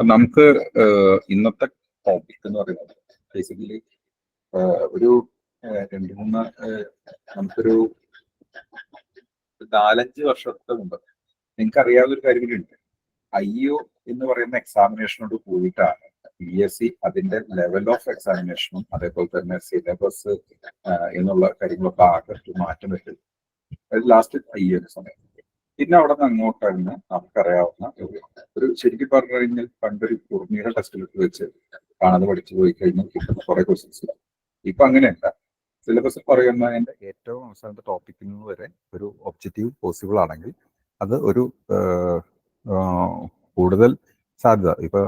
നമുക്ക് ഇന്നത്തെ ടോപ്പിക് എന്ന് പറയുന്നത് ബേസിക്കലി ഒരു രണ്ട് മൂന്ന് നമുക്കൊരു 4-5 വർഷത്തെ മുമ്പ് നിങ്ങൾക്ക് അറിയാവുന്ന ഒരു കാര്യം കൂടി ഉണ്ട്. IO എന്ന് പറയുന്ന എക്സാമിനേഷനോട് കൂടിയിട്ടാണ് PSC അതിന്റെ ലെവൽ ഓഫ് എക്സാമിനേഷനും അതേപോലെ തന്നെ സിലബസ് എന്നുള്ള കാര്യങ്ങളൊക്കെ ആകെ മാറ്റം വരുന്നത്. അത് ലാസ്റ്റ് IO സമയം. പിന്നെ അവിടെ നിന്ന് അങ്ങോട്ടാണ് നമുക്കറിയാവുന്ന ഒരു ശരിക്കും പറഞ്ഞു കഴിഞ്ഞാൽ പണ്ടൊരു കുർമിയുടെ ടെസ്റ്റിലിട്ട് വെച്ച് കാണാതെ പഠിച്ചു പോയി കഴിഞ്ഞാൽ കിട്ടുന്ന കുറെ ക്വസ്റ്റ്യൻസ്. ഇപ്പൊ അങ്ങനെയല്ല. സിലബസ് പറയുന്നതിന്റെ ഏറ്റവും അവസാനത്തെ ടോപ്പിക്കിൽ നിന്ന് വരെ ഒരു ഒബ്ജക്റ്റീവ് പോസിബിൾ ആണെങ്കിൽ അത് ഒരു കൂടുതൽ സാധ്യത ഇപ്പൊ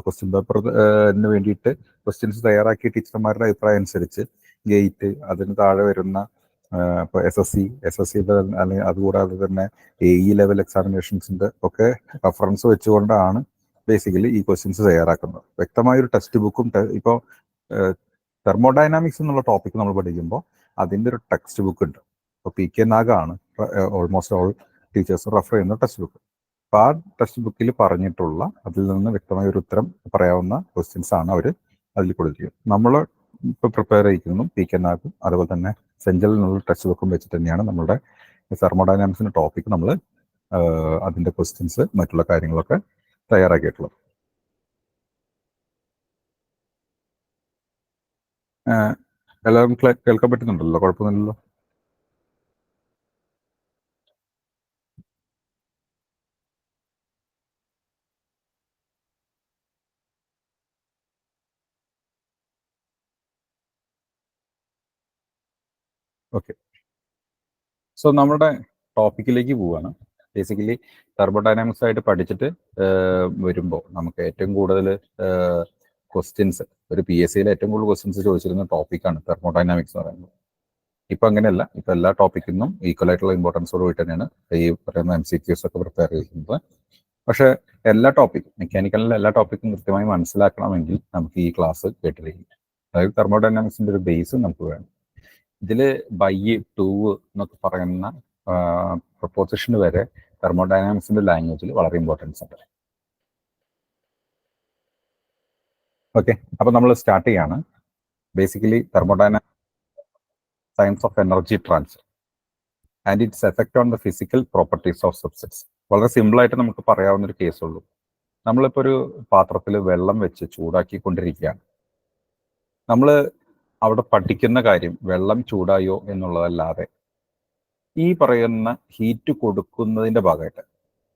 ക്വസ്റ്റ്യൻ പേപ്പറിന് വേണ്ടിയിട്ട് ക്വസ്റ്റ്യൻസ് തയ്യാറാക്കിയ ടീച്ചർമാരുടെ അഭിപ്രായം അനുസരിച്ച് ഗേറ്റ് അതിന് താഴെ വരുന്ന ഇപ്പോൾ SSC അല്ലെങ്കിൽ അതുകൂടാതെ തന്നെ AE ലെവൽ എക്സാമിനേഷൻസിന്റെ ഒക്കെ റഫറൻസ് വെച്ചുകൊണ്ടാണ് ബേസിക്കലി ഈ ക്വസ്റ്റ്യൻസ് തയ്യാറാക്കുന്നത്. വ്യക്തമായൊരു ടെക്സ്റ്റ് ബുക്കും ഇപ്പോൾ തെർമോഡൈനാമിക്സ് എന്നുള്ള ടോപ്പിക് നമ്മൾ പഠിക്കുമ്പോൾ അതിൻ്റെ ഒരു ടെക്സ്റ്റ് ബുക്ക് ഉണ്ട്. ഇപ്പോൾ PK നാഗാണ് ഓൾമോസ്റ്റ് ഓൾ ടീച്ചേഴ്സ് റെഫർ ചെയ്യുന്ന ടെക്സ്റ്റ് ബുക്ക്. അപ്പോൾ ആ ടെക്സ്റ്റ് ബുക്കിൽ പറഞ്ഞിട്ടുള്ള അതിൽ നിന്ന് വ്യക്തമായ ഒരു ഉത്തരം പറയാവുന്ന ക്വസ്റ്റ്യൻസ് ആണ് അവർ അതിൽ കൊടുത്തിരിക്കുന്നത്. നമ്മൾ ഇപ്പോൾ പ്രിപ്പയർ ചെയ്യിക്കുന്നതും PK നാഗും അതുപോലെ തന്നെ സെഞ്ചറിൽ നിന്നുള്ള ടെക്സ്റ്റ് ബുക്കും വെച്ചിട്ട് തന്നെയാണ് നമ്മുടെ തെർമോഡൈനാമിക്സിന്റെ ടോപ്പിക് നമ്മൾ അതിന്റെ ക്വസ്റ്റ്യൻസ് മറ്റുള്ള കാര്യങ്ങളൊക്കെ തയ്യാറാക്കിയിട്ടുള്ളത്. എല്ലാവരും കേൾക്കാൻ പറ്റുന്നുണ്ടല്ലോ? കുഴപ്പമൊന്നുമില്ലല്ലോ? ഓക്കെ, സോ നമ്മുടെ ടോപ്പിക്കിലേക്ക് പോവാണ്. ബേസിക്കലി തെർമോഡൈനാമിക്സ് ആയിട്ട് പഠിച്ചിട്ട് വരുമ്പോൾ നമുക്ക് ഏറ്റവും കൂടുതൽ ക്വസ്റ്റ്യൻസ് ഒരു PSCയിൽ ഏറ്റവും കൂടുതൽ ക്വസ്റ്റ്യൻസ് ചോദിച്ചിരുന്ന ടോപ്പിക്കാണ് തെർമോഡൈനാമിക്സ് എന്ന് പറയുന്നത്. ഇപ്പൊ അങ്ങനെയല്ല, ഇപ്പൊ എല്ലാ ടോപ്പിക്കിനും ഈക്വൽ ആയിട്ടുള്ള ഇമ്പോർട്ടൻസോട് കൂടി തന്നെയാണ് ഈ പറയുന്ന MCQs ഒക്കെ പ്രിപ്പയർ ചെയ്യുന്നത്. പക്ഷെ എല്ലാ ടോപ്പിക്കും മെക്കാനിക്കലിലെ എല്ലാ ടോപ്പിക്കും കൃത്യമായി മനസ്സിലാക്കണമെങ്കിൽ നമുക്ക് ഈ ക്ലാസ് കേട്ടിരിക്കും. അതായത് തെർമോഡൈനാമിക്സിന്റെ ഒരു ബേസ് നമുക്ക് വേണം. ഇതിൽ ബൈ 2 എന്നൊക്കെ പറയുന്ന പ്രൊപ്പോസിഷൻ വരെ തെർമോഡൈനാമിക്സിന്റെ ലാംഗ്വേജിൽ വളരെ ഇമ്പോർട്ടൻസ് ഉണ്ട്. ഓക്കെ, അപ്പൊ നമ്മൾ സ്റ്റാർട്ട് ചെയ്യാണ്. Basically thermodynamics science of energy transfer and it's effect on the physical properties of substance. വളരെ സിമ്പിൾ ആയിട്ട് നമുക്ക് പറയാവുന്ന ഒരു കേസുള്ളൂ. നമ്മളിപ്പോൾ ഒരു പാത്രത്തിൽ വെള്ളം വെച്ച് ചൂടാക്കിക്കൊണ്ടിരിക്കുകയാണ്. നമ്മൾ അവിടെ പഠിക്കുന്ന കാര്യം വെള്ളം ചൂടായോ എന്നുള്ളതല്ലാതെ ഈ പറയുന്ന ഹീറ്റ് കൊടുക്കുന്നതിന്റെ ഭാഗമായിട്ട്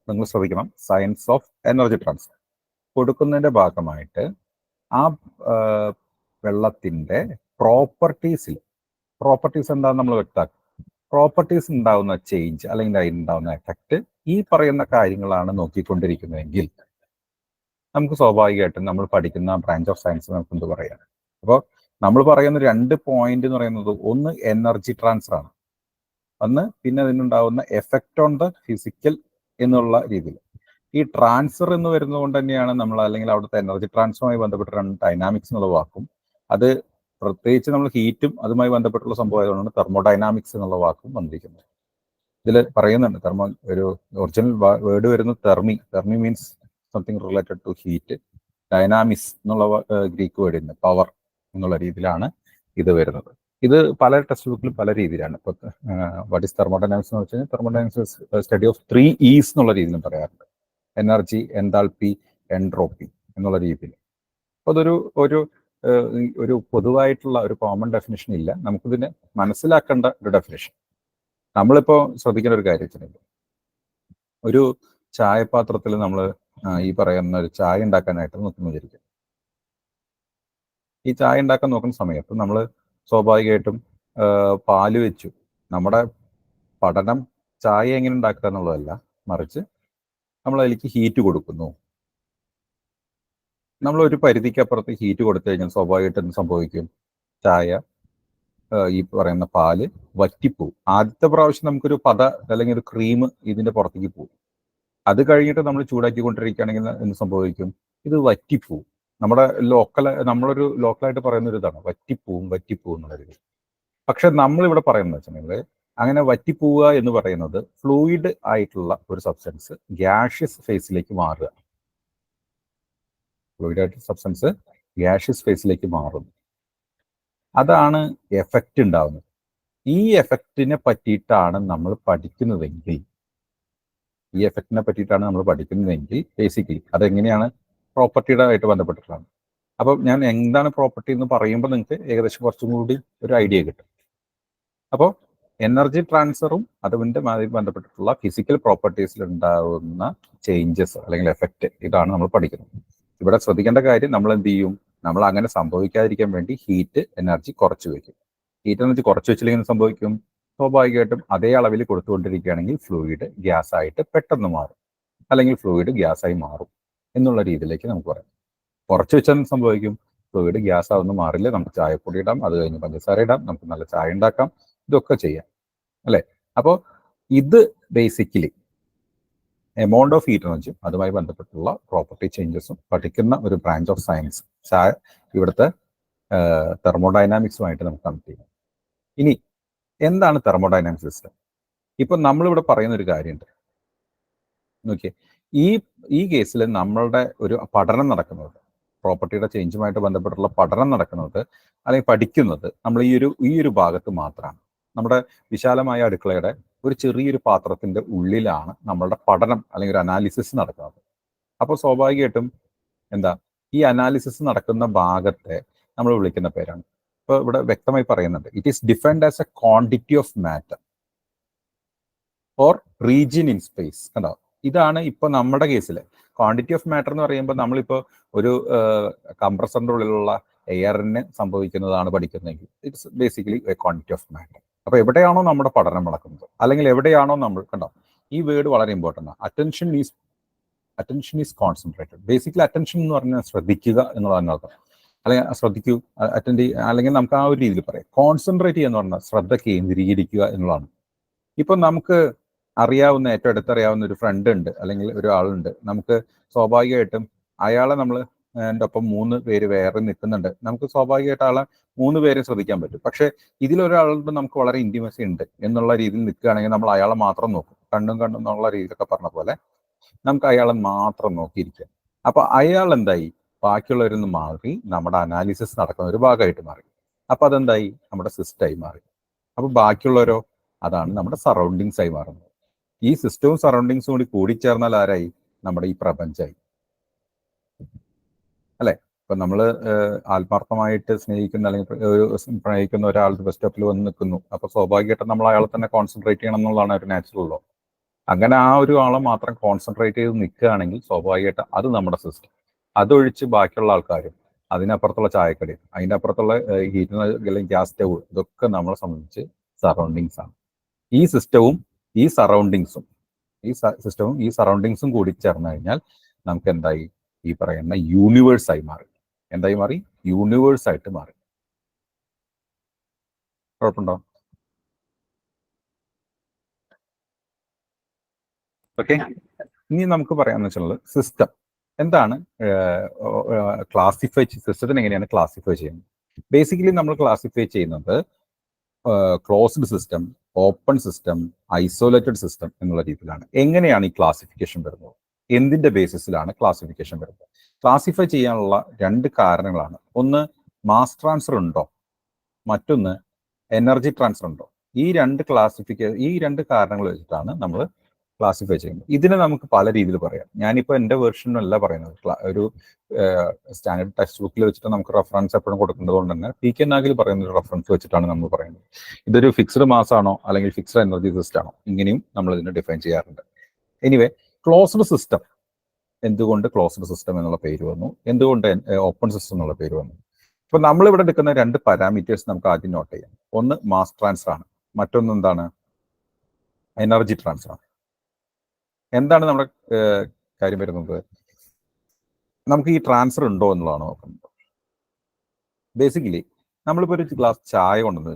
നിങ്ങൾ ശ്രദ്ധിക്കണം, സയൻസ് ഓഫ് എനർജി ട്രാൻസ്ഫർ കൊടുക്കുന്നതിന്റെ ഭാഗമായിട്ട് ആ വെള്ളത്തിന്റെ പ്രോപ്പർട്ടീസ് എന്താണെന്ന് നമ്മൾ വ്യക്തമാക്കും. പ്രോപ്പർട്ടീസ് ഉണ്ടാവുന്ന ചേഞ്ച് അല്ലെങ്കിൽ അതിനുണ്ടാവുന്ന എഫക്റ്റ് ഈ പറയുന്ന കാര്യങ്ങളാണ് നോക്കിക്കൊണ്ടിരിക്കുന്നതെങ്കിൽ നമുക്ക് സ്വാഭാവികമായിട്ടും നമ്മൾ പഠിക്കുന്ന ബ്രാഞ്ച് ഓഫ് സയൻസ് നമുക്ക് എന്ത് പറയാം. അപ്പോൾ നമ്മൾ പറയുന്ന 2 പോയിന്റ് എന്ന് പറയുന്നത് ഒന്ന് എനർജി ട്രാൻസ്ഫർ ആണ്, പിന്നെ അതിനുണ്ടാവുന്ന എഫക്റ്റ് ഓൺ ദ ഫിസിക്കൽ എന്നുള്ള രീതിയിൽ. ഈ ട്രാൻസ്ഫർ എന്ന് വരുന്നതുകൊണ്ട് തന്നെയാണ് നമ്മൾ അല്ലെങ്കിൽ അവിടുത്തെ എനർജി ട്രാൻസ്ഫറുമായി ബന്ധപ്പെട്ടിട്ടാണ് ഡൈനാമിക്സ് എന്നുള്ള വാക്കും, അത് പ്രത്യേകിച്ച് നമ്മൾ ഹീറ്റും അതുമായി ബന്ധപ്പെട്ടുള്ള സംഭവമായതുകൊണ്ടാണ് തെർമോഡൈനാമിക്സ് എന്നുള്ള വാക്കും വന്നിരിക്കുന്നത്. ഇതിൽ പറയുന്നുണ്ട് ഒരു ഒറിജിനൽ വേർഡ് വരുന്നത് തെർമി means something related to heat. Dynamics എന്നുള്ള ഗ്രീക്ക് വേർഡിന് പവർ എന്നുള്ള രീതിയിലാണ് ഇത് വരുന്നത്. ഇത് പല ടെക്സ്റ്റ് ബുക്കിലും പല രീതിയിലാണ്. ഇപ്പോൾ വാട്ട് ഈസ് തെർമോഡൈനാമിക്സ് എന്ന് വെച്ച് കഴിഞ്ഞാൽ തെർമോഡൈനാമിക്സ് സ്റ്റഡി ഓഫ് 3 E's എന്നുള്ള രീതിയിലും പറയാറുണ്ട്. എനർജി, എൻതാൽപ്പി, എൻട്രോപ്പി എന്നുള്ള രീതിയിൽ. അപ്പോൾ അതൊരു ഒരു പൊതുവായിട്ടുള്ള ഒരു കോമൺ ഡെഫിനിഷൻ ഇല്ല, നമുക്കിതിനെ മനസ്സിലാക്കേണ്ട ഒരു ഡെഫിനിഷൻ. നമ്മളിപ്പോൾ ശ്രദ്ധിക്കേണ്ട ഒരു കാര്യം വെച്ചിട്ടുണ്ടെങ്കിൽ ഒരു ചായപാത്രത്തിൽ നമ്മൾ ഈ പറയുന്ന ഒരു ചായ ഉണ്ടാക്കാനായിട്ട് നോക്കുന്നു വിചാരിക്കും. ഈ ചായ ഉണ്ടാക്കാൻ നോക്കുന്ന സമയത്ത് നമ്മൾ സ്വാഭാവികമായിട്ടും പാല് വെച്ചു. നമ്മുടെ പഠനം ചായ എങ്ങനെ ഉണ്ടാക്കുക എന്നുള്ളതല്ല, മറിച്ച് നമ്മൾ അതിലേക്ക് ഹീറ്റ് കൊടുക്കുന്നു. നമ്മൾ ഒരു പരിധിക്ക് അപ്പുറത്ത് ഹീറ്റ് കൊടുത്തു കഴിഞ്ഞാൽ സ്വാഭാവികമായിട്ടും സംഭവിക്കും, ചായ ഈ പറയുന്ന പാല് വറ്റിപ്പോവും. ആദ്യത്തെ പ്രാവശ്യം നമുക്കൊരു അല്ലെങ്കിൽ ഒരു ക്രീം ഇതിന്റെ പുറത്തേക്ക് പോകും. അത് കഴിഞ്ഞിട്ട് നമ്മൾ ചൂടാക്കിക്കൊണ്ടിരിക്കുകയാണെങ്കിൽ എന്ത് സംഭവിക്കും, ഇത് വറ്റിപ്പോവും. നമ്മളൊരു ലോക്കലായിട്ട് പറയുന്ന ഒരു ഇതാണ് വറ്റിപ്പോവും എന്നുള്ള രീതി. പക്ഷെ നമ്മളിവിടെ പറയുന്നത് വെച്ചിട്ടുണ്ടെങ്കിൽ അങ്ങനെ വറ്റിപ്പോവുക എന്ന് പറയുന്നത് ഫ്ലൂയിഡ് ആയിട്ടുള്ള ഒരു സബ്സ്റ്റൻസ് ഗ്യാഷ്യസ് ഫേസിലേക്ക് മാറുക. ഫ്ലൂയിഡായിട്ടുള്ള സബ്സ്റ്റൻസ് ഗ്യാഷ്യസ് ഫേസിലേക്ക് മാറുന്നു. അതാണ് എഫക്റ്റ് ഉണ്ടാവുന്നത്. ഈ എഫക്റ്റിനെ പറ്റിയിട്ടാണ് നമ്മൾ പഠിക്കുന്നതെങ്കിൽ ബേസിക്കലി അതെങ്ങനെയാണ് പ്രോപ്പർട്ടിയുടെ ആയിട്ട് ബന്ധപ്പെട്ടിട്ടാണ്. അപ്പോൾ ഞാൻ എന്താണ് പ്രോപ്പർട്ടി എന്ന് പറയുമ്പോൾ നിങ്ങൾക്ക് ഏകദേശം കുറച്ചും കൂടി ഒരു ഐഡിയ കിട്ടും. അപ്പോൾ എനർജി ട്രാൻസ്ഫറും അതുമായി ബന്ധപ്പെട്ടിട്ടുള്ള ഫിസിക്കൽ പ്രോപ്പർട്ടീസിൽ ഉണ്ടാകുന്ന ചേഞ്ചസ് അല്ലെങ്കിൽ എഫക്റ്റ്, ഇതാണ് നമ്മൾ പഠിക്കുന്നത്. ഇവിടെ ശ്രദ്ധിക്കേണ്ട കാര്യം, നമ്മൾ എന്ത് ചെയ്യും, നമ്മൾ അങ്ങനെ സംഭവിക്കാതിരിക്കാൻ വേണ്ടി ഹീറ്റ് എനർജി കുറച്ച് വയ്ക്കും. ഹീറ്റ് എനർജി കുറച്ച് വെച്ചില്ലെങ്കിൽ സംഭവിക്കും, സ്വാഭാവികമായിട്ടും അതേ അളവിൽ കൊടുത്തുകൊണ്ടിരിക്കുകയാണെങ്കിൽ ഫ്ലൂയിഡ് ഗ്യാസ് ആയിട്ട് പെട്ടെന്ന് മാറും, അല്ലെങ്കിൽ ഫ്ലൂയിഡ് ഗ്യാസായി മാറും എന്നുള്ള രീതിയിലേക്ക് നമുക്ക് പറയാം. കുറച്ച് വെച്ചാൽ സംഭവിക്കും, ഫ്ലൂയിഡ് ഗ്യാസ് ആവുന്ന മാറില്ല. നമുക്ക് ചായപ്പൊടി ഇടാം, അത് കഴിഞ്ഞ് പഞ്ചസാര ഇടാം, നമുക്ക് നല്ല ചായ ഉണ്ടാക്കാം, ഇതൊക്കെ ചെയ്യാം അല്ലേ. അപ്പോൾ ഇത് ബേസിക്കലി എമൗണ്ട് ഓഫ് ഹീറ്റ് എനർജിയും അതുമായി ബന്ധപ്പെട്ടുള്ള പ്രോപ്പർട്ടി ചേഞ്ചസും പഠിക്കുന്ന ഒരു ബ്രാഞ്ച് ഓഫ് സയൻസ് ഇവിടുത്തെ തെർമോഡൈനാമിക്സുമായിട്ട് നമുക്ക് കണക്ട് ചെയ്യാം. ഇനി എന്താണ് തെർമോഡൈനാമിക് സിസ്റ്റം? ഇപ്പൊ നമ്മളിവിടെ പറയുന്ന ഒരു കാര്യമുണ്ട് നോക്കിയേ. ഈ കേസിൽ നമ്മളുടെ ഒരു പഠനം നടക്കുന്നത്, പ്രോപ്പർട്ടിയുടെ ചേഞ്ചുമായിട്ട് ബന്ധപ്പെട്ടുള്ള പഠനം നടക്കുന്നത് അല്ലെങ്കിൽ പഠിക്കുന്നത് നമ്മൾ ഈ ഒരു ഭാഗത്ത് മാത്രമാണ്. നമ്മുടെ വിശാലമായ അടുക്കളയുടെ ഒരു ചെറിയൊരു പാത്രത്തിന്റെ ഉള്ളിലാണ് നമ്മളുടെ പഠനം അല്ലെങ്കിൽ ഒരു അനാലിസിസ് നടക്കുന്നത്. അപ്പോൾ സ്വാഭാവികമായിട്ടും എന്താ, ഈ അനാലിസിസ് നടക്കുന്ന ഭാഗത്തെ നമ്മൾ വിളിക്കുന്ന പേരാണ്. ഇപ്പോൾ ഇവിടെ വ്യക്തമായി പറയുന്നുണ്ട്, it is defined as A quantity of matter or region in space. കണ്ടോ, ഇതാണ് ഇപ്പൊ നമ്മുടെ കേസിൽ ക്വാണ്ടിറ്റി ഓഫ് മാറ്റർ എന്ന് പറയുമ്പോൾ നമ്മളിപ്പോൾ ഒരു കംപ്രസറിന്റെ ഉള്ളിലുള്ള എയറിന് സംഭവിക്കുന്നതാണ് പഠിക്കുന്നതെങ്കിൽ it's basically a quantity of matter. അപ്പൊ എവിടെയാണോ നമ്മുടെ പഠനം നടക്കുന്നത്, അല്ലെങ്കിൽ എവിടെയാണോ നമ്മൾ, കണ്ടോ ഈ വേർഡ് വളരെ ഇമ്പോർട്ടൻ്റ് ആണ്, attention is concentrated. Basically attention എന്ന് പറഞ്ഞാൽ ശ്രദ്ധിക്കുക എന്നുള്ളതാണ് അർത്ഥം, അല്ലെങ്കിൽ ശ്രദ്ധിക്കൂ, അറ്റൻഡ്, അല്ലെങ്കിൽ നമുക്ക് ആ ഒരു രീതിയിൽ പറയാം. കോൺസെൻട്രേറ്റ് ചെയ്യുക എന്ന് പറഞ്ഞാൽ ശ്രദ്ധ കേന്ദ്രീകരിക്കുക എന്നുള്ളതാണ്. ഇപ്പൊ നമുക്ക് അറിയാവുന്ന, ഏറ്റവും അടുത്തറിയാവുന്ന ഒരു ഫ്രണ്ട് ഉണ്ട്, അല്ലെങ്കിൽ ഒരാളുണ്ട്, നമുക്ക് സ്വാഭാവികമായിട്ടും അയാളെ നമ്മൾ എൻ്റെ ഒപ്പം 3 പേര് വേറെ നിൽക്കുന്നുണ്ട്, നമുക്ക് സ്വാഭാവികമായിട്ട് ആളെ 3 പേരും ശ്രദ്ധിക്കാൻ പറ്റും. പക്ഷെ ഇതിലൊരാളോട് നമുക്ക് വളരെ ഇന്റിമസി ഉണ്ട് എന്നുള്ള രീതിയിൽ നിൽക്കുകയാണെങ്കിൽ നമ്മൾ അയാളെ മാത്രം നോക്കും, കണ്ണും എന്നുള്ള രീതിയിലൊക്കെ പറഞ്ഞ പോലെ നമുക്ക് അയാളെ മാത്രം നോക്കിയിരിക്കാം. അപ്പൊ അയാൾ എന്തായി, ബാക്കിയുള്ളവരൊന്ന് മാറി നമ്മുടെ അനാലിസിസ് നടക്കുന്ന ഒരു ഭാഗമായിട്ട് മാറി. അപ്പൊ അതെന്തായി, നമ്മുടെ സിസ്റ്റമായി മാറി. അപ്പൊ ബാക്കിയുള്ളവരോ, അതാണ് നമ്മുടെ സറൗണ്ടിങ്സ് ആയി മാറുന്നത്. ഈ സിസ്റ്റവും സറൗണ്ടിങ്സും കൂടി കൂടിച്ചേർന്നാൽ ആരായി, നമ്മുടെ ഈ പ്രപഞ്ചമായി അല്ലെ. ഇപ്പൊ നമ്മൾ ആത്മാർത്ഥമായിട്ട് സ്നേഹിക്കുന്ന അല്ലെങ്കിൽ പ്രണയിക്കുന്ന ഒരാൾ ബസ് സ്റ്റോപ്പിൽ വന്ന് നിൽക്കുന്നു, അപ്പൊ സ്വാഭാവികമായിട്ടും നമ്മൾ അയാളെ തന്നെ കോൺസെൻട്രേറ്റ് ചെയ്യണം എന്നുള്ളതാണ് ഒരു നാച്ചുറൽ ലോ. അങ്ങനെ ആ ഒരു ആളെ മാത്രം കോൺസെൻട്രേറ്റ് ചെയ്ത് നിൽക്കുകയാണെങ്കിൽ സ്വാഭാവികമായിട്ട് അത് നമ്മുടെ സിസ്റ്റം. അതൊഴിച്ച് ബാക്കിയുള്ള ആൾക്കാരും, അതിനപ്പുറത്തുള്ള ചായക്കടയും, അതിൻ്റെ അപ്പുറത്തുള്ള ഹീറ്റ് അല്ലെങ്കിൽ ഗ്യാസ് സ്റ്റവ്, ഇതൊക്കെ നമ്മളെ സംബന്ധിച്ച് സറൗണ്ടിങ്സ് ആണ്. ഈ സിസ്റ്റവും ഈ സറൗണ്ടിങ്സും കൂടി ചേർന്ന് കഴിഞ്ഞാൽ നമുക്ക് എന്തായി, ഈ പറയുന്ന യൂണിവേഴ്സായി മാറി. എന്തായി മാറി, യൂണിവേഴ്സ് ആയിട്ട് മാറി. കുഴപ്പമുണ്ടോ? ഓക്കെ, ഇനി നമുക്ക് പറയാന്ന് വെച്ചാൽ സിസ്റ്റം എന്താണ്, സിസ്റ്റത്തിന് എങ്ങനെയാണ് ക്ലാസിഫൈ ചെയ്യുന്നത്. ബേസിക്കലി നമ്മൾ ക്ലാസിഫൈ ചെയ്യുന്നത് closed system, open system, isolated system എന്നുള്ള രീതിയിലാണ്. എങ്ങനെയാണ് ഈ ക്ലാസിഫിക്കേഷൻ വരുന്നത്, എന്തിന്റെ ബേസിസിലാണ് ക്ലാസിഫിക്കേഷൻ വരുന്നത്? ക്ലാസിഫൈ ചെയ്യാനുള്ള 2 കാരണങ്ങളാണ്. ഒന്ന് മാസ് ട്രാൻസ്ഫർ ഉണ്ടോ, മറ്റൊന്ന് എനർജി ട്രാൻസ്ഫർ ഉണ്ടോ. ഈ 2 കാരണങ്ങൾ വെച്ചിട്ടാണ് നമ്മൾ ക്ലാസിഫൈ ചെയ്യുന്നത്. ഇതിനെ നമുക്ക് പല രീതിയിൽ പറയാം. ഞാനിപ്പോൾ എൻ്റെ വേർഷനല്ല പറയുന്നത്, ഒരു സ്റ്റാൻഡേർഡ് ടെക്സ്റ്റ് ബുക്കിൽ വെച്ചിട്ട് നമുക്ക് റെഫറൻസ് എപ്പോഴും കൊടുക്കുന്നത് കൊണ്ട് തന്നെ പി.കെ. നാഗിൽ പറയുന്ന ഒരു റെഫറൻസ് വെച്ചിട്ടാണ് നമ്മൾ പറയുന്നത്. ഇതൊരു ഫിക്സ്ഡ് മാസ് ആണോ അല്ലെങ്കിൽ ഫിക്സ്ഡ് എനർജി സിസ്റ്റം ആണോ, ഇങ്ങനെയും നമ്മൾ ഇതിനെ ഡിഫൈൻ ചെയ്യാറുണ്ട്. എനിവേ, ക്ലോസ്ഡ് സിസ്റ്റം, എന്തുകൊണ്ട് ക്ലോസ്ഡ് സിസ്റ്റം എന്നുള്ള പേര് വന്നു, എന്തുകൊണ്ട് ഓപ്പൺ സിസ്റ്റം എന്നുള്ള പേര് വന്നു? ഇപ്പൊ നമ്മളിവിടെ എടുക്കുന്ന 2 പാരാമീറ്റേഴ്സ് നമുക്ക് ആദ്യം നോട്ട് ചെയ്യാം. ഒന്ന് മാസ് ട്രാൻസ്ഫർ ആണ്, മറ്റൊന്ന് എന്താണ്, എനർജി ട്രാൻസ്ഫർ ആണ്. എന്താണ് നമ്മുടെ കാര്യം വരുന്നത്, നമുക്ക് ഈ ട്രാൻസ്ഫർ ഉണ്ടോ എന്നുള്ളതാണ് നോക്കുന്നത്. ബേസിക്കലി നമ്മളിപ്പോൾ ഒരു ഗ്ലാസ് ചായ കൊണ്ടുവന്ന്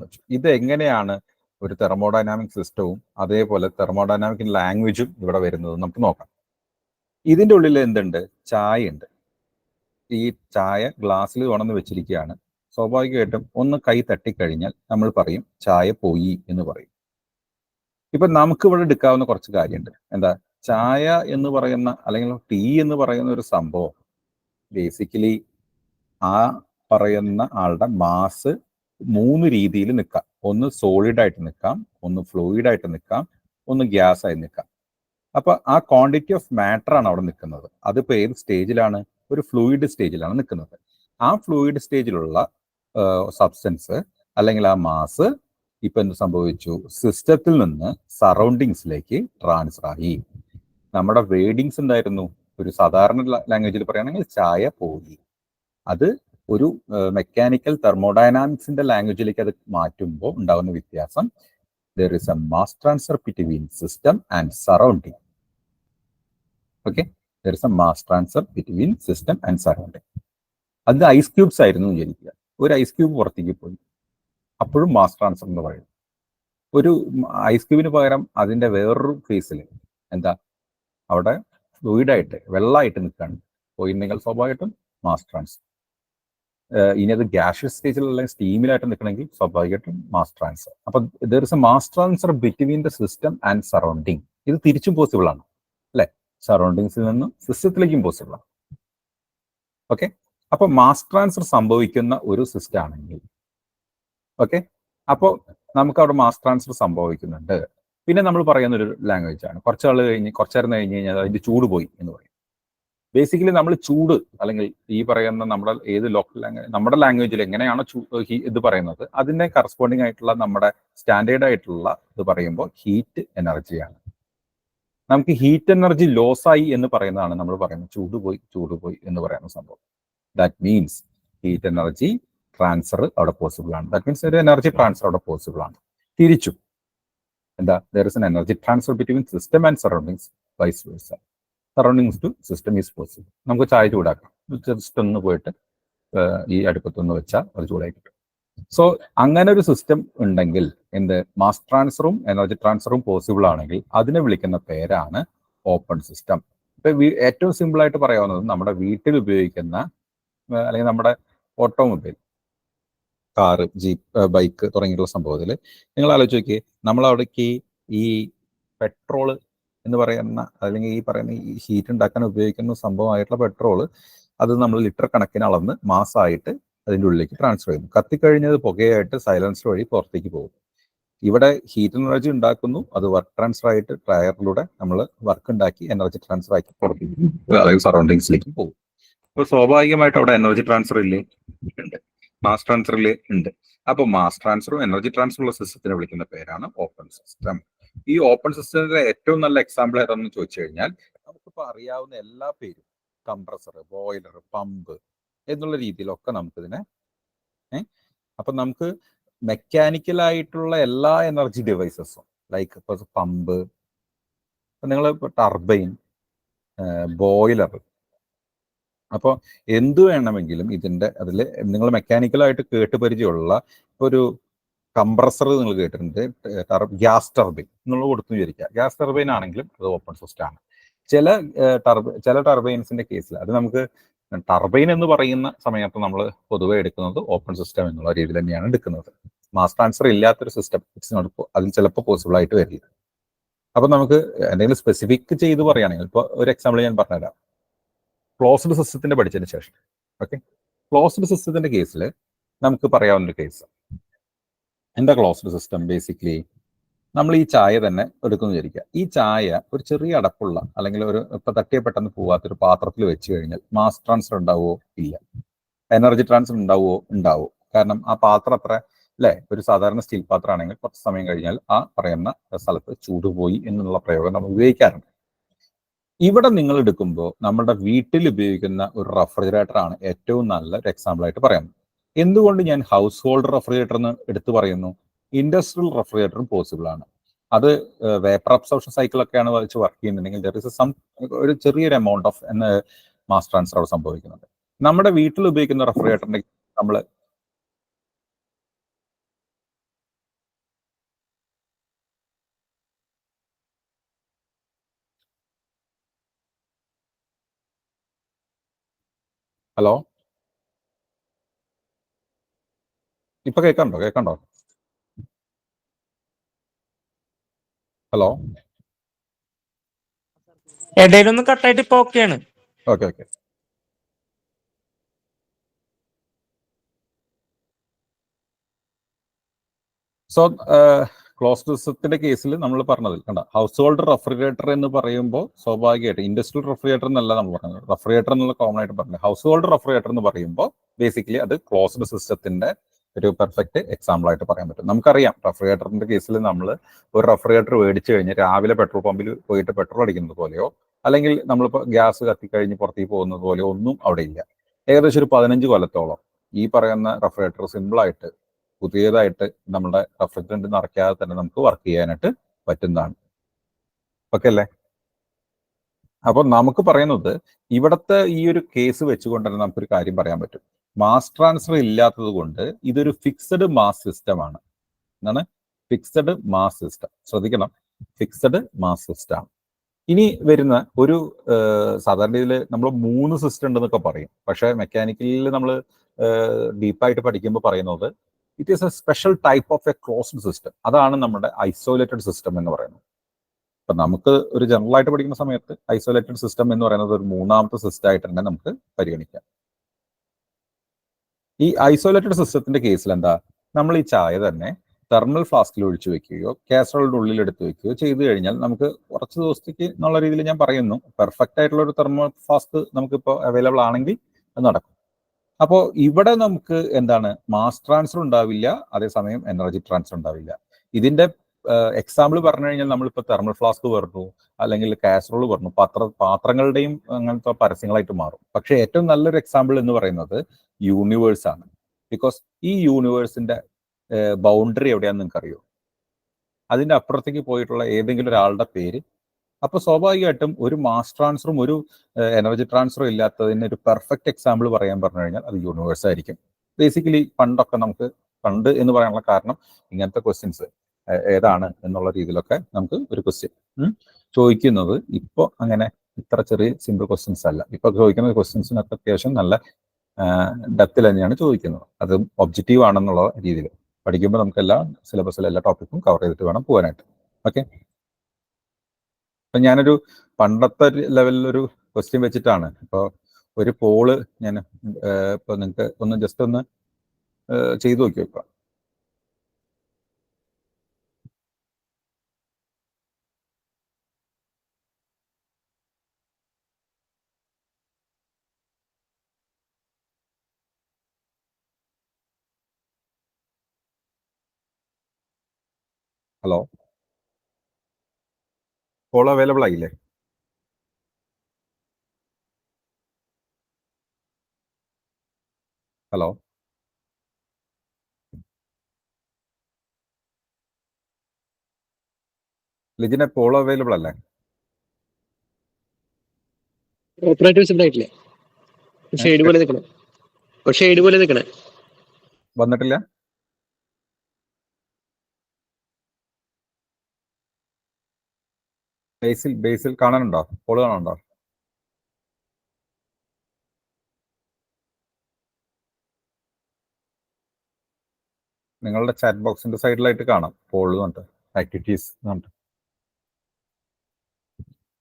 വെച്ചു, ഇത് എങ്ങനെയാണ് ഒരു തെർമോഡൈനാമിക് സിസ്റ്റവും അതേപോലെ തെർമോഡൈനാമിക് ലാംഗ്വേജും ഇവിടെ വരുന്നത് നമുക്ക് നോക്കാം. ഇതിൻ്റെ ഉള്ളിൽ എന്തുണ്ട്, ചായ ഉണ്ട്. ഈ ചായ ഗ്ലാസ്സിൽ കൊണ്ടുവന്ന് വെച്ചിരിക്കുകയാണ്. സ്വാഭാവികമായിട്ടും ഒന്ന് കൈ തട്ടിക്കഴിഞ്ഞാൽ നമ്മൾ പറയും ചായ പോയി എന്ന് പറയും. ഇപ്പൊ നമുക്ക് ഇവിടെ എടുക്കാവുന്ന കുറച്ച് കാര്യമുണ്ട്. എന്താ, ചായ എന്ന് പറയുന്ന അല്ലെങ്കിൽ ടീ എന്ന് പറയുന്ന ഒരു സംഭവം ബേസിക്കലി ആ പറയുന്ന ആളുടെ മാസ് 3 രീതിയിൽ നിൽക്കാം. ഒന്ന് സോളിഡ് ആയിട്ട് നിൽക്കാം, ഒന്ന് ഫ്ലൂയിഡ് ആയിട്ട് നിൽക്കാം, ഒന്ന് ഗ്യാസ് ആയി നിൽക്കാം. അപ്പൊ ആ ക്വാണ്ടിറ്റി ഓഫ് മാറ്റർ ആണ് അവിടെ നിൽക്കുന്നത്. അതിപ്പോ ഏത് സ്റ്റേജിലാണ്? ഒരു ഫ്ലൂയിഡ് സ്റ്റേജിലാണ് നിൽക്കുന്നത്. ആ ഫ്ലൂയിഡ് സ്റ്റേജിലുള്ള സബ്സ്റ്റൻസ് അല്ലെങ്കിൽ ആ മാസ് ഇപ്പൊ എന്ത് സംഭവിച്ചു? സിസ്റ്റത്തിൽ നിന്ന് സറൗണ്ടിങ്സിലേക്ക് ട്രാൻസ്ഫർ ആയി. നമ്മുടെ വേർഡിങ്സ് എന്തായിരുന്നു? ഒരു സാധാരണ ലാംഗ്വേജിൽ പറയുകയാണെങ്കിൽ ചായ പോയി. അത് ഒരു മെക്കാനിക്കൽ തെർമോഡൈനാമിക്സിന്റെ ലാംഗ്വേജിലേക്ക് അത് മാറ്റുമ്പോൾ ഉണ്ടാകുന്ന വ്യത്യാസം, there is a mass transfer between system and surrounding. Okay, there is a mass transfer between system and surrounding. അത് ഐസ് ക്യൂബ്സ് ആയിരുന്നു വിചാരിക്കുക. ഒരു ഐസ് ക്യൂബ് പുറത്തേക്ക് പോയി, അപ്പോഴും മാസ് ട്രാൻസ്ഫർ എന്ന് പറയും. ഒരു ഐസ് ക്യൂബിന് പകരം അതിന്റെ വേറൊരു ഫേസിൽ എന്താ അവിടെ ഫ്ലൂയിഡായിട്ട് വെള്ളമായിട്ട് നിൽക്കുകയാണ് പോയിട്ടുണ്ടെങ്കിൽ സ്വാഭാവികമായിട്ടും മാസ് ട്രാൻസ്ഫർ. ഇനി അത് ഗ്യാഷ്യസ് സ്റ്റേജിൽ അല്ലെങ്കിൽ സ്റ്റീമിലായിട്ട് നിൽക്കണമെങ്കിൽ സ്വാഭാവികമായിട്ടും മാസ് ട്രാൻസ്ഫർ. അപ്പൊ there is A mass transfer between the system and surrounding. ഇത് തിരിച്ചും പോസിബിൾ ആണ് അല്ലെ? സറൗണ്ടിങ്സിൽ നിന്നും സിസ്റ്റത്തിലേക്കും പോസിബിൾ ആണ്. ഓക്കെ, അപ്പൊ മാസ് ട്രാൻസ്ഫർ സംഭവിക്കുന്ന ഒരു സിസ്റ്റം ആണെങ്കിൽ ഓക്കെ, അപ്പോൾ നമുക്ക് അവിടെ മാസ് ട്രാൻസ്ഫർ സംഭവിക്കുന്നുണ്ട്. പിന്നെ നമ്മൾ പറയുന്ന ഒരു ലാംഗ്വേജ് ആണ്, കുറച്ചേരം കഴിഞ്ഞ് കഴിഞ്ഞാൽ അതിന്റെ ചൂട് പോയി എന്ന് പറയും. ബേസിക്കലി നമ്മൾ ചൂട് അല്ലെങ്കിൽ ഈ പറയുന്ന നമ്മുടെ ഏത് ലോക്കൽ ലാംഗ്വേജ്, നമ്മുടെ ലാംഗ്വേജിൽ എങ്ങനെയാണോ ഇത് പറയുന്നത് അതിന്റെ കറസ്പോണ്ടിങ് ആയിട്ടുള്ള നമ്മുടെ സ്റ്റാൻഡേർഡ് ആയിട്ടുള്ള ഇത് പറയുമ്പോൾ ഹീറ്റ് എനർജിയാണ്. നമുക്ക് ഹീറ്റ് എനർജി ലോസ് ആയി എന്ന് പറയുന്നതാണ് നമ്മൾ പറയുന്നത് ചൂട് പോയി എന്ന് പറയുന്ന സംഭവം. That means heat energy transfer അവിടെ പോസിബിൾ ആണ്. ദാറ്റ് മീൻസ് ഒരു എനർജി ട്രാൻസ്ഫർ അവിടെ പോസിബിൾ ആണ്. തിരിച്ചു എന്താ, there is an energy transfer between system and surroundings, vice versa. Surroundings to system is possible. നമുക്ക് ചായ ചൂടാക്കാം, ജസ്റ്റ് ഒന്ന് പോയിട്ട് ഈ അടുപ്പത്തൊന്ന് വെച്ചാൽ അത് ചൂടായി കിട്ടും. സോ അങ്ങനെ ഒരു സിസ്റ്റം ഉണ്ടെങ്കിൽ എന്ത്, മാസ് ട്രാൻസ്ഫറും എനർജി ട്രാൻസ്ഫറും പോസിബിൾ ആണെങ്കിൽ അതിനെ വിളിക്കുന്ന പേരാണ് ഓപ്പൺ സിസ്റ്റം. ഇപ്പൊ ഏറ്റവും സിമ്പിൾ ആയിട്ട് പറയാവുന്നത് നമ്മുടെ വീട്ടിൽ ഉപയോഗിക്കുന്ന അല്ലെങ്കിൽ നമ്മുടെ ഓട്ടോമൊബൈൽ, കാറ്, ജീപ്പ്, ബൈക്ക് തുടങ്ങിയിട്ടുള്ള സംഭവത്തിൽ നിങ്ങൾ ആലോചിച്ച് നോക്കിയേ, നമ്മളവിടേക്ക് ഈ പെട്രോള് എന്ന് പറയുന്ന അല്ലെങ്കിൽ ഈ പറയുന്ന ഈ ഹീറ്റ് ഉണ്ടാക്കാൻ ഉപയോഗിക്കുന്ന സംഭവമായിട്ടുള്ള പെട്രോള് അത് നമ്മൾ ലിറ്റർ കണക്കിന് അളന്ന് മാസമായിട്ട് അതിൻ്റെ ഉള്ളിലേക്ക് ട്രാൻസ്ഫർ ചെയ്യുന്നു. കത്തിക്കഴിഞ്ഞത് പുകയായിട്ട് സൈലൻസർ വഴി പുറത്തേക്ക് പോകും. ഇവിടെ ഹീറ്റ് എനർജി ഉണ്ടാക്കുന്നു, അത് വർക്ക് ട്രാൻസ്ഫർ ആയിട്ട് ടയറിലൂടെ നമ്മൾ വർക്ക് ഉണ്ടാക്കി എനർജി ട്രാൻസ്ഫർ ആക്കി പുറത്തേക്ക് അതായത് സറൗണ്ടിങ്സിലേക്ക് പോകും. അപ്പോൾ സ്വാഭാവികമായിട്ട് അവിടെ എനർജി ട്രാൻസ്ഫർ ഇല്ലേ? ഉണ്ട്. മാസ് ട്രാൻസ്ഫറിൽ ഉണ്ട്. അപ്പൊ മാസ് ട്രാൻസ്ഫറും എനർജി ട്രാൻസ്ഫർ ഉള്ള സിസ്റ്റത്തിനെ വിളിക്കുന്ന പേരാണ് ഓപ്പൺ സിസ്റ്റം. ഈ ഓപ്പൺ സിസ്റ്റത്തിന്റെ ഏറ്റവും നല്ല എക്സാമ്പിൾ ഏതാണെന്ന് ചോദിച്ചു കഴിഞ്ഞാൽ നമുക്കിപ്പോൾ അറിയാവുന്ന എല്ലാ പേരും, കംപ്രസർ, ബോയിലർ, പമ്പ് എന്നുള്ള രീതിയിലൊക്കെ നമുക്കിതിനെ അപ്പൊ നമുക്ക് മെക്കാനിക്കലായിട്ടുള്ള എല്ലാ എനർജി ഡിവൈസസും ലൈക്ക് ഇപ്പൊ പമ്പ്, നിങ്ങൾ ടർബൈൻ, ബോയിലർ, അപ്പോൾ എന്ത് വേണമെങ്കിലും ഇതിന്റെ അതിൽ നിങ്ങൾ മെക്കാനിക്കലായിട്ട് കേട്ട് പരിചയമുള്ള ഒരു കംപ്രസർ നിങ്ങൾ കേട്ടിട്ടുണ്ട്, ഗ്യാസ് ടർബൈൻ നിങ്ങൾ കൊടുത്തു വിചാരിക്കുക. ഗ്യാസ് ടർബൈൻ ആണെങ്കിലും അത് ഓപ്പൺ സിസ്റ്റം ആണ്. ചില ടർബൈൻസിന്റെ കേസിൽ അത് നമുക്ക് ടർബൈൻ എന്ന് പറയുന്ന സമയത്ത് നമ്മൾ പൊതുവെ എടുക്കുന്നത് ഓപ്പൺ സിസ്റ്റം എന്നുള്ള രീതിയിൽ തന്നെയാണ് എടുക്കുന്നത്. മാസ് ട്രാൻസ്ഫർ ഇല്ലാത്തൊരു സിസ്റ്റം അതിൽ ചിലപ്പോൾ പോസിബിൾ ആയിട്ട് വരില്ല. അപ്പൊ നമുക്ക് എന്തെങ്കിലും സ്പെസിഫിക് ചെയ്ത് പറയുകയാണെങ്കിൽ ഇപ്പോൾ ഒരു എക്സാമ്പിൾ ഞാൻ പറഞ്ഞുതരാം. ക്ലോസ്ഡ് സിസ്റ്റത്തിന്റെ പഠിച്ചതിന് ശേഷം ഓക്കെ, ക്ലോസ്ഡ് സിസ്റ്റത്തിന്റെ കേസിൽ നമുക്ക് പറയാവുന്ന ഒരു കേസ് എന്താ ക്ലോസ്ഡ് സിസ്റ്റം. ബേസിക്കലി നമ്മൾ ഈ ചായ തന്നെ എടുക്കുന്നു വിചാരിക്കുക. ഈ ചായ ഒരു ചെറിയ അടപ്പുള്ള അല്ലെങ്കിൽ ഒരു ഇപ്പൊ തട്ടിയെ പെട്ടെന്ന് പോവാത്തൊരു പാത്രത്തിൽ വെച്ച് കഴിഞ്ഞാൽ മാസ് ട്രാൻസ്ഫർ ഉണ്ടാവുമോ? ഇല്ല. എനർജി ട്രാൻസ്ഫർ ഉണ്ടാവുമോ? ഉണ്ടാവും. കാരണം ആ പാത്രം അത്ര അല്ലെ, ഒരു സാധാരണ സ്റ്റീൽ പാത്രം ആണെങ്കിൽ കുറച്ച് സമയം കഴിഞ്ഞാൽ ആ പറയുന്ന സ്ഥലത്ത് ചൂട് പോയി എന്നുള്ള പ്രയോഗം നമ്മൾ ഉപയോഗിക്കാറുണ്ട്. ഇവിടെ നിങ്ങൾ എടുക്കുമ്പോൾ നമ്മുടെ വീട്ടിൽ ഉപയോഗിക്കുന്ന ഒരു റെഫ്രിജറേറ്റർ ആണ് ഏറ്റവും നല്ല ഒരു എക്സാമ്പിൾ ആയിട്ട് പറയുന്നത്. എന്തുകൊണ്ട് ഞാൻ ഹൗസ് ഹോൾഡ് റെഫ്രിജറേറ്റർ എന്ന് എടുത്തു പറയുന്നു? ഇൻഡസ്ട്രിയൽ റെഫ്രിജറേറ്ററും പോസിബിൾ ആണ്. അത് വേപ്പർ അബ്സോർപ്ഷൻ സൈക്കിളൊക്കെയാണ് വെച്ച് വർക്ക് ചെയ്യുന്നുണ്ടെങ്കിൽ ദർ ഇസ് ഒരു ചെറിയൊരു എമൗണ്ട് ഓഫ് മാസ് ട്രാൻസ്ഫർ അവിടെ സംഭവിക്കുന്നുണ്ട്. നമ്മുടെ വീട്ടിൽ ഉപയോഗിക്കുന്ന റെഫ്രിജറേറ്ററിന്റെ നമ്മൾ ഹലോ, ഇപ്പൊ കേൾക്കണ്ടോ? ഹലോ, ഇടയിലൊന്ന് കട്ടായിട്ട് ഇപ്പൊ ഓക്കെയാണ്. Okay okay. സോ ക്ലോസ്ഡ് സിസ്റ്റത്തിന്റെ കേസിൽ നമ്മൾ പറഞ്ഞത് കണ്ട, ഹൗസ് ഹോൾഡ് റെഫ്രിജറേറ്റർ എന്ന് പറയുമ്പോൾ സ്വാഭാവികമായിട്ട് ഇൻഡസ്ട്രിയൽ റെഫ്രിജറേറ്റർ എന്നല്ല നമ്മൾ പറഞ്ഞത്, റെഫ്രിജറേറ്റർ എന്നുള്ള കോമൺ ആയിട്ട് പറഞ്ഞത്. ഹൗസ് ഹോൾഡ് റെഫ്രിജറേറ്റർ എന്ന് പറയുമ്പോൾ ബേസിക്കലി അത് ക്ലോസ്ഡ് സിസ്റ്റത്തിന്റെ ഒരു പെർഫെക്റ്റ് എക്സാമ്പിൾ ആയിട്ട് പറയാൻ പറ്റും. നമുക്കറിയാം റെഫ്രിജറേറ്ററിന്റെ കേസിൽ നമ്മൾ ഒരു റെഫ്രിജറേറ്റർ മേടിച്ചു കഴിഞ്ഞാൽ രാവിലെ പെട്രോൾ പമ്പിൽ പോയിട്ട് പെട്രോൾ അടിക്കുന്നത് പോലെയോ അല്ലെങ്കിൽ നമ്മളിപ്പോൾ ഗ്യാസ് കത്തിക്കഴിഞ്ഞ് പുറത്തേക്ക് പോകുന്നത് പോലെയോ ഒന്നും അവിടെ ഇല്ല. ഏകദേശം ഒരു 15 കൊല്ലത്തോളം ഈ പറയുന്ന റെഫ്രിജറേറ്റർ സിമ്പിളായിട്ട് പുതിയതായിട്ട് നമ്മുടെ റെഫ്രിജറന്റ് നിറയ്ക്കാതെ തന്നെ നമുക്ക് വർക്ക് ചെയ്യാനായിട്ട് പറ്റുന്നതാണ്. ഓക്കെ അല്ലേ? അപ്പൊ നമുക്ക് പറയുന്നത് ഇവിടുത്തെ ഈ ഒരു കേസ് വെച്ചുകൊണ്ട് തന്നെ നമുക്കൊരു കാര്യം പറയാൻ പറ്റും. മാസ് ട്രാൻസ്ഫർ ഇല്ലാത്തത് കൊണ്ട് ഇതൊരു ഫിക്സഡ് മാസ് സിസ്റ്റം ആണ്. എന്താണ്? Fixed mass system. ശ്രദ്ധിക്കണം, ഫിക്സഡ് മാസ് സിസ്റ്റം ആണ്. ഇനി വരുന്ന ഒരു സാധാരണ രീതിയിൽ നമ്മൾ 3 സിസ്റ്റം ഉണ്ടെന്നൊക്കെ പറയും. പക്ഷെ മെക്കാനിക്കലിൽ നമ്മൾ ഡീപ്പായിട്ട് പഠിക്കുമ്പോൾ പറയുന്നത് it is A special type of A closed system. അതാണ് നമ്മുടെ ഐസോലേറ്റഡ് സിസ്റ്റം എന്ന് പറയുന്നത്. അപ്പൊ നമുക്ക് ഒരു ജനറൽ ആയിട്ട് പഠിക്കുന്ന സമയത്ത് ഐസോലേറ്റഡ് സിസ്റ്റം എന്ന് പറയുന്നത് ഒരു 3ാമത്തെ സിസ്റ്റം ആയിട്ട് തന്നെ നമുക്ക് പരിഗണിക്കാം. ഈ ഐസോലേറ്റഡ് സിസ്റ്റത്തിന്റെ കേസിൽ എന്താ, നമ്മൾ ഈ ചായ തന്നെ തെർമൽ ഫ്ലാസ്കിൽ ഒഴിച്ചു വെക്കുകയോ കാസറോളിന്റെ ഉള്ളിൽ എടുത്ത് വെക്കുകയോ ചെയ്തു കഴിഞ്ഞാൽ നമുക്ക് കുറച്ച് ദിവസത്തേക്ക് എന്നുള്ള രീതിയിൽ ഞാൻ പറയുന്നു, പെർഫെക്റ്റ് ആയിട്ടുള്ള ഒരു തെർമൽ ഫ്ലാസ്ക് നമുക്കിപ്പോൾ അവൈലബിൾ ആണെങ്കിൽ അത് നടക്കും. അപ്പോൾ ഇവിടെ നമുക്ക് എന്താണ്, മാസ് ട്രാൻസ്ഫർ ഉണ്ടാവില്ല, അതേസമയം എനർജി ട്രാൻസ്ഫർ ഉണ്ടാവില്ല. ഇതിന്റെ എക്സാമ്പിൾ പറഞ്ഞു കഴിഞ്ഞാൽ നമ്മളിപ്പോൾ തെർമൽ ഫ്ലാസ്ക് പറഞ്ഞു, അല്ലെങ്കിൽ കാസറോൾ പറഞ്ഞു, പാത്രങ്ങളുടെയും അങ്ങനത്തെ പരസ്യങ്ങളായിട്ട് മാറും. പക്ഷെ ഏറ്റവും നല്ലൊരു എക്സാമ്പിൾ എന്ന് പറയുന്നത് യൂണിവേഴ്സ് ആണ്. ബിക്കോസ് ഈ യൂണിവേഴ്സിന്റെ ബൗണ്ടറി എവിടെയാണെന്ന് നിങ്ങൾക്ക് അറിയോ? അതിന്റെ അപ്പുറത്തേക്ക് പോയിട്ടുള്ള ഏതെങ്കിലും ഒരാളുടെ പേര്. അപ്പൊ സ്വാഭാവികമായിട്ടും ഒരു മാസ് ട്രാൻസ്ഫറും ഒരു എനർജി ട്രാൻസ്ഫറും ഇല്ലാത്തതിന് ഒരു പെർഫെക്റ്റ് എക്സാമ്പിൾ പറയാൻ പറഞ്ഞു കഴിഞ്ഞാൽ അത് യൂണിവേഴ്സ് ആയിരിക്കും. ബേസിക്കലി പണ്ടൊക്കെ നമുക്ക്, പണ്ട് എന്ന് പറയാനുള്ള കാരണം ഇങ്ങനത്തെ ക്വസ്റ്റ്യൻസ് ഏതാണ് എന്നുള്ള രീതിയിലൊക്കെ നമുക്ക് ഒരു ക്വസ്റ്റ്യൻ ചോദിക്കുന്നത് ഇപ്പോൾ അങ്ങനെ ഇത്ര ചെറിയ സിമ്പിൾ ക്വസ്റ്റ്യൻസ് അല്ല. ഇപ്പൊ ചോദിക്കുന്ന ക്വസ്റ്റ്യൻസിനൊക്കെ അത്യാവശ്യം നല്ല ഡെപ്തിൽ തന്നെയാണ് ചോദിക്കുന്നത്. അത് ഒബ്ജക്റ്റീവ് ആണെന്നുള്ള രീതിയിൽ പഠിക്കുമ്പോൾ നമുക്ക് എല്ലാ സിലബസിലെ എല്ലാ ടോപ്പിക്കും കവർ ചെയ്തിട്ട് വേണം പോകാനായിട്ട്. ഓക്കെ, അപ്പൊ ഞാനൊരു പണ്ടത്തെ ലെവലിലൊരു ക്വസ്റ്റ്യൻ വെച്ചിട്ടാണ് ഇപ്പോൾ ഒരു പോള് ഞാൻ ഇപ്പൊ നിങ്ങൾക്ക് ഒന്ന് ജസ്റ്റ് ഒന്ന് ചെയ്തു നോക്കി വെക്കുക. ഹലോ, പോൾ അവൈലബിൾ ആയില്ലേ? ഹലോ, ലിജിനെ പോൾ അവൈലബിൾ അല്ലേ? ഓപ്പറേറ്റേഴ്സ് ഉണ്ടായിട്ടില്ല. ഷെയ്ഡ് പോലെ നിൽക്കണേ, ഷെയ്ഡ് പോലെ നിൽക്കണേ. വന്നിട്ടില്ല. ബേസിൽ കാണാനുണ്ടോ? പോൾ കാണാനുണ്ടോ? നിങ്ങളുടെ ചാറ്റ് ബോക്സിന്റെ സൈഡിലായിട്ട് കാണാം പോൾ എന്നുണ്ട്, ആക്ടിവിറ്റീസ് എന്നുണ്ട്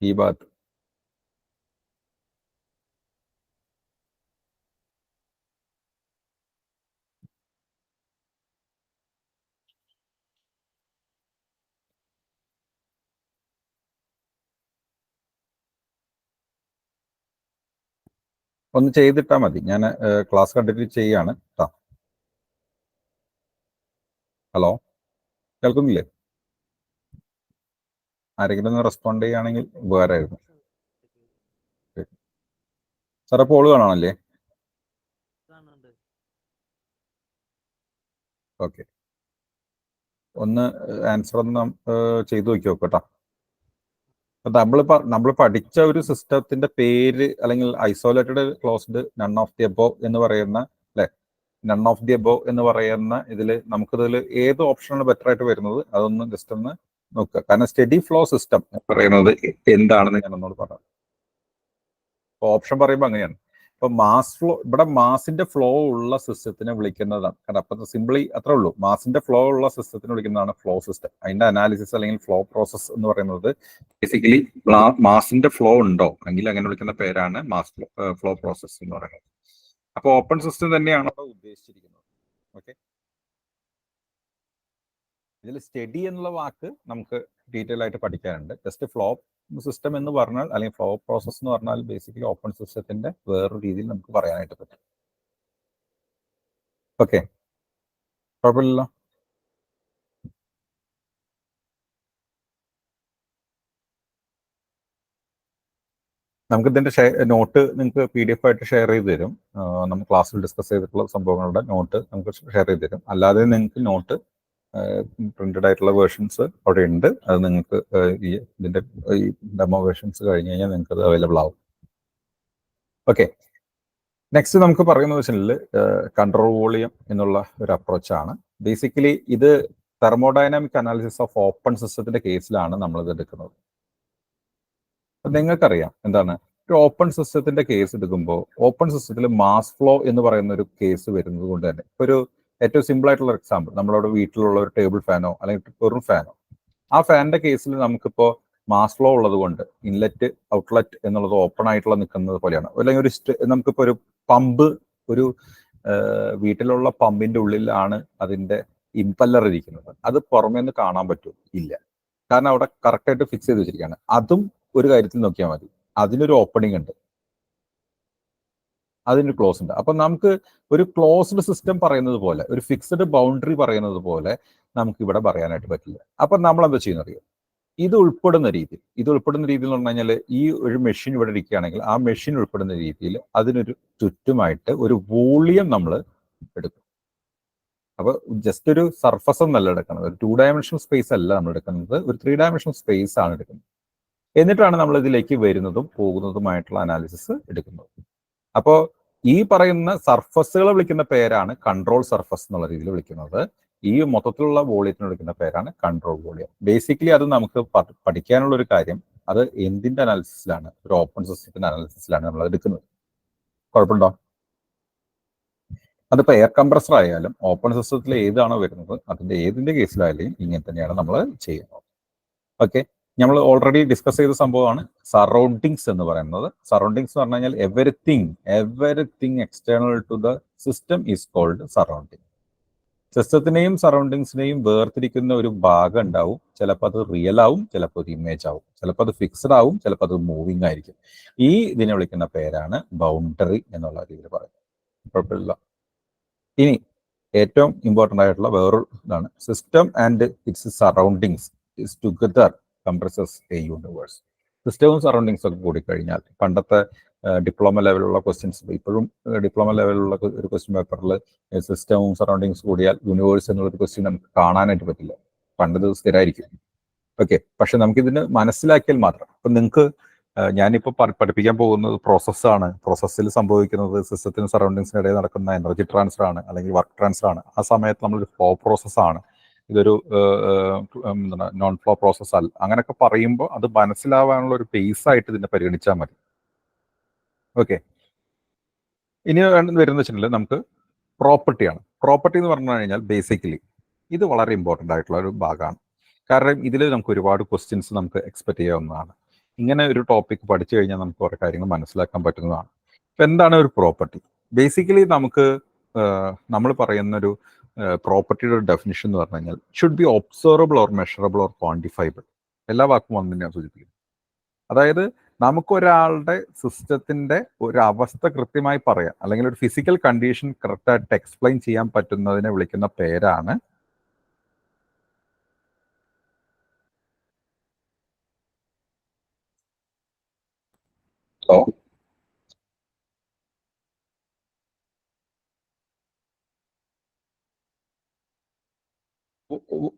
ഈ ഭാഗത്ത്. ഒന്ന് ചെയ്തിട്ടാ മതി, ഞാൻ ക്ലാസ് കണ്ടിട്ട് ചെയ്യാണ് കേട്ടോ. ഹലോ, കേൾക്കുന്നില്ലേ? ആരെങ്കിലും ഒന്ന് റെസ്പോണ്ട് ചെയ്യുകയാണെങ്കിൽ ഉപകാരമായിരുന്നു. സാറേ പോള് കാണാനല്ലേ? ഓക്കെ, ഒന്ന് ആൻസർ ഒന്ന് ചെയ്തു നോക്കി നോക്കട്ടോ. നമ്മൾ പഠിച്ച ഒരു സിസ്റ്റത്തിന്റെ പേര് അല്ലെങ്കിൽ isolated closed none of the above എന്ന് പറയുന്ന അല്ലെ, നൺ ഓഫ് ദി അബോവ് എന്ന് പറയുന്ന ഇതിൽ നമുക്കിതിൽ ഏത് ഓപ്ഷനാണ് ബെറ്റർ ആയിട്ട് വരുന്നത് അതൊന്ന് ജസ്റ്റ് ഒന്ന് നോക്കുക. കാരണം സ്റ്റഡി ഫ്ലോ സിസ്റ്റം പറയുന്നത് എന്താണെന്ന് ഞാൻ ഒന്നോട് പറയാം. ഓപ്ഷൻ പറയുമ്പോൾ അങ്ങനെയാണ്. ഇപ്പൊ മാസ് ഫ്ലോ, ഇവിടെ മാസിന്റെ ഫ്ലോ ഉള്ള സിസ്റ്റത്തിനെ വിളിക്കുന്നതാണ്. കാരണം അപ്പൊ സിംപ്ലി അത്രേ ഉള്ളൂ, മാസിന്റെ ഫ്ലോ ഉള്ള സിസ്റ്റത്തിനെ വിളിക്കുന്നതാണ് ഫ്ലോ സിസ്റ്റം. അതിന്റെ അനാലിസിസ് അല്ലെങ്കിൽ ഫ്ലോ പ്രോസസ് എന്ന് പറയുന്നത് ബേസിക്കലി മാസിന്റെ ഫ്ലോ ഉണ്ടോ അല്ലെങ്കിൽ അങ്ങനെ വിളിക്കുന്ന പേരാണ് മാസ് ഫ്ലോ പ്രോസസ് എന്ന് പറയുന്നത്. അപ്പൊ ഓപ്പൺ സിസ്റ്റം തന്നെയാണ് അവിടെ ഉദ്ദേശിച്ചിരിക്കുന്നത്. ഓക്കെ, ഇതിൽ സ്റ്റഡി എന്നുള്ള വാക്ക് നമുക്ക് ഡീറ്റെയിൽ ആയിട്ട് പഠിക്കാനുണ്ട്. ജസ്റ്റ് ഫ്ലോ സിസ്റ്റം എന്ന് പറഞ്ഞാൽ അല്ലെങ്കിൽ ഫ്ലോ പ്രോസസ് എന്ന് പറഞ്ഞാൽ ബേസിക്കലി ഓപ്പൺ സിസ്റ്റത്തിന്റെ വേറൊരു രീതിയിൽ നമുക്ക് പറയാനായിട്ട് പറ്റും. ഓക്കെ, കുഴപ്പമില്ലല്ലോ. നമുക്ക് ഇതിന്റെ നോട്ട് നിങ്ങൾക്ക് PDF ആയിട്ട് ഷെയർ ചെയ്ത് തരും. നമ്മൾ ക്ലാസ്സിൽ ഡിസ്കസ് ചെയ്തിട്ടുള്ള സംഭവങ്ങളുടെ നോട്ട് നമുക്ക് ഷെയർ ചെയ്ത് തരും. അല്ലാതെ നിങ്ങൾക്ക് നോട്ട് പ്രിന്റഡ് ആയിട്ടുള്ള വേർഷൻസ് അവിടെ ഉണ്ട്. അത് നിങ്ങൾക്ക് ഇതിന്റെ ഈ ഡെമോ വേർഷൻസ് കഴിഞ്ഞ് കഴിഞ്ഞാൽ നിങ്ങൾക്ക് അത് അവൈലബിൾ ആവും. ഓക്കെ, നെക്സ്റ്റ് നമുക്ക് പറയുന്നത് വെച്ചാൽ കൺട്രോൾ വോളിയം എന്നുള്ള ഒരു അപ്രോച്ചാണ്. ബേസിക്കലി ഇത് തെർമോഡൈനാമിക് അനാലിസിസ് ഓഫ് ഓപ്പൺ സിസ്റ്റത്തിന്റെ കേസിലാണ് നമ്മളിത് എടുക്കുന്നത്. നിങ്ങൾക്കറിയാം എന്താണ് ഒരു ഓപ്പൺ സിസ്റ്റത്തിന്റെ കേസ് എടുക്കുമ്പോൾ ഓപ്പൺ സിസ്റ്റത്തിൽ മാസ് ഫ്ലോ എന്ന് പറയുന്ന ഒരു കേസ് വരുന്നത് കൊണ്ട് തന്നെ ഒരു ഏറ്റവും സിമ്പിൾ ആയിട്ടുള്ള എക്സാമ്പിൾ, നമ്മളവിടെ വീട്ടിലുള്ള ഒരു ടേബിൾ ഫാനോ അല്ലെങ്കിൽ വെറും ഫാനോ, ആ ഫാനിന്റെ കേസിൽ നമുക്കിപ്പോൾ മാസ് ഫ്ലോ ഉള്ളത് കൊണ്ട് ഇൻലെറ്റ് ഔട്ട്ലെറ്റ് എന്നുള്ളത് ഓപ്പൺ ആയിട്ടുള്ള നിൽക്കുന്നത് പോലെയാണ്. അല്ലെങ്കിൽ ഒരു നമുക്കിപ്പോൾ ഒരു പമ്പ്, ഒരു വീട്ടിലുള്ള പമ്പിന്റെ ഉള്ളിലാണ് അതിന്റെ ഇമ്പല്ലർ ഇരിക്കുന്നത്. അത് പുറമേ നിന്ന് കാണാൻ പറ്റും? ഇല്ല, കാരണം അവിടെ കറക്റ്റായിട്ട് ഫിക്സ് ചെയ്ത് വെച്ചിരിക്കുകയാണ്. അതും ഒരു കാര്യത്തിൽ നോക്കിയാൽ മതി, അതിനൊരു ഓപ്പണിംഗ് ഉണ്ട്, അതിനൊരു ക്ലോസ് ഉണ്ട്. അപ്പൊ നമുക്ക് ഒരു ക്ലോസ്ഡ് സിസ്റ്റം പറയുന്നത് പോലെ, ഒരു ഫിക്സ്ഡ് ബൗണ്ടറി പറയുന്നത് പോലെ നമുക്ക് ഇവിടെ പറയാനായിട്ട് പറ്റില്ല. അപ്പൊ നമ്മൾ എന്താ ചെയ്യുന്നത് അറിയോ? ഇത് ഉൾപ്പെടുന്ന രീതി എന്ന് പറഞ്ഞു കഴിഞ്ഞാൽ ഈ ഒരു മെഷീൻ ഇവിടെ ഇരിക്കുകയാണെങ്കിൽ ആ മെഷീൻ ഉൾപ്പെടുന്ന രീതിയിൽ അതിനൊരു ചുറ്റുമായിട്ട് ഒരു വോളിയം നമ്മൾ എടുക്കും. അപ്പൊ ജസ്റ്റ് ഒരു സർഫസ് എന്നല്ല എടുക്കുന്നത്, ഒരു 2 ഡയമെൻഷണൽ സ്പേസ് അല്ല നമ്മൾ എടുക്കുന്നത്, ഒരു 3 ഡയമെൻഷണൽ സ്പേസ് ആണ് എടുക്കുന്നത്. എന്നിട്ടാണ് നമ്മൾ ഇതിലേക്ക് വരുന്നതും പോകുന്നതുമായിട്ടുള്ള അനാലിസിസ് എടുക്കുന്നത്. അപ്പോൾ ഈ പറയുന്ന സർഫസുകളെ വിളിക്കുന്ന പേരാണ് കൺട്രോൾ സർഫസ് എന്നുള്ള രീതിയിൽ വിളിക്കുന്നത്. ഈ മൊത്തത്തിലുള്ള വോളിയത്തിന് വിളിക്കുന്ന പേരാണ് കൺട്രോൾ വോളിയം. ബേസിക്കലി അത് നമുക്ക് പഠിക്കാനുള്ള ഒരു കാര്യം, അത് എന്തിന്റെ അനാലിസിസിലാണ്? ഒരു ഓപ്പൺ സിസ്റ്റത്തിന്റെ അനാലിസിസിലാണ് നമ്മൾ എടുക്കുന്നത്. കുഴപ്പമുണ്ടോ? അതിപ്പോൾ എയർ കംപ്രസർ ആയാലും ഓപ്പൺ സിസ്റ്റത്തിൽ ഏതാണോ വരുന്നത് അതിന്റെ ഏതിന്റെ കേസിലായാലും ഇങ്ങനെ തന്നെയാണ് നമ്മൾ ചെയ്യുന്നത്. ഓക്കെ, നമ്മൾ ഓൾറെഡി ഡിസ്കസ് ചെയ്ത സംഭവമാണ് സറൗണ്ടിങ്സ് എന്ന് പറയുന്നത്. സറൗണ്ടിങ്സ് എന്ന് പറഞ്ഞു കഴിഞ്ഞാൽ everything external to the system is called surrounding. സിസ്റ്റത്തിനെയും സറൗണ്ടിങ്സിനെയും വേർതിരിക്കുന്ന ഒരു ഭാഗം ഉണ്ടാവും. ചിലപ്പോൾ അത് റിയൽ ആവും, ചിലപ്പോൾ അത് ഇമേജ് ആവും, ചിലപ്പോൾ അത് ഫിക്സ്ഡ് ആവും, ചിലപ്പോൾ അത് മൂവിങ് ആയിരിക്കും. ഈ ഇതിനെ വിളിക്കുന്ന പേരാണ് ബൗണ്ടറി എന്നുള്ള രീതിയിൽ പറയുന്നത്. കുഴപ്പമില്ല. ഇനി ഏറ്റവും ഇമ്പോർട്ടൻ്റ് ആയിട്ടുള്ള വേറൊരു ഇതാണ് system and it's surroundings is together compresses A universe. സിസ്റ്റവും സറൗണ്ടിങ്സും ഒക്കെ കൂടിക്കഴിഞ്ഞാൽ, പണ്ടത്തെ ഡിപ്ലോമ ലെവലുള്ള ക്വസ്റ്റ്യൻസ്, ഇപ്പോഴും ഡിപ്ലോമ ലെവലുള്ള ഒരു ക്വസ്റ്റ്യൻ പേപ്പറിൽ സിസ്റ്റവും സറൗണ്ടിങ്സ് കൂടിയാൽ യൂണിവേഴ്സ് എന്നുള്ളൊരു ക്വസ്റ്റ്യൻ നമുക്ക് കാണാനായിട്ട് പറ്റില്ല. പണ്ടത് സ്ഥിരമായിരിക്കും. ഓക്കെ, പക്ഷെ നമുക്കിതിന് മനസ്സിലാക്കിയാൽ മാത്രം. ഇപ്പം നിങ്ങൾക്ക് ഞാനിപ്പോൾ പഠിപ്പിക്കാൻ പോകുന്നത് പ്രോസസ്സാണ്. പ്രോസസ്സിൽ സംഭവിക്കുന്നത് സിസ്റ്റത്തിനും സറൗണ്ടിങ്സിനും ഇടയിൽ നടക്കുന്ന എനർജി ട്രാൻസ്ഫർ ആണ് അല്ലെങ്കിൽ വർക്ക് ട്രാൻസ്ഫർ ആണ്. ആ സമയത്ത് നമ്മളൊരു ഫ്ലോ പ്രോസസ്സാണ്, ഇതൊരു എന്താണ് നോൺ ഫ്ലോ പ്രോസസ് അല്ല. അങ്ങനെയൊക്കെ പറയുമ്പോൾ അത് മനസ്സിലാവാനുള്ള ഒരു ബേസ് ആയിട്ട് ഇതിനെ പരിഗണിച്ചാൽ മതി. ഓക്കെ, ഇനി വരുന്ന വെച്ചിട്ടുണ്ടെങ്കിൽ നമുക്ക് പ്രോപ്പർട്ടിയാണ്. പ്രോപ്പർട്ടി എന്ന് പറഞ്ഞു കഴിഞ്ഞാൽ ബേസിക്കലി ഇത് വളരെ ഇമ്പോർട്ടൻ്റ് ആയിട്ടുള്ള ഒരു ഭാഗമാണ്. കാരണം ഇതിൽ നമുക്ക് ഒരുപാട് ക്വസ്റ്റ്യൻസ് നമുക്ക് എക്സ്പെക്ട് ചെയ്യാവുന്നതാണ്. ഇങ്ങനെ ഒരു ടോപ്പിക് പഠിച്ചു കഴിഞ്ഞാൽ നമുക്ക് കുറേ കാര്യങ്ങൾ മനസ്സിലാക്കാൻ പറ്റുന്നതാണ്. ഇപ്പം എന്താണ് ഒരു പ്രോപ്പർട്ടി? ബേസിക്കലി നമുക്ക് നമ്മൾ പറയുന്നൊരു പ്രോപ്പർട്ടിയുടെ ഒരു ഡെഫിനിഷൻ എന്ന് പറഞ്ഞു കഴിഞ്ഞാൽ should be observable or measurable or quantifiable. എല്ലാ വാക്കും വന്ന് തന്നെയാണ് സൂചിപ്പിക്കുന്നത്. അതായത് നമുക്കൊരാളുടെ സിസ്റ്റത്തിന്റെ ഒരു അവസ്ഥ കൃത്യമായി പറയാം, അല്ലെങ്കിൽ ഒരു ഫിസിക്കൽ കണ്ടീഷൻ കറക്റ്റായിട്ട് എക്സ്പ്ലെയിൻ ചെയ്യാൻ പറ്റുന്നതിനെ വിളിക്കുന്ന പേരാണ്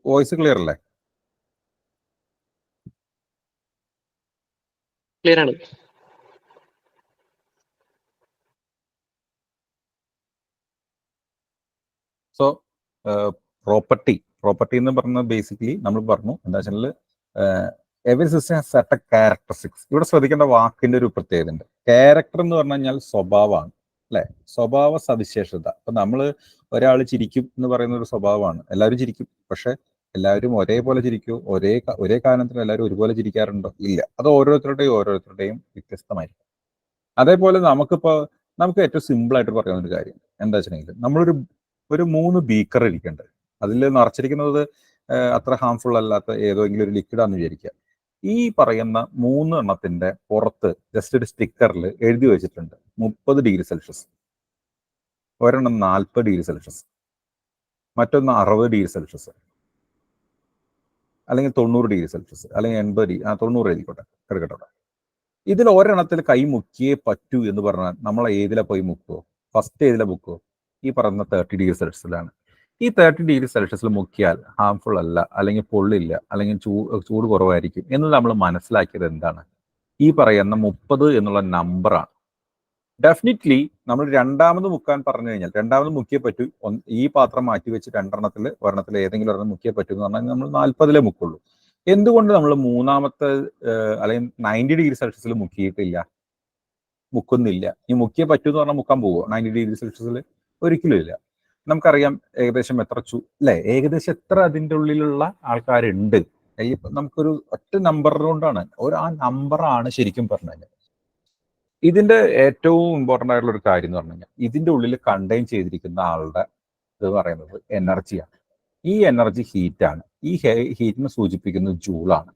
വോയിസ് ക്ലിയർ അല്ലേ? ക്ലിയർ ആണ്. സോ പ്രോപ്പർട്ടി എന്ന് പറഞ്ഞാൽ ബേസിക്കലി നമ്മൾ പറഞ്ഞു എന്താ വെച്ചാൽ every system has certain characteristics. ഇവിടെ ശ്രദ്ധിക്കേണ്ട വാക്കിന്റെ ഒരു പ്രത്യേകത ഉണ്ട്. ക്യാരക്ടർ എന്ന് പറഞ്ഞു കഴിഞ്ഞാൽ സ്വഭാവമാണ്, അല്ലെ? സ്വഭാവ സവിശേഷത. അപ്പൊ നമ്മൾ ഒരാൾ ചിരിക്കും എന്ന് പറയുന്ന ഒരു സ്വഭാവമാണ്. എല്ലാവരും ചിരിക്കും, പക്ഷെ എല്ലാവരും ഒരേപോലെ ചിരിക്കുമോ? ഒരേ കാരണത്തിന് എല്ലാവരും ഒരുപോലെ ചിരിക്കാറുണ്ടോ? ഇല്ല. അത് ഓരോരുത്തരുടെയും വ്യത്യസ്തമായിരിക്കും. അതേപോലെ നമുക്ക് ഏറ്റവും സിമ്പിൾ ആയിട്ട് പറയാവുന്ന ഒരു കാര്യം എന്താ വെച്ചിട്ടുണ്ടെങ്കിൽ, നമ്മളൊരു 3 ബീക്കർ ഇരിക്കുന്നുണ്ട്. അതിൽ നിറച്ചിരിക്കുന്നത് അത്ര ഹാംഫുൾ അല്ലാത്ത ഏതെങ്കിലും ഒരു ലിക്വിഡാന്ന് വിചാരിക്കുക. ഈ പറയുന്ന 3 എണ്ണത്തിന്റെ പുറത്ത് ജസ്റ്റ് ഒരു സ്റ്റിക്കറിൽ എഴുതി വെച്ചിട്ടുണ്ട് 30 ഡിഗ്രി സെൽഷ്യസ്, ഒരെണ്ണം 40 ഡിഗ്രി സെൽഷ്യസ്, മറ്റൊന്ന് 60 ഡിഗ്രി സെൽഷ്യസ്, അല്ലെങ്കിൽ 90 ഡിഗ്രി സെൽഷ്യസ്, അല്ലെങ്കിൽ 90 എഴുതിക്കോട്ടെ, എടുക്കട്ടെ. ഇതിൽ ഒരെണ്ണത്തിൽ കൈ മുക്കിയേ പറ്റൂ എന്ന് പറഞ്ഞാൽ നമ്മൾ ഏതിലെ പോയി മുക്കുവോ? ഫസ്റ്റ് ഏതിലെ മുക്കുവോ? ഈ പറയുന്ന 30 ഡിഗ്രി സെൽഷ്യസിലാണ്. ഈ 30 ഡിഗ്രി സെൽഷ്യസിൽ മുക്കിയാൽ ഹാംഫുൾ അല്ല, അല്ലെങ്കിൽ പൊള്ളില്ല, അല്ലെങ്കിൽ ചൂട് കുറവായിരിക്കും എന്ന് നമ്മൾ മനസ്സിലാക്കിയത് എന്താണ്? ഈ പറയുന്ന 30 എന്നുള്ള നമ്പറാണ്. ഡെഫിനറ്റ്ലി നമ്മൾ രണ്ടാമത് മുക്കാൻ പറഞ്ഞു കഴിഞ്ഞാൽ, രണ്ടാമത് മുക്കിയേ പറ്റൂ, ഈ പാത്രം മാറ്റി വെച്ച് ഒരെണ്ണത്തിൽ ഏതെങ്കിലും ഒരെണ്ണം മുക്കിയേ പറ്റൂ എന്ന് പറഞ്ഞാൽ നമ്മൾ 40 മുക്കുള്ളൂ. എന്തുകൊണ്ട് നമ്മൾ മൂന്നാമത്തെ അല്ലെങ്കിൽ 90 ഡിഗ്രി സെൽഷ്യസിൽ മുക്കുന്നില്ല? ഈ മുക്കിയേ പറ്റൂ എന്ന് പറഞ്ഞാൽ മുക്കാൻ പോവുമോ 90 ഡിഗ്രി സെൽഷ്യസിൽ? ഒരിക്കലും ഇല്ല. നമുക്കറിയാം ഏകദേശം ഏകദേശം എത്ര അതിൻ്റെ ഉള്ളിലുള്ള ആൾക്കാരുണ്ട്. നമുക്കൊരു ഒറ്റ നമ്പർ കൊണ്ടാണ്, ആ നമ്പറാണ് ശരിക്കും പറഞ്ഞു കഴിഞ്ഞാൽ. ഇതിന്റെ ഏറ്റവും ഇമ്പോർട്ടൻ്റ് ആയിട്ടുള്ള ഒരു കാര്യം എന്ന് പറഞ്ഞു കഴിഞ്ഞാൽ, ഇതിന്റെ ഉള്ളിൽ കണ്ടെയ്ൻ ചെയ്തിരിക്കുന്ന ആളുടെ ഇത് പറയുന്നത് എനർജിയാണ്. ഈ എനർജി ഹീറ്റാണ്. ഈ ഹീറ്റിനെ സൂചിപ്പിക്കുന്നത് ജൂളാണ്.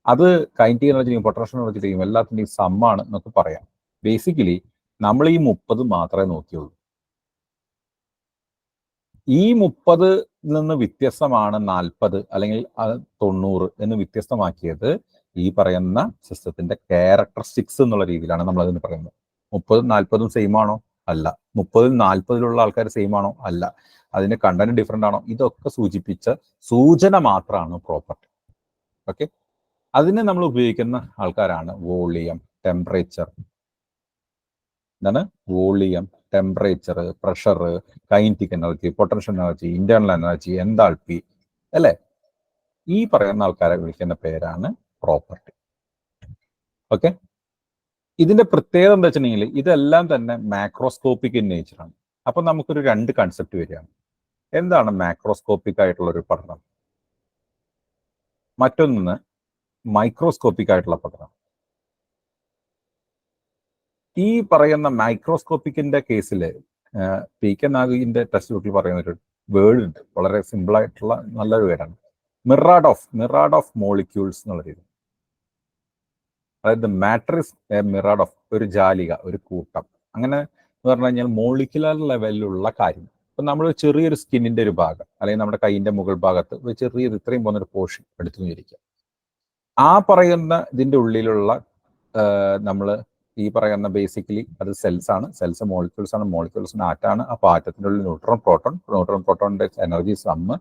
അത് കൈനറ്റിക് എനർജിയും പൊട്ടൻഷ്യൽ എനർജിയും എല്ലാത്തിൻ്റെയും സമ്മാണ് എന്നൊക്കെ പറയാം. ബേസിക്കലി നമ്മൾ ഈ 30 മാത്രമേ നോക്കിയുള്ളൂ. ഈ 30 നിന്ന് വ്യത്യസ്തമാണ് 40 അല്ലെങ്കിൽ 90 എന്ന് വ്യത്യസ്തമാക്കിയത് ഈ പറയുന്ന സിസ്റ്റത്തിന്റെ ക്യാരക്ടറിസ്റ്റിക്സ് എന്നുള്ള രീതിയിലാണ് നമ്മൾ അതിന് പറയുന്നത്. 30 40 സെയിം ആണോ? അല്ല. 30 40 ആൾക്കാർ സെയിം ആണോ? അല്ല. അതിന്റെ കണ്ടന്റ് ഡിഫറെന്റ് ആണോ? ഇതൊക്കെ സൂചിപ്പിച്ച സൂചന മാത്രമാണ് പ്രോപ്പർട്ടി. ഓക്കെ, അതിന് നമ്മൾ ഉപയോഗിക്കുന്ന ആൾക്കാരാണ് വോളിയം, ടെമ്പറേച്ചർ. എന്താണ് volume, temperature, pressure, kinetic energy, potential energy, internal energy, enthalpy, അല്ലെ? ഈ പറയുന്ന ആൾക്കാരെ വിളിക്കുന്ന പേരാണ് പ്രോപ്പർട്ടി. ഓക്കെ, ഇതിന്റെ പ്രത്യേകത എന്താ വെച്ചിട്ടുണ്ടെങ്കിൽ ഇതെല്ലാം തന്നെ മാക്രോസ്കോപ്പിക് ഇൻ നേച്ചറാണ്. അപ്പൊ നമുക്കൊരു 2 കൺസെപ്റ്റ് വരികയാണ്. എന്താണ് മാക്രോസ്കോപ്പിക് ആയിട്ടുള്ള ഒരു പഠനം? മറ്റൊന്ന് മൈക്രോസ്കോപ്പിക് ആയിട്ടുള്ള പഠനം. ഈ പറയുന്ന മൈക്രോസ്കോപ്പിക്കിന്റെ കേസിൽ പി.കെ. നാഗിന്റെ ടെക്സ്റ്റ് ബുക്കിൽ പറയുന്ന ഒരു വേർഡ് ഉണ്ട്, വളരെ സിമ്പിൾ ആയിട്ടുള്ള നല്ലൊരു വേർഡാണ്, മിറാഡ് ഓഫ് മോളിക്യൂൾസ് എന്നുള്ള രീതി. അതായത് മാട്രിക്സ് മിറാഡ് ഓഫ്, ഒരു ജാലിക, ഒരു കൂട്ടം, അങ്ങനെ എന്ന് പറഞ്ഞു കഴിഞ്ഞാൽ മോളിക്കുലർ ലെവലിലുള്ള കാര്യം. ഇപ്പൊ നമ്മൾ ചെറിയൊരു സ്കിന്നിന്റെ ഒരു ഭാഗം, അല്ലെങ്കിൽ നമ്മുടെ കൈയിന്റെ മുകൾ ഭാഗത്ത് ചെറിയൊരു ഇത്രയും പോകുന്നൊരു പോർഷൻ എടുത്തു വിചാരിക്കുക. ആ പറയുന്ന ഇതിന്റെ ഉള്ളിലുള്ള നമ്മൾ ഈ പറയുന്ന ബേസിക്കലി അത് സെൽസ് ആണ്. സെൽസ് മോളിക്യൂൾസ് ആണ്. മോളിക്യൂൾസിന് ആറ്റാണ്. അപ്പോൾ ആറ്റത്തിൻ്റെ ഉള്ളിൽ ന്യൂട്രോൺ പ്രോട്ടോണിന്റെ എനർജി സമ്മ്,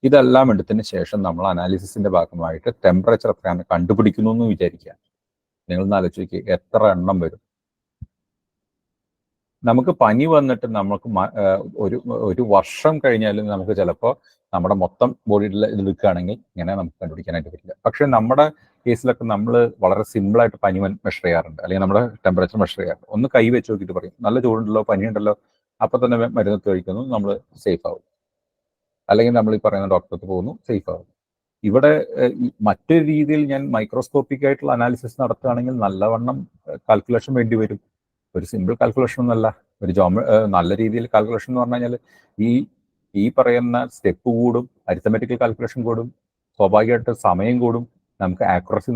ഇതെല്ലാം എടുത്തതിന് ശേഷം നമ്മൾ അനാലിസിസിന്റെ ഭാഗമായിട്ട് ടെമ്പറേച്ചർ എത്രയാണ് കണ്ടുപിടിക്കുന്നു എന്ന് വിചാരിക്കുക. നിങ്ങളൊന്ന് ആലോചിക്കുക, എത്ര എണ്ണം വരും? നമുക്ക് പനി വന്നിട്ട് നമുക്ക് ഒരു വർഷം കഴിഞ്ഞാലും നമുക്ക് ചിലപ്പോൾ നമ്മുടെ മൊത്തം ബോഡിയിൽ ഇത് എടുക്കുകയാണെങ്കിൽ ഇങ്ങനെ നമുക്ക് കണ്ടുപിടിക്കാനായിട്ട് പറ്റില്ല. പക്ഷെ നമ്മുടെ കേസിലൊക്കെ നമ്മൾ വളരെ സിമ്പിളായിട്ട് പനി മെഷർ ചെയ്യാറുണ്ട്, അല്ലെങ്കിൽ നമ്മുടെ ടെമ്പറേച്ചർ മെഷർ ചെയ്യാറുണ്ട്. ഒന്ന് കൈ വെച്ച് നോക്കിയിട്ട് പറയും നല്ല ചൂടുണ്ടല്ലോ, പനിയുണ്ടല്ലോ, അപ്പം തന്നെ മരുന്ന് കഴിക്കുന്നു, നമ്മൾ സേഫ് ആവും. അല്ലെങ്കിൽ നമ്മൾ ഈ പറയുന്ന ഡോക്ടർക്ക് പോകുന്നു, സേഫ് ആവും. ഇവിടെ മറ്റൊരു രീതിയിൽ ഞാൻ മൈക്രോസ്കോപ്പിക് ആയിട്ടുള്ള അനാലിസിസ് നടത്തുകയാണെങ്കിൽ നല്ലവണ്ണം കാൽക്കുലേഷൻ വേണ്ടി വരും. ഒരു സിമ്പിൾ കാൽക്കുലേഷൻ ഒന്നല്ല, ഒരു നല്ല രീതിയിൽ കാൽക്കുലേഷൻ എന്ന് പറഞ്ഞു കഴിഞ്ഞാൽ ഈ പറയുന്ന സ്റ്റെപ്പ് കൂടും, അരിത്തമെറ്റിക്കൽ കാൽക്കുലേഷൻ കൂടും, സ്വാഭാവികമായിട്ട് സമയം കൂടും, നമുക്ക്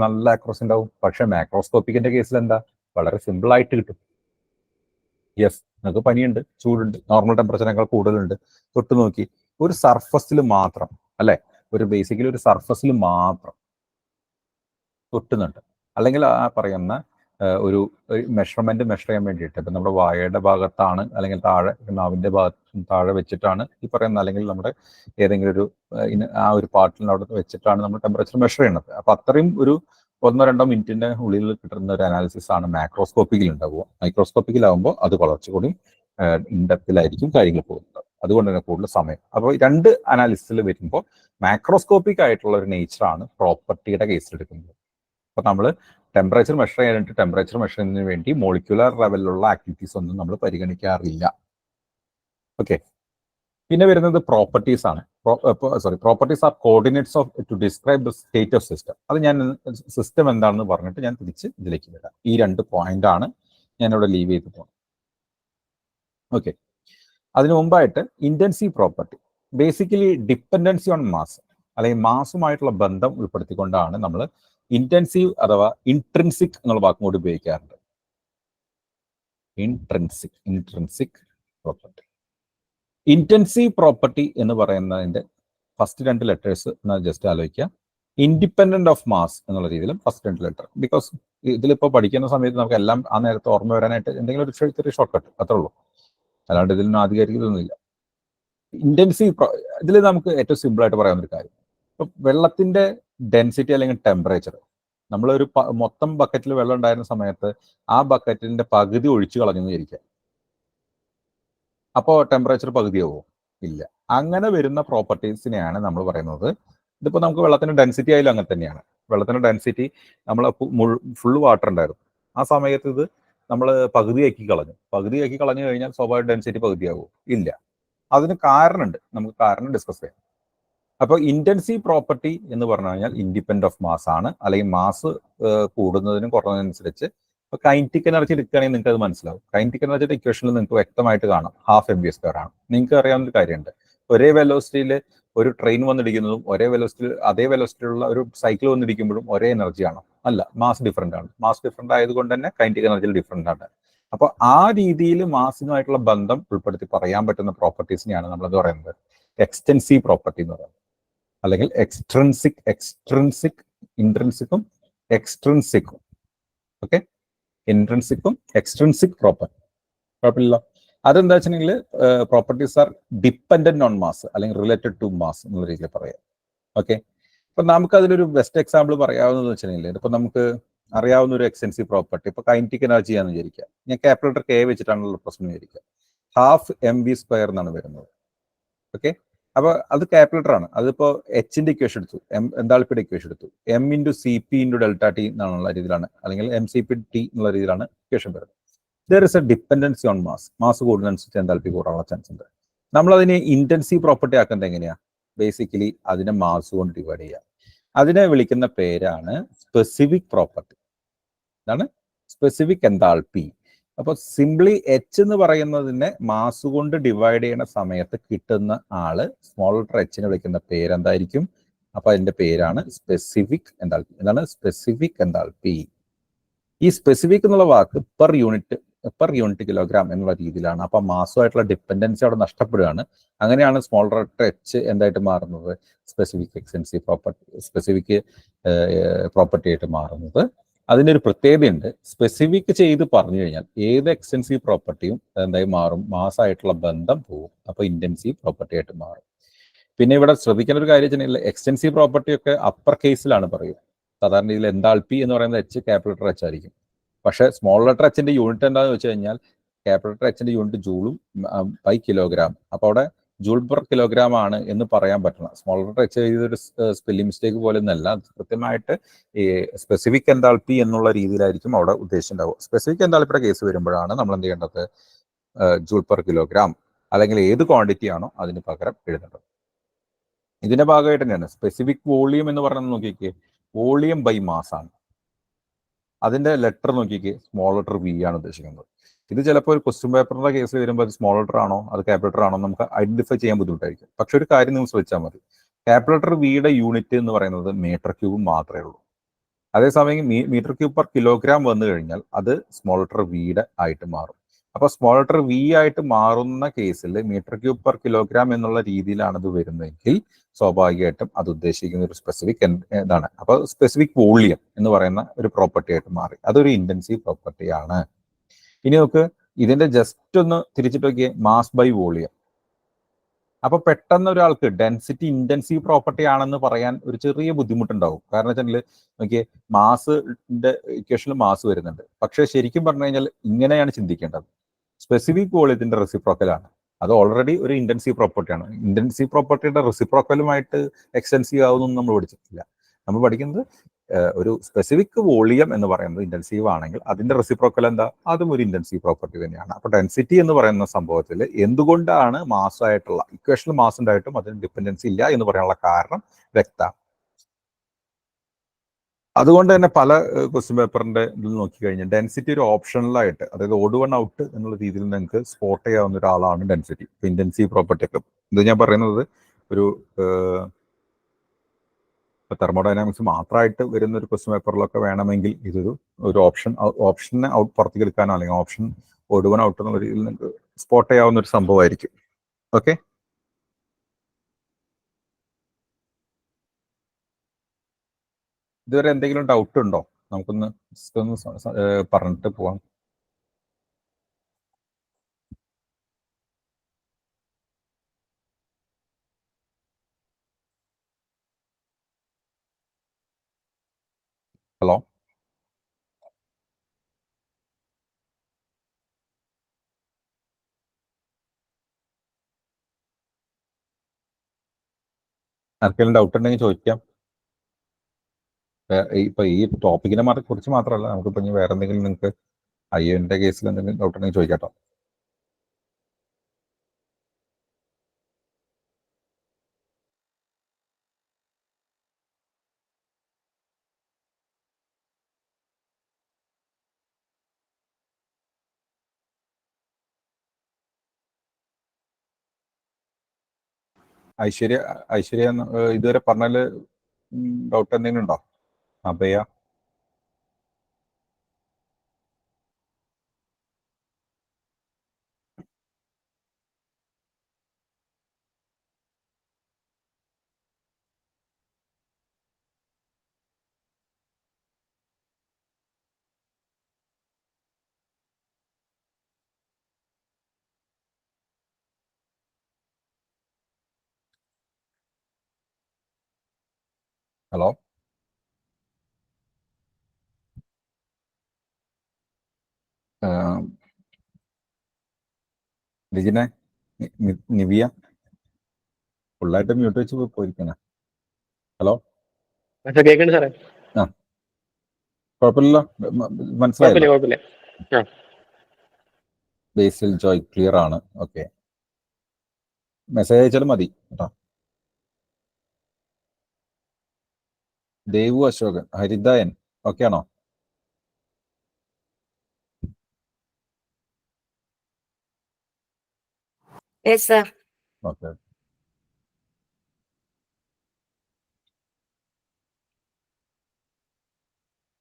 നല്ല ആക്യുറസി ഉണ്ടാവും. പക്ഷെ മാക്രോസ്കോപ്പിക്കിന്റെ കേസിൽ എന്താ, വളരെ സിമ്പിൾ ആയിട്ട് കിട്ടും. യെസ്, നമുക്ക് പനിയുണ്ട്, ചൂടുണ്ട്, നോർമൽ ടെമ്പറേച്ചറിനേക്കാൾ കൂടുതലുണ്ട്, തൊട്ട് നോക്കി ഒരു സർഫസിൽ മാത്രം, അല്ലെ, ഒരു ബേസിക്കലി ഒരു സർഫസിൽ മാത്രം തൊട്ടുന്നുണ്ട്. അല്ലെങ്കിൽ ആ പറയുന്ന ഒരു മെഷർമെന്റ് മെഷർ ചെയ്യാൻ വേണ്ടിയിട്ട് ഇപ്പം നമ്മുടെ വായയുടെ ഭാഗത്താണ്, അല്ലെങ്കിൽ താഴെ നാവിന്റെ ഭാഗത്ത് താഴെ വെച്ചിട്ടാണ് ഈ പറയുന്ന, അല്ലെങ്കിൽ നമ്മുടെ ഏതെങ്കിലും ഒരു ആ ഒരു പാർട്ടിൽ അവിടെ വെച്ചിട്ടാണ് നമ്മൾ ടെമ്പറേച്ചർ മെഷർ ചെയ്യുന്നത്. അപ്പൊ അത്രയും ഒരു 1-2 മിനിറ്റിന്റെ ഉള്ളിൽ കിട്ടുന്ന ഒരു അനാലിസിസ് ആണ് മാക്രോസ്കോപ്പിക്കിൽ ഉണ്ടാവുക. മൈക്രോസ്കോപ്പിക്കിലാവുമ്പോൾ അത് കുറച്ചുകൂടി ഇൻഡെപ്തിലായിരിക്കും കാര്യങ്ങൾ പോകുന്നത്. അതുകൊണ്ട് തന്നെ കൂടുതൽ സമയം. അപ്പോൾ 2 അനാലിസിസിൽ വരുമ്പോൾ മാക്രോസ്കോപ്പിക് ആയിട്ടുള്ള ഒരു നേച്ചറാണ് പ്രോപ്പർട്ടിയുടെ കേസിൽ എടുക്കുന്നത്. അപ്പോൾ നമ്മൾ ടെമ്പറേച്ചർ മെഷർ ചെയ്യാനായിട്ട് ടെമ്പറേച്ചർ മെഷറിങ്ങിന് വേണ്ടി മോളിക്യുലർ ലെവലിലുള്ള ആക്ടിവിറ്റീസ് ഒന്നും നമ്മൾ പരിഗണിക്കാറില്ല. ഓക്കെ, പിന്നെ വരുന്നത് പ്രോപ്പർട്ടീസ് ആണ്. Properties are coordinates of two describe the state of system. അത് ഞാൻ സിസ്റ്റം എന്താണെന്ന് പറഞ്ഞിട്ട് ഞാൻ തിരിച്ച് ഇതിലേക്ക് വരാം. ഈ 2 പോയിന്റ് ആണ് ഞാനിവിടെ ലീവ് ചെയ്ത് പോകുന്നത്. ഓക്കെ, അതിനു മുമ്പായിട്ട് intensive property, basically dependency on mass അല്ലെങ്കിൽ മാസുമായിട്ടുള്ള ബന്ധം ഉൾപ്പെടുത്തിക്കൊണ്ടാണ് നമ്മൾ ഇന്റൻസീവ് അഥവാ ഇൻട്രിൻസിക് എന്നുള്ള വാക്കും കൂടി ഉപയോഗിക്കാറുണ്ട്. Intrinsic property. ഇന്റൻസീവ് പ്രോപ്പർട്ടി എന്ന് പറയുന്നതിന്റെ ഫസ്റ്റ് 2 ലെറ്റേഴ്സ് ജസ്റ്റ് ആലോചിക്കുക. ഇൻഡിപെൻഡന്റ് ഓഫ് മാസ് എന്നുള്ള രീതിയിലും ഫസ്റ്റ് 2 ലെറ്റർ. ബിക്കോസ് ഇതിലിപ്പോൾ പഠിക്കുന്ന സമയത്ത് നമുക്ക് എല്ലാം ആ നേരത്തെ ഓർമ്മ വരാനായിട്ട് എന്തെങ്കിലും ഒരു ചെറിയ ഷോർട്ട് കട്ട് അത്രേ ഉള്ളൂ, അല്ലാണ്ട് ഇതിനൊന്നും ആധികാരികതൊന്നുമില്ല. ഇന്റൻസീവ് ഇതിൽ നമുക്ക് ഏറ്റവും സിമ്പിൾ ആയിട്ട് പറയാവുന്ന ഒരു കാര്യം, ഇപ്പൊ വെള്ളത്തിന്റെ ഡെൻസിറ്റി അല്ലെങ്കിൽ ടെമ്പറേച്ചർ, നമ്മളൊരു മൊത്തം ബക്കറ്റിൽ വെള്ളം ഉണ്ടായിരുന്ന സമയത്ത് ആ ബക്കറ്റിന്റെ പകുതി ഒഴിച്ചു കളഞ്ഞെന്ന് വിചാരിക്കുക, അപ്പോൾ ടെമ്പറേച്ചർ പകുതിയാവോ? ഇല്ല. അങ്ങനെ വരുന്ന പ്രോപ്പർട്ടീസിനെയാണ് നമ്മൾ പറയുന്നത്. ഇതിപ്പോൾ നമുക്ക് വെള്ളത്തിന്റെ ഡെൻസിറ്റി ആയാലും അങ്ങനെ തന്നെയാണ്. വെള്ളത്തിന്റെ ഡെൻസിറ്റി നമ്മൾ ഫുള്ള് വാട്ടർ ഉണ്ടായിരുന്നു, ആ സമയത്ത് ഇത് നമ്മൾ പകുതിയാക്കി കളഞ്ഞു കഴിഞ്ഞാൽ സ്വാഭാവിക ഡെൻസിറ്റി പകുതിയാവോ? ഇല്ല. അതിന് കാരണമുണ്ട്, നമുക്ക് കാരണം ഡിസ്കസ് ചെയ്യാം. അപ്പോൾ ഇന്റൻസീവ് പ്രോപ്പർട്ടി എന്ന് പറഞ്ഞു കഴിഞ്ഞാൽ ഇൻഡിപെൻഡന്റ് ഓഫ് മാസ് ആണ്, അല്ലെങ്കിൽ മാസ് കൂടുന്നതിനും കുറഞ്ഞതിനനുസരിച്ച്. ഇപ്പോൾ കൈനറ്റിക് എനർജി എടുക്കുകയാണെങ്കിൽ നിങ്ങൾക്ക് അത് മനസ്സിലാവും. കൈനറ്റിക് എനർജിയുടെ ഇക്വേഷനിൽ നിങ്ങൾക്ക് വ്യക്തമായിട്ട് കാണാം, 12 mv² ആണ്. നിങ്ങൾക്ക് അറിയാവുന്ന ഒരു കാര്യമുണ്ട്, ഒരേ വെലോസിറ്റിയിൽ ഒരു ട്രെയിൻ വന്നിടിക്കുന്നതും അതേ വെലോസിറ്റിയിലുള്ള ഒരു സൈക്കിൾ വന്നിരിക്കുമ്പോഴും ഒരേ എനർജിയാണോ? അല്ല, മാസ് ഡിഫറെന്റ് ആണ്. മാസ് ഡിഫറെന്റ് ആയതുകൊണ്ട് തന്നെ കൈനറ്റിക് എനർജിയിൽ ഡിഫറെന്റ് ആണ്. അപ്പോൾ ആ രീതിയിൽ മാസിനുമായിട്ടുള്ള ബന്ധം ഉൾപ്പെടുത്തി പറയാൻ പറ്റുന്ന പ്രോപ്പർട്ടീസിനെയാണ് നമ്മളെന്ന് പറയുന്നത് എക്സ്റ്റെൻസീവ് പ്രോപ്പർട്ടി എന്ന് പറയുന്നത്, അല്ലെങ്കിൽ ഇൻട്രിൻസിക്കും എക്സ്ട്രിൻസിക്കും. ഓക്കെ, ഇൻട്രിൻസിക്കും എക്സ്ട്രിൻസിക് പ്രോപ്പർട്ടി കുഴപ്പമില്ല. അതെന്താ വെച്ചിട്ടുണ്ടെങ്കിൽ properties are dependent on mass അല്ലെങ്കിൽ റിലേറ്റഡ് ടു മാസ് എന്നുള്ള രീതിയിൽ പറയാം. ഓക്കെ, ഇപ്പൊ നമുക്ക് അതിലൊരു ബെസ്റ്റ് എക്സാമ്പിൾ പറയാവുന്നതെന്ന് വെച്ചിട്ടുണ്ടെങ്കിൽ, ഇപ്പൊ നമുക്ക് അറിയാവുന്ന ഒരു എക്സ്റ്റെൻസീവ് പ്രോപ്പർട്ടി, ഇപ്പൊ കൈനറ്റിക് എനർജി ആണെന്ന് വിചാരിക്കുക. ഞാൻ ക്യാപിറ്റൽ കെ വെച്ചിട്ടാണുള്ള പ്രശ്നം വിചാരിക്കുക. 12 mv² എന്നാണ് വരുന്നത്. ഓക്കെ, അപ്പൊ അത് ക്യാപിറ്റൽ ആണ്. അതിപ്പോ എച്ചിന്റെ ഇക്വേഷൻ എടുത്തു, എന്താൾപ്പിയുടെ ഇക്വേഷൻ എടുത്തു, m × cp × ΔT എന്നുള്ള രീതിയിലാണ്, അല്ലെങ്കിൽ mcp/t എന്നുള്ള രീതിയിലാണ് ഇക്വേഷൻ വരുന്നത്. There is a dependency on mass കൂടുന്നതനുസരിച്ച് എന്താൽപ്പി കൂടാനുള്ള ചാൻസ് ഉണ്ട്. നമ്മളതിനെ ഇന്റൻസീവ് പ്രോപ്പർട്ടി ആക്കുന്നത് എങ്ങനെയാ? ബേസിക്കലി അതിനെ മാസ് കൊണ്ട് ഡിവൈഡ് ചെയ്യുക. അതിനെ വിളിക്കുന്ന പേരാണ് സ്പെസിഫിക് പ്രോപ്പർട്ടി. ഇതാണ് സ്പെസിഫിക് എന്താൾപ്പി. അപ്പൊ സിംപ്ലി എച്ച് എന്ന് പറയുന്നതിനെ മാസ് കൊണ്ട് ഡിവൈഡ് ചെയ്യുന്ന സമയത്ത് കിട്ടുന്ന ആള് സ്മോൾ ലെറ്റർ എച്ചിനെ വിളിക്കുന്ന പേരെന്തായിരിക്കും? അപ്പൊ അതിന്റെ പേരാണ് സ്പെസിഫിക് എന്താൾപ്പി. എന്താണ് സ്പെസിഫിക് എന്താൾപ്പി? ഈ സ്പെസിഫിക് എന്നുള്ള വാക്ക് പെർ യൂണിറ്റ് കിലോഗ്രാം എന്നുള്ള രീതിയിലാണ്. അപ്പൊ മാസുമായിട്ടുള്ള ഡിപ്പെൻഡൻസി അവിടെ നഷ്ടപ്പെടുകയാണ്. അങ്ങനെയാണ് സ്മോൾ ലെറ്റർ എച്ച് എന്തായിട്ട് മാറുന്നത്? സ്പെസിഫിക് പ്രോപ്പർട്ടി ആയിട്ട് മാറുന്നത്. അതിൻ്റെ ഒരു പ്രത്യേകതയുണ്ട്, സ്പെസിഫിക് ചെയ്ത് പറഞ്ഞു കഴിഞ്ഞാൽ ഏത് എക്സ്റ്റെൻസീവ് പ്രോപ്പർട്ടിയും എന്തായി മാറും? മാസമായിട്ടുള്ള ബന്ധം പോകും. അപ്പോൾ ഇന്റൻസീവ് പ്രോപ്പർട്ടി ആയിട്ട് മാറും. പിന്നെ ഇവിടെ ശ്രദ്ധിക്കേണ്ട ഒരു കാര്യം വെച്ചിട്ടുണ്ടെങ്കിൽ എക്സ്റ്റെൻസീവ് പ്രോപ്പർട്ടി ഒക്കെ അപ്പർ കേസിലാണ് പറയുക. സാധാരണ രീതിയിൽ എന്താൾപ്പി എന്ന് പറയുന്നത് എച്ച് ക്യാപിറ്റൽ ലെറ്റർ എച്ച് ആയിരിക്കും. പക്ഷേ സ്മോൾ ലെറ്റർ എച്ചിന്റെ യൂണിറ്റ് എന്താണെന്ന് വെച്ച് കഴിഞ്ഞാൽ ക്യാപിറ്റൽ ലെറ്റർ എച്ചിന്റെ യൂണിറ്റ് ജൂളും ബൈ കിലോഗ്രാം. അപ്പോൾ അവിടെ ജൂൾ പെർ കിലോഗ്രാം ആണ് എന്ന് പറയാൻ പറ്റണം. സ്മോൾ ലെറ്റർ എച്ച് ചെയ്തൊരു സ്പെല്ലിംഗ് മിസ്റ്റേക്ക് പോലെ ഒന്നല്ല, കൃത്യമായിട്ട് ഈ സ്പെസിഫിക് എന്താൾപ്പി എന്നുള്ള രീതിയിലായിരിക്കും അവിടെ ഉദ്ദേശിച്ചിട്ടുണ്ടാവുക. സ്പെസിഫിക് എന്താൾപ്പിയുടെ കേസ് വരുമ്പോഴാണ് നമ്മൾ എന്ത് ചെയ്യേണ്ടത്? ജൂൾ പെർ കിലോഗ്രാം അല്ലെങ്കിൽ ഏത് ക്വാണ്ടിറ്റി ആണോ അതിന് പകരം എഴുതേണ്ടത്. ഇതിന്റെ ഭാഗമായിട്ട് തന്നെയാണ് സ്പെസിഫിക് വോളിയം എന്ന് പറയുന്നത്. നോക്കിക്കേ, വോളിയം ബൈ മാസ് ആണ്. അതിന്റെ ലെറ്റർ നോക്കിക്കേ, സ്മോൾ ലെറ്റർ വി ആണ് ഉദ്ദേശിക്കുന്നത്. ഇത് ചിലപ്പോൾ ഒരു ക്വസ്റ്റ്യൻ പേപ്പറിന്റെ കേസിൽ വരുമ്പോൾ അത് സ്മോൾ ലെറ്റർ ആണോ അത് ക്യാപിറ്റൽ ലെറ്റർ ആണോ നമുക്ക് ഐഡന്റിഫൈ ചെയ്യാൻ ബുദ്ധിമുട്ടായിരിക്കും. പക്ഷെ ഒരു കാര്യം നിങ്ങൾ ശ്രദ്ധിച്ചാൽ മതി, ക്യാപിറ്റൽ ലെറ്റർ വിയുടെ യൂണിറ്റ് എന്ന് പറയുന്നത് മീറ്റർ ക്യൂബ് മാത്രമേ ഉള്ളൂ. അതേസമയം മീറ്റർ ക്യൂബ് പെർ കിലോഗ്രാം വന്നു കഴിഞ്ഞാൽ അത് സ്മോൾ ലെറ്റർ വിയുടെ ആയിട്ട് മാറും. അപ്പോൾ സ്മോൾ ലെറ്റർ വി ആയിട്ട് മാറുന്ന കേസിൽ മീറ്റർ ക്യൂബ് പെർ കിലോഗ്രാം എന്നുള്ള രീതിയിലാണ് ഇത് വരുന്നതെങ്കിൽ സ്വാഭാവികമായിട്ടും അത് ഉദ്ദേശിക്കുന്ന ഒരു സ്പെസിഫിക് ഇതാണ്. അപ്പോൾ സ്പെസിഫിക് വോളിയം എന്ന് പറയുന്ന ഒരു പ്രോപ്പർട്ടി ആയിട്ട് മാറി. അതൊരു ഇന്റൻസീവ് പ്രോപ്പർട്ടിയാണ്. ഇനി നമുക്ക് ഇതിന്റെ ജസ്റ്റ് ഒന്ന് തിരിച്ചിട്ട് നോക്കിയേ, മാസ് ബൈ വോളിയം. അപ്പൊ പെട്ടെന്ന് ഒരാൾക്ക് ഡെൻസിറ്റി ഇന്റൻസീവ് പ്രോപ്പർട്ടി ആണെന്ന് പറയാൻ ഒരു ചെറിയ ബുദ്ധിമുട്ടുണ്ടാവും. കാരണം വെച്ചാൽ നോക്കിയേ, മാസിന്റെ ഇക്വേഷനിൽ മാസ് വരുന്നുണ്ട്. പക്ഷെ ശരിക്കും പറഞ്ഞു കഴിഞ്ഞാൽ ഇങ്ങനെയാണ് ചിന്തിക്കേണ്ടത്, സ്പെസിഫിക് വോളിയത്തിന്റെ റെസിപ്രോക്കലാണ്. അത് ഓൾറെഡി ഒരു ഇന്റൻസീവ് പ്രോപ്പർട്ടിയാണ്. ഇന്റൻസീവ് പ്രോപ്പർട്ടിയുടെ റെസിപ്രോക്കലുമായിട്ട് എക്സ്റ്റെൻസീവ് ആവുന്നൊന്നും നമ്മൾ പഠിച്ചിട്ടില്ല. നമ്മൾ പഠിക്കുന്നത് ഒരു സ്പെസിഫിക് വോളിയം എന്ന് പറയുന്നത് ഇന്റൻസീവ് ആണെങ്കിൽ അതിന്റെ റെസിപ്രോക്കൽ എന്താ? അതും ഒരു ഇന്റൻസീവ് പ്രോപ്പർട്ടി തന്നെയാണ്. അപ്പൊ ഡെൻസിറ്റി എന്ന് പറയുന്ന സംഭവത്തിൽ എന്തുകൊണ്ടാണ് മാസ് ആയിട്ടുള്ള ഇക്വേഷണൽ മാസ് ഉണ്ടായിട്ടും അതിന് ഡിപ്പെൻഡൻസി ഇല്ല എന്ന് പറയാനുള്ള കാരണം വ്യക്തമാണ്. അതുകൊണ്ട് തന്നെ പല ക്വസ്റ്റ്യൻ പേപ്പറിന്റെ ഇതിൽ നോക്കിക്കഴിഞ്ഞാൽ ഡെൻസിറ്റി ഒരു ഓപ്ഷണലായിട്ട്, അതായത് ഓഡ് വൺ ഔട്ട് എന്നുള്ള രീതിയിൽ നിങ്ങൾക്ക് സ്പോട്ട് ചെയ്യാവുന്ന ഒരാളാണ് ഡെൻസിറ്റി. ഇന്റൻസീവ് പ്രോപ്പർട്ടി ഒക്കെ ഇത് ഞാൻ പറയുന്നത് ഒരു തെർമോഡൈനാമിക്സ് മാത്രമായിട്ട് വരുന്ന ഒരു ക്വസ്റ്റ്യൻ പേപ്പറിലൊക്കെ വേണമെങ്കിൽ ഇതൊരു ഓപ്ഷനെ പുറത്തേക്ക് എടുക്കാനോ അല്ലെങ്കിൽ ഓപ്ഷൻ ഓഡ് വൺ ഔട്ട് എന്നുള്ള രീതിയിൽ നിങ്ങൾക്ക് സ്പോട്ട് ചെയ്യാവുന്ന ഒരു സംഭവമായിരിക്കും. ഓക്കെ, ഇതുവരെ എന്തെങ്കിലും ഡൗട്ട് ഉണ്ടോ? നമുക്കൊന്ന് പറഞ്ഞിട്ട് പോവാം. ഹലോ, ആർക്കെങ്കിലും ഡൗട്ട് ഉണ്ടെങ്കിൽ ചോദിക്കാം. ഇപ്പൊ ഈ ടോപ്പിക്കിനെ കുറിച്ച് മാത്രമല്ല, നമുക്കിപ്പോ ഇനി വേറെ എന്തെങ്കിലും നിങ്ങൾക്ക് IAന്റെ കേസിൽ എന്തെങ്കിലും ഡൗട്ട് ഉണ്ടെങ്കിൽ ചോദിക്കാട്ടോ. ഐശ്വര്യ ഇതുവരെ പറഞ്ഞാല് ഡൗട്ട് എന്തെങ്കിലും ഉണ്ടോ? അഭയ, ഹലോ, ലിജിനെ, നിവിയ, ഫുള്ളായിട്ട് മ്യൂട്ട് വെച്ച് പോയിരിക്കണേ. ഹലോ, കേൾക്കണ്ട സാറേ? ആ, കുഴപ്പമില്ലല്ലോ, മനസ്സിലായല്ലോ. കുഴപ്പമില്ല. ബേസിൽ ജോയ് ക്ലിയർ ആണ്. ഓക്കെ, മെസ്സേജ് അയച്ചാലും മതി കേട്ടോ. ദേവു അശോകൻ, ഹരിതായൻ ഓക്കെ ആണോ? ഓക്കെ,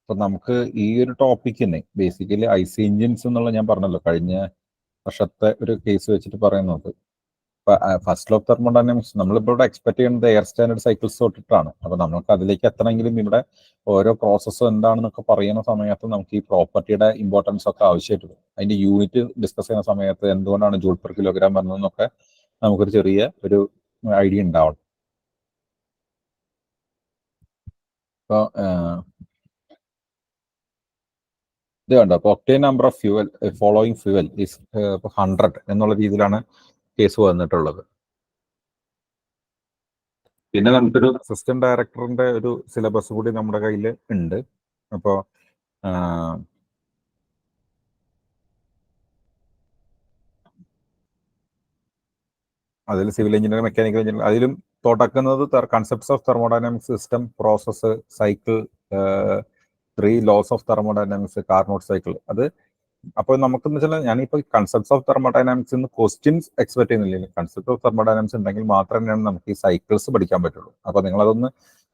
അപ്പൊ നമുക്ക് ഈ ഒരു ടോപ്പിക് തന്നെ ബേസിക്കലി IC എഞ്ചിൻസ് എന്നുള്ള ഞാൻ പറഞ്ഞല്ലോ കഴിഞ്ഞ വർഷത്തെ ഒരു കേസ് വെച്ചിട്ട് പറയുന്നത്. ഫസ്റ്റ് ലോ ഓഫ് തെർമോഡൈനാമിക്സ് നമ്മളിപ്പോൾ ഇവിടെ എക്സ്പെക്ട് ചെയ്യുന്നത് എയർ സ്റ്റാൻഡേർഡ് സൈക്കിൾസ് തൊട്ടിട്ടാണ്. അപ്പൊ നമുക്ക് അതിലേക്ക് എത്തണമെങ്കിലും ഇവിടെ ഓരോ പ്രോസസ്സും എന്താണെന്നൊക്കെ പറയുന്ന സമയത്ത് നമുക്ക് ഈ പ്രോപ്പർട്ടിയുടെ ഇമ്പോർട്ടൻസ് ഒക്കെ ആവശ്യമായിട്ട് വരും. അതിന്റെ യൂണിറ്റ് ഡിസ്കസ് ചെയ്യുന്ന സമയത്ത് എന്തുകൊണ്ടാണ് ജൂൾ പെർ കിലോഗ്രാം വരുന്നതെന്നൊക്കെ നമുക്കൊരു ചെറിയ ഒരു ഐഡിയ ഉണ്ടാവണം. അപ്പോൾ ഇത് കണ്ടോ, അപ്പോൾ octane number of fuel following fuel is 100 എന്നുള്ള രീതിയിലാണ് കേസ് വന്നിട്ടുള്ളത്. പിന്നെ നമുക്കൊരു സിസ്റ്റം ഡയറക്ടറിന്റെ ഒരു സിലബസ് കൂടി നമ്മുടെ കയ്യിൽ ഉണ്ട്. അപ്പോൾ അതിൽ സിവിൽ എഞ്ചിനീയർ, മെക്കാനിക്കൽ എഞ്ചിനീയർ, അതിലും തുടക്കുന്നത് concepts of thermodynamics, system, process, cycle, 3 laws of thermodynamics, Carnot cycle. അത് അപ്പോൾ നമുക്കെന്ന് വെച്ചാൽ ഞാനിപ്പോൾ concepts of thermodynamics questions expect ചെയ്യുന്നില്ല. കൺസെപ്റ്റ് ഓഫ് തെർമോഡൈനാമിക്സ് ഉണ്ടെങ്കിൽ മാത്രമേ നമുക്ക് ഈ സൈക്കിൾസ് പഠിക്കാൻ പറ്റുള്ളൂ. അപ്പോൾ നിങ്ങളതൊന്ന്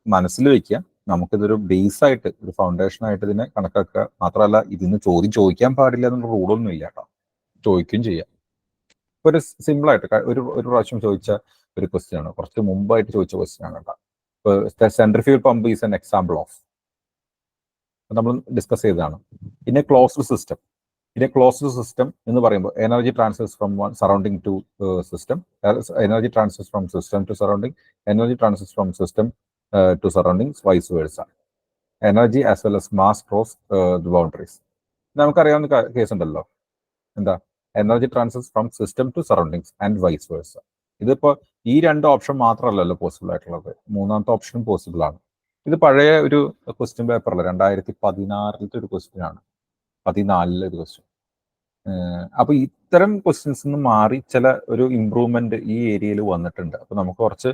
മനസ്സിൽ വെക്കുക. നമുക്കിതൊരു ബേസ് ആയിട്ട്, ഒരു ഫൗണ്ടേഷൻ ആയിട്ട് ഇതിനെ കണക്കാക്കുക. മാത്രമല്ല ഇതിന് ചോദിക്കാൻ പാടില്ല എന്നുള്ള റൂളൊന്നും ഇല്ല കേട്ടോ, ചോദിക്കുകയും ചെയ്യാം. ഒരു സിമ്പിളായിട്ട് ഒരു പ്രാവശ്യം ചോദിച്ച ഒരു ക്വസ്റ്റ്യൻ ആണ്, കുറച്ച് മുമ്പായിട്ട് ചോദിച്ച ക്വസ്റ്റ്യൻ ആണ് കേട്ടോ. ഇപ്പോൾ centrifugal pump is an example of, നമ്മൾ ഡിസ്കസ് ചെയ്തതാണ്. പിന്നെ ക്ലോസ്ഡ് സിസ്റ്റം, എന്ന് പറയുമ്പോൾ energy transfers from surrounding to system, energy transfers from system to surrounding, energy transfers from system to surroundings, vice versa. Energy as well as mass cross the boundaries. നമുക്കറിയാവുന്ന case ഉണ്ടല്ലോ, എന്താ energy transfers from system to surroundings and vice versa. ഇതിപ്പോ ഈ 2 option മാത്രമല്ലല്ലോ possible ആയിട്ടുള്ളത്, മൂന്നാമത്തെ ഓപ്ഷനും possible ആണ്. ഇത് പഴയ ഒരു ക്വസ്റ്റ്യൻ പേപ്പറല്ല, 2016 ഒരു ക്വസ്റ്റ്യൻ ആണ്, 14 ഒരു ക്വസ്റ്റ്യൻ. അപ്പൊ ഇത്തരം ക്വസ്റ്റ്യൻസ് നിന്ന് മാറി ചില ഒരു ഇമ്പ്രൂവ്മെന്റ് ഈ ഏരിയയിൽ വന്നിട്ടുണ്ട്. അപ്പൊ നമുക്ക് കുറച്ച്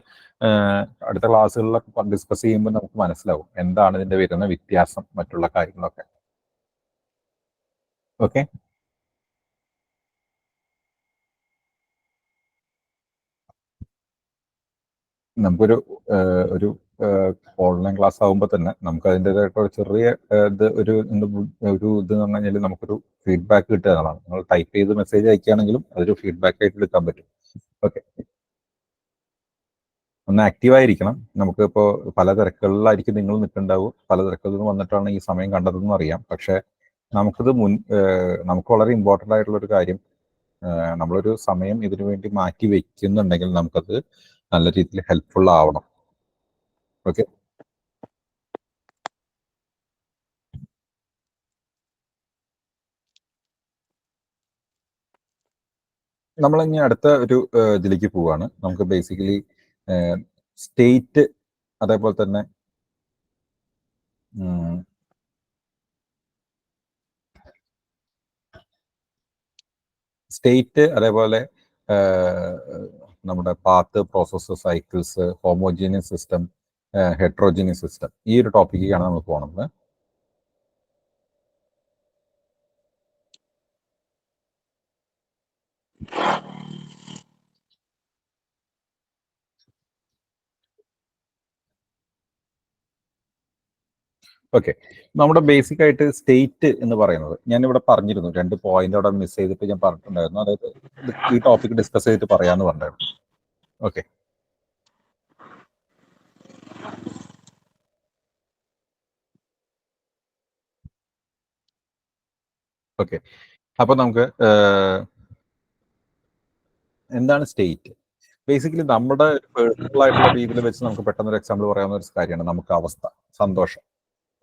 അടുത്ത ക്ലാസ്സുകളിലൊക്കെ ഡിസ്കസ് ചെയ്യുമ്പോൾ നമുക്ക് മനസ്സിലാവും എന്താണ് ഇതിന്റെ വരുന്ന വ്യത്യാസം മറ്റുള്ള കാര്യങ്ങളൊക്കെ. ഓക്കെ, നമുക്കൊരു ഒരു ഓൺലൈൻ ക്ലാസ് ആകുമ്പോൾ തന്നെ നമുക്ക് അതിൻ്റെതായിട്ടുള്ള ചെറിയ ഇത് ഒരു ഇത് എന്ന് പറഞ്ഞു കഴിഞ്ഞാൽ നമുക്കൊരു ഫീഡ്ബാക്ക് കിട്ടുക എന്നുള്ളതാണ്. നിങ്ങൾ ടൈപ്പ് ചെയ്ത് മെസ്സേജ് അയക്കുകയാണെങ്കിലും അതൊരു ഫീഡ്ബാക്ക് ആയിട്ട് എടുക്കാൻ പറ്റും. ഓക്കെ, ഒന്ന് ആക്റ്റീവായിരിക്കണം. നമുക്ക് ഇപ്പോൾ പല തിരക്കുകളിലായിരിക്കും നിങ്ങൾ നിൽക്കുന്നുണ്ടാവും, പല തിരക്കുകളിൽ നിന്ന് വന്നിട്ടാണ് ഈ സമയം കണ്ടതെന്ന് അറിയാം. പക്ഷെ നമുക്കിത് നമുക്ക് വളരെ ഇമ്പോർട്ടൻ്റ് ആയിട്ടുള്ള ഒരു കാര്യം, നമ്മളൊരു സമയം ഇതിനു വേണ്ടി മാറ്റി വെക്കുന്നുണ്ടെങ്കിൽ നമുക്കത് നല്ല രീതിയിൽ ഹെൽപ്ഫുൾ ആവണം. ഓക്കെ, നമ്മൾ ഇനി അടുത്ത ഒരു ഇതിലേക്ക് പോവാണ്. നമുക്ക് ബേസിക്കലി സ്റ്റേറ്റ്, അതേപോലെ തന്നെ സ്റ്റേറ്റ്, അതേപോലെ നമ്മുടെ path, process, cycles, homogeneous system, heterogeneous system, ഈ ഒരു ടോപ്പിക്കാണ് നമ്മൾ പോകുന്നത്. ഓക്കെ, നമ്മുടെ ബേസിക് ആയിട്ട് സ്റ്റേറ്റ് എന്ന് പറയുന്നത് ഞാനിവിടെ പറഞ്ഞിരുന്നു, 2 പോയിന്റ് അവിടെ മിസ് ചെയ്തിട്ട് ഞാൻ പറഞ്ഞിട്ടുണ്ടായിരുന്നു. അതായത് ഈ ടോപ്പിക് ഡിസ്കസ് ചെയ്തിട്ട് പറയാമെന്ന് പറഞ്ഞായിരുന്നു. ഓക്കെ, ഓക്കെ, അപ്പൊ നമുക്ക് എന്താണ് സ്റ്റേറ്റ്? ബേസിക്കലി നമ്മുടെ പേഴ്സണൽ ആയിട്ടുള്ള രീതിയിൽ വെച്ച് നമുക്ക് പെട്ടെന്ന് ഒരു എക്സാമ്പിൾ പറയാവുന്ന ഒരു കാര്യമാണ് നമുക്ക് അവസ്ഥ, സന്തോഷം.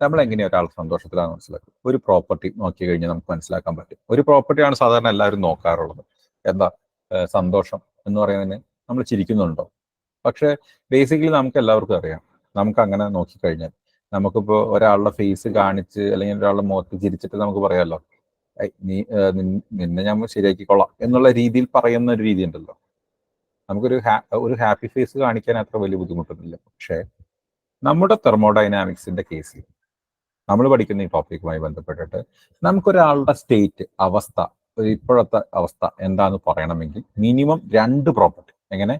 നമ്മൾ എങ്ങനെയാണ് ഒരാൾ സന്തോഷത്തിലാണ് മനസ്സിലാക്കുക? ഒരു പ്രോപ്പർട്ടി നോക്കി കഴിഞ്ഞാൽ നമുക്ക് മനസ്സിലാക്കാൻ പറ്റും. ഒരു പ്രോപ്പർട്ടിയാണ് സാധാരണ എല്ലാവരും നോക്കാറുള്ളത്. എന്താ? സന്തോഷം എന്ന് പറയുന്നതിന് നമ്മൾ ചിരിക്കുന്നുണ്ടോ? പക്ഷെ ബേസിക്കലി നമുക്ക് എല്ലാവർക്കും അറിയാം, നമുക്ക് അങ്ങനെ നോക്കിക്കഴിഞ്ഞാൽ നമുക്കിപ്പോൾ ഒരാളുടെ ഫേസ് കാണിച്ച് അല്ലെങ്കിൽ ഒരാളുടെ മുഖത്ത് ചിരിച്ചിട്ട് നമുക്ക് പറയാമല്ലോ, നിന്നെ ഞാൻ ശരിയാക്കിക്കൊള്ളാം എന്നുള്ള രീതിയിൽ പറയുന്ന ഒരു രീതി ഉണ്ടല്ലോ. നമുക്കൊരു ഒരു ഹാപ്പി ഫേസ് കാണിക്കാൻ അത്ര വലിയ ബുദ്ധിമുട്ടൊന്നുമില്ല. പക്ഷേ നമ്മുടെ തെർമോഡൈനാമിക്സിന്റെ കേസിൽ നമ്മൾ പഠിക്കുന്ന ഈ ടോപ്പിക്കുമായി ബന്ധപ്പെട്ടിട്ട് നമുക്കൊരാളുടെ സ്റ്റേറ്റ്, അവസ്ഥ, ഇപ്പോഴത്തെ അവസ്ഥ എന്താന്ന് പറയണമെങ്കിൽ മിനിമം 2 പ്രോപ്പർട്ടി. എങ്ങനെ?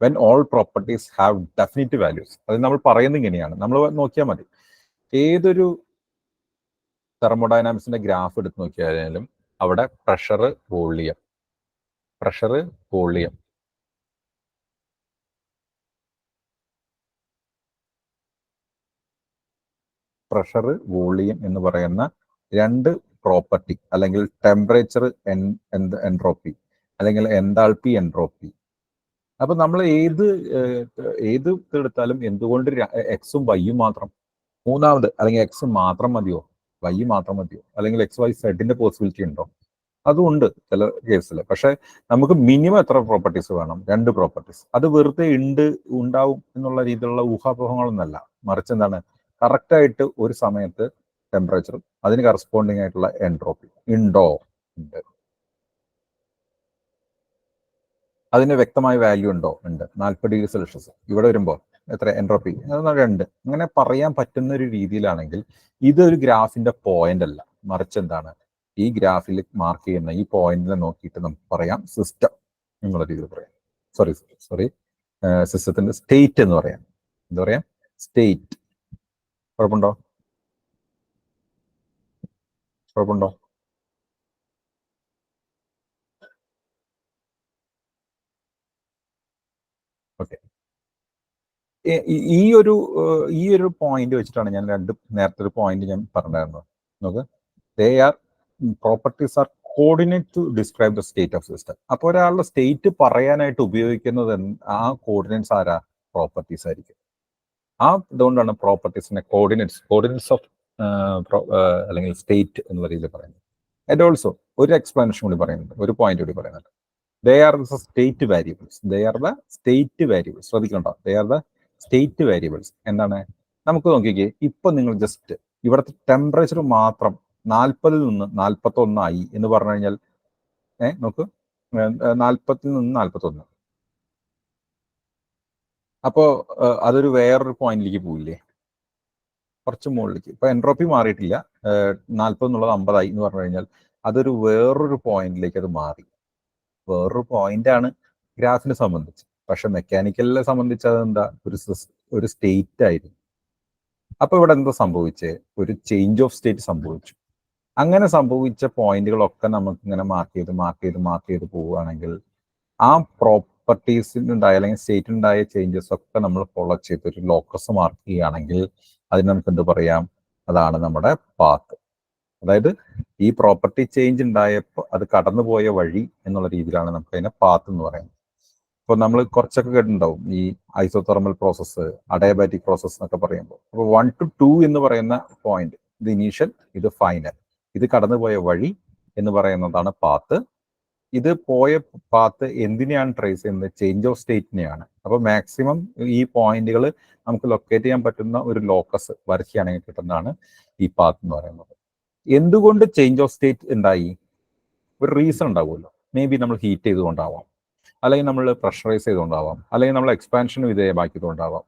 When all properties have definite values. അത് നമ്മൾ പറയുന്നത് ഇങ്ങനെയാണ്, നമ്മൾ നോക്കിയാൽ മതി. ഏതൊരു തെർമോഡൈനാമിക്സിന്റെ ഗ്രാഫ് എടുത്ത് നോക്കിയാലും അവിടെ pressure, volume, pressure, volume, pressure, volume എന്ന് പറയുന്ന 2 പ്രോപ്പർട്ടി, അല്ലെങ്കിൽ ടെമ്പറേച്ചർ, എൻട്രോപ്പി, അല്ലെങ്കിൽ എൻതാൾപ്പി, എൻട്രോപ്പി. അപ്പൊ നമ്മൾ ഏത് എടുത്താലും എന്തുകൊണ്ട് എക്സും വൈയും മാത്രം? മൂന്നാമത് അല്ലെങ്കിൽ എക്സ് മാത്രം മതിയോ? വൈ മാത്രം മതിയോ? അല്ലെങ്കിൽ എക്സ് വൈ സെഡിന്റെ പോസിബിലിറ്റി ഉണ്ടോ? അതുണ്ട് ചില കേസിൽ. പക്ഷെ നമുക്ക് മിനിമം എത്ര പ്രോപ്പർട്ടീസ് വേണം? 2 പ്രോപ്പർട്ടീസ്. അത് വെറുതെ ഉണ്ടാവും എന്നുള്ള രീതിയിലുള്ള ഊഹാപോഹങ്ങളൊന്നല്ല, മറിച്ച് എന്താണ്, കറക്റ്റായിട്ട് ഒരു സമയത്ത് ടെമ്പറേച്ചർ, അതിന് കറസ്പോണ്ടിങ് ആയിട്ടുള്ള എൻട്രോപ്പി ഉണ്ടോ? ഉണ്ട്. അതിന് വ്യക്തമായ വാല്യൂ ഉണ്ടോ? ഉണ്ട്. 40°C. ഇവിടെ വരുമ്പോൾ എത്ര എൻട്രോപ്പി? 2. അങ്ങനെ പറയാൻ പറ്റുന്ന ഒരു രീതിയിലാണെങ്കിൽ ഇതൊരു ഗ്രാഫിന്റെ പോയിന്റ് അല്ല, മറിച്ച് എന്താണ്, ഈ ഗ്രാഫിൽ മാർക്ക് ചെയ്യുന്ന ഈ പോയിന്റിനെ നോക്കിയിട്ട് നമുക്ക് പറയാം സിസ്റ്റം എന്നുള്ള രീതിയിൽ പറയാം. സോറി സിസ്റ്റത്തിന്റെ സ്റ്റേറ്റ് എന്ന് പറയാം. എന്താ പറയാ? സ്റ്റേറ്റ്. കുഴപ്പമുണ്ടോ? ഓക്കെ, ഈ ഒരു പോയിന്റ് വെച്ചിട്ടാണ് ഞാൻ നേരത്തെ ഒരു പോയിന്റ് ഞാൻ പറഞ്ഞിരുന്നത്. നോക്ക്, properties are coordinate to describe the state of system. അപ്പോൾ ഒരാളുടെ സ്റ്റേറ്റ് പറയാനായിട്ട് ഉപയോഗിക്കുന്നത് ആ കോർഡിനേറ്റ്സ് ആരാ? പ്രോപ്പർട്ടീസ് ആയിരിക്കും. അതുകൊണ്ടാണ് പ്രോപ്പർട്ടീസിനെ കോർഡിനേറ്റ്സ് ഓഫ് അല്ലെങ്കിൽ സ്റ്റേറ്റ് എന്നുള്ള രീതിയിൽ പറയുന്നത്. ആൻഡ് ഓൾസോ ഒരു എക്സ്പ്ലനേഷൻ കൂടി പറയുന്നുണ്ട്, ഒരു പോയിന്റ് കൂടി പറയുന്നുണ്ട്. They are the state variables. ശ്രദ്ധിക്കണ്ടോ? They are the state variables. എന്താണ്? നമുക്ക് നോക്കിക്കേ, ഇപ്പൊ നിങ്ങൾ ജസ്റ്റ് ഇവിടുത്തെ ടെമ്പറേച്ചർ മാത്രം 40 നിന്ന് 41 എന്ന് പറഞ്ഞു കഴിഞ്ഞാൽ നോക്ക് 40 നിന്ന് 41. അപ്പോ അതൊരു വേറൊരു പോയിന്റിലേക്ക് പോയില്ലേ, കുറച്ച് മുകളിലേക്ക്. ഇപ്പൊ എൻട്രോപ്പി മാറിയിട്ടില്ല, 40 എന്നുള്ളത് 50 എന്ന് പറഞ്ഞു കഴിഞ്ഞാൽ അതൊരു വേറൊരു പോയിന്റിലേക്ക് അത് മാറി. വേറൊരു പോയിന്റാണ് ഗ്രാഫിനെ സംബന്ധിച്ച്, പക്ഷെ മെക്കാനിക്കലിനെ സംബന്ധിച്ച് അതെന്താ, ഒരു സ്റ്റേറ്റ് ആയിരുന്നു. അപ്പൊ ഇവിടെ എന്താ സംഭവിച്ചേ, ഒരു ചേഞ്ച് ഓഫ് സ്റ്റേറ്റ് സംഭവിച്ചു. അങ്ങനെ സംഭവിച്ച പോയിന്റുകളൊക്കെ നമുക്ക് ഇങ്ങനെ മാർക്ക് ചെയ്ത് പോവുകയാണെങ്കിൽ ആ പ്രോപ്പർട്ടീസിനുണ്ടായ അല്ലെങ്കിൽ സ്റ്റേറ്റിനുണ്ടായ ചേഞ്ചസ് ഒക്കെ നമ്മൾ ഫോളോ ചെയ്ത് ഒരു ലോക്കസ് മാർക്ക് ചെയ്യുകയാണെങ്കിൽ അതിന് നമുക്ക് എന്ത് പറയാം, അതാണ് നമ്മുടെ പാത്ത്. അതായത് ഈ പ്രോപ്പർട്ടി ചേഞ്ച് ഉണ്ടായപ്പോൾ അത് കടന്നുപോയ വഴി എന്നുള്ള രീതിയിലാണ് നമുക്ക് അതിനെ പാത്ത് എന്ന് പറയുന്നത്. ഇപ്പോൾ നമ്മൾ കുറച്ചൊക്കെ കേട്ടിട്ടുണ്ടാവും ഈ ഐസോതെർമൽ പ്രോസസ്സ്, അഡയബാറ്റിക് പ്രോസസ്സ് എന്നൊക്കെ പറയുമ്പോൾ. അപ്പോൾ 1 to 2 എന്ന് പറയുന്ന പോയിന്റ്, ഇത് ഇനീഷ്യൽ, ഇത് ഫൈനൽ, ഇത് കടന്നുപോയ വഴി എന്ന് പറയുന്നതാണ് പാത്ത്. ഇത് പോയ പാത്ത് എന്തിനെയാണ് ട്രേസ് ചെയ്യുന്നത്, ചേഞ്ച് ഓഫ് സ്റ്റേറ്റിനെയാണ്. അപ്പോൾ മാക്സിമം ഈ പോയിന്റുകൾ നമുക്ക് ലൊക്കേറ്റ് ചെയ്യാൻ പറ്റുന്ന ഒരു ലോക്കസ് വരയ്ക്കുകയാണെങ്കിൽ കിട്ടുന്നതാണ് ഈ പാത്ത് എന്ന് പറയുന്നത്. എന്തുകൊണ്ട് ചേഞ്ച് ഓഫ് സ്റ്റേറ്റ് ഉണ്ടായി, ഒരു റീസൺ ഉണ്ടാവുമല്ലോ. മേ ബി നമ്മൾ ഹീറ്റ് ചെയ്തുകൊണ്ടാവാം, അല്ലെങ്കിൽ നമ്മൾ പ്രഷറൈസ് ചെയ്തുകൊണ്ടാവാം, അല്ലെങ്കിൽ നമ്മൾ എക്സ്പാൻഷന് വിധേയമാക്കിയതുകൊണ്ടാവാം.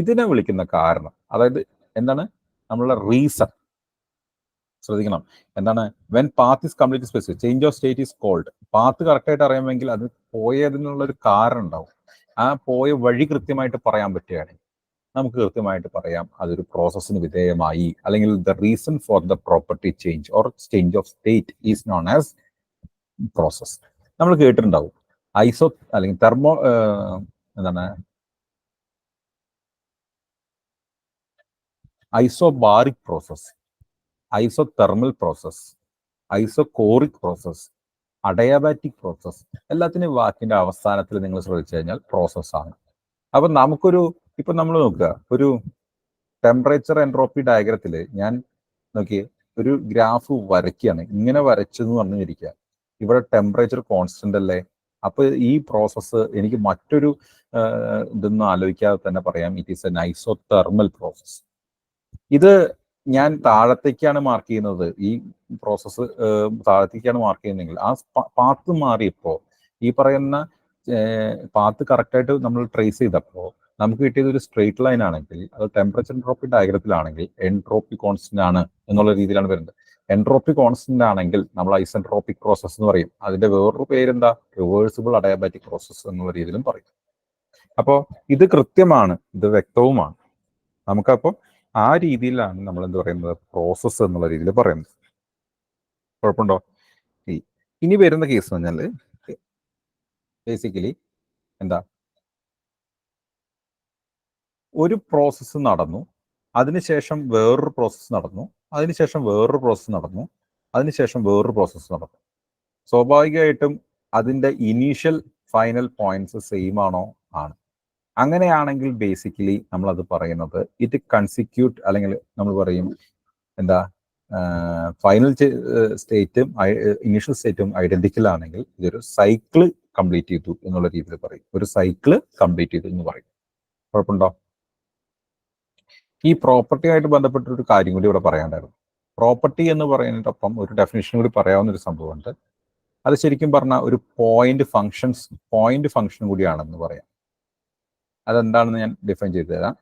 ഇതിനെ വിളിക്കുന്ന കാരണം, അതായത് എന്താണ് നമ്മളുടെ റീസൺ, ശ്രദ്ധിക്കണം. എന്താണ്, when path is complete specific change of state is called. Path കറക്റ്റായിട്ട് അറിയാമെങ്കിൽ അത് പോയതിനുള്ളൊരു കാരണം ഉണ്ടാവും. ആ പോയ വഴി കൃത്യമായിട്ട് പറയാൻ പറ്റുകയാണെങ്കിൽ നമുക്ക് കൃത്യമായിട്ട് പറയാം അതൊരു പ്രോസസ്സിന് വിധേയമായി, അല്ലെങ്കിൽ the reason for the property change or change of state is known as process. നമ്മൾ കേട്ടിട്ടുണ്ടാവും ഐസോ അല്ലെങ്കിൽ തെർമോ എന്താണ് isobaric process, isothermal process, isochoric process, adiabatic process. എല്ലാത്തിനും വാക്കിന്റെ അവസാനത്തിൽ നിങ്ങൾ ശ്രദ്ധിച്ചു കഴിഞ്ഞാൽ പ്രോസസ്സാണ്. അപ്പൊ നമുക്കൊരു, ഇപ്പൊ നമ്മൾ നോക്കുക, ഒരു ടെമ്പറേച്ചർ എൻട്രോപ്പി ഡയഗ്രത്തിൽ ഞാൻ നോക്കിയേ ഒരു ഗ്രാഫ് വരയ്ക്കുകയാണ്. ഇങ്ങനെ വരച്ചു എന്ന് പറഞ്ഞിരിക്കുക, ഇവിടെ ടെമ്പറേച്ചർ കോൺസ്റ്റന്റ് അല്ലേ. അപ്പൊ ഈ പ്രോസസ്സ് എനിക്ക് മറ്റൊരു ഇതൊന്നും ആലോചിക്കാതെ തന്നെ പറയാം, it is N isothermal process. ഇത് ഞാൻ താഴത്തേക്കാണ് മാർക്ക് ചെയ്യുന്നത്, ഈ പ്രോസസ്സ് താഴത്തേക്കാണ് മാർക്ക് ചെയ്യുന്നതെങ്കിൽ ആ പാത്ത് മാറിയപ്പോൾ ഈ പറയുന്ന പാത്ത് കറക്റ്റായിട്ട് നമ്മൾ ട്രേസ് ചെയ്തപ്പോൾ നമുക്ക് കിട്ടിയത് ഒരു സ്ട്രെയിറ്റ് ലൈൻ ആണെങ്കിൽ, അത് ടെമ്പറേച്ചർ എൻട്രോപ്പി ഡയഗ്രത്തിലാണെങ്കിൽ എൻട്രോപ്പി കോൺസ്റ്റന്റ് ആണ് എന്നുള്ള രീതിയിലാണ് വരുന്നത്. എൻട്രോപ്പി കോൺസ്റ്റന്റ് ആണെങ്കിൽ നമ്മൾ ഐസെൻട്രോപ്പിക് പ്രോസസ് എന്ന് പറയും. അതിന്റെ വേറൊരു പേരെന്താ, റിവേഴ്സിബിൾ അഡയാബാറ്റിക് പ്രോസസ് എന്നുള്ള രീതിയിലും പറയും. അപ്പോൾ ഇത് കൃത്യമാണ്, ഇത് വ്യക്തവുമാണ്. നമുക്കപ്പോൾ ആ രീതിയിലാണ് നമ്മൾ എന്ത് പറയുന്നത്, പ്രോസസ്സ് എന്നുള്ള രീതിയിൽ പറയുന്നത്. കുഴപ്പമുണ്ടോ? ഇനി വരുന്ന കേസ് എന്ന് പറഞ്ഞാൽ ബേസിക്കലി എന്താ, ഒരു പ്രോസസ്സ് നടന്നു, അതിനുശേഷം വേറൊരു പ്രോസസ്സ് നടന്നു, അതിനുശേഷം വേറൊരു പ്രോസസ്സ് നടന്നു, അതിനുശേഷം വേറൊരു പ്രോസസ്സ് നടന്നു. സ്വാഭാവികമായിട്ടും അതിൻ്റെ ഇനീഷ്യൽ ഫൈനൽ പോയിന്റ്സ് സെയിം ആണോ? ആണ്. അങ്ങനെയാണെങ്കിൽ ബേസിക്കലി നമ്മളത് പറയുന്നത് ഇറ്റ് കൺസിക്യൂട്ട്, അല്ലെങ്കിൽ നമ്മൾ പറയും എന്താ, ഫൈനൽ സ്റ്റേറ്റും ഇനീഷ്യൽ സ്റ്റേറ്റും ഐഡന്റിക്കൽ ആണെങ്കിൽ ഇതൊരു സൈക്കിള് കംപ്ലീറ്റ് ചെയ്തു എന്നുള്ള രീതിയിൽ പറയും. ഒരു സൈക്കിള് കംപ്ലീറ്റ് ചെയ്തു എന്ന് പറയും. കുഴപ്പമുണ്ടോ? ഈ പ്രോപ്പർട്ടിയായിട്ട് ബന്ധപ്പെട്ടൊരു കാര്യം കൂടി ഇവിടെ പറയാണ്ടായിരുന്നു. പ്രോപ്പർട്ടി എന്ന് പറയുന്നതിനൊപ്പം ഒരു ഡെഫിനിഷൻ കൂടി പറയാവുന്ന ഒരു സംഭവമുണ്ട്. അത് ശരിക്കും പറഞ്ഞാൽ ഒരു പോയിന്റ് ഫംഗ്ഷൻ കൂടിയാണെന്ന് പറയാം. അതെന്താണെന്ന് ഞാൻ ഡിഫൈൻ ചെയ്തു തരാം.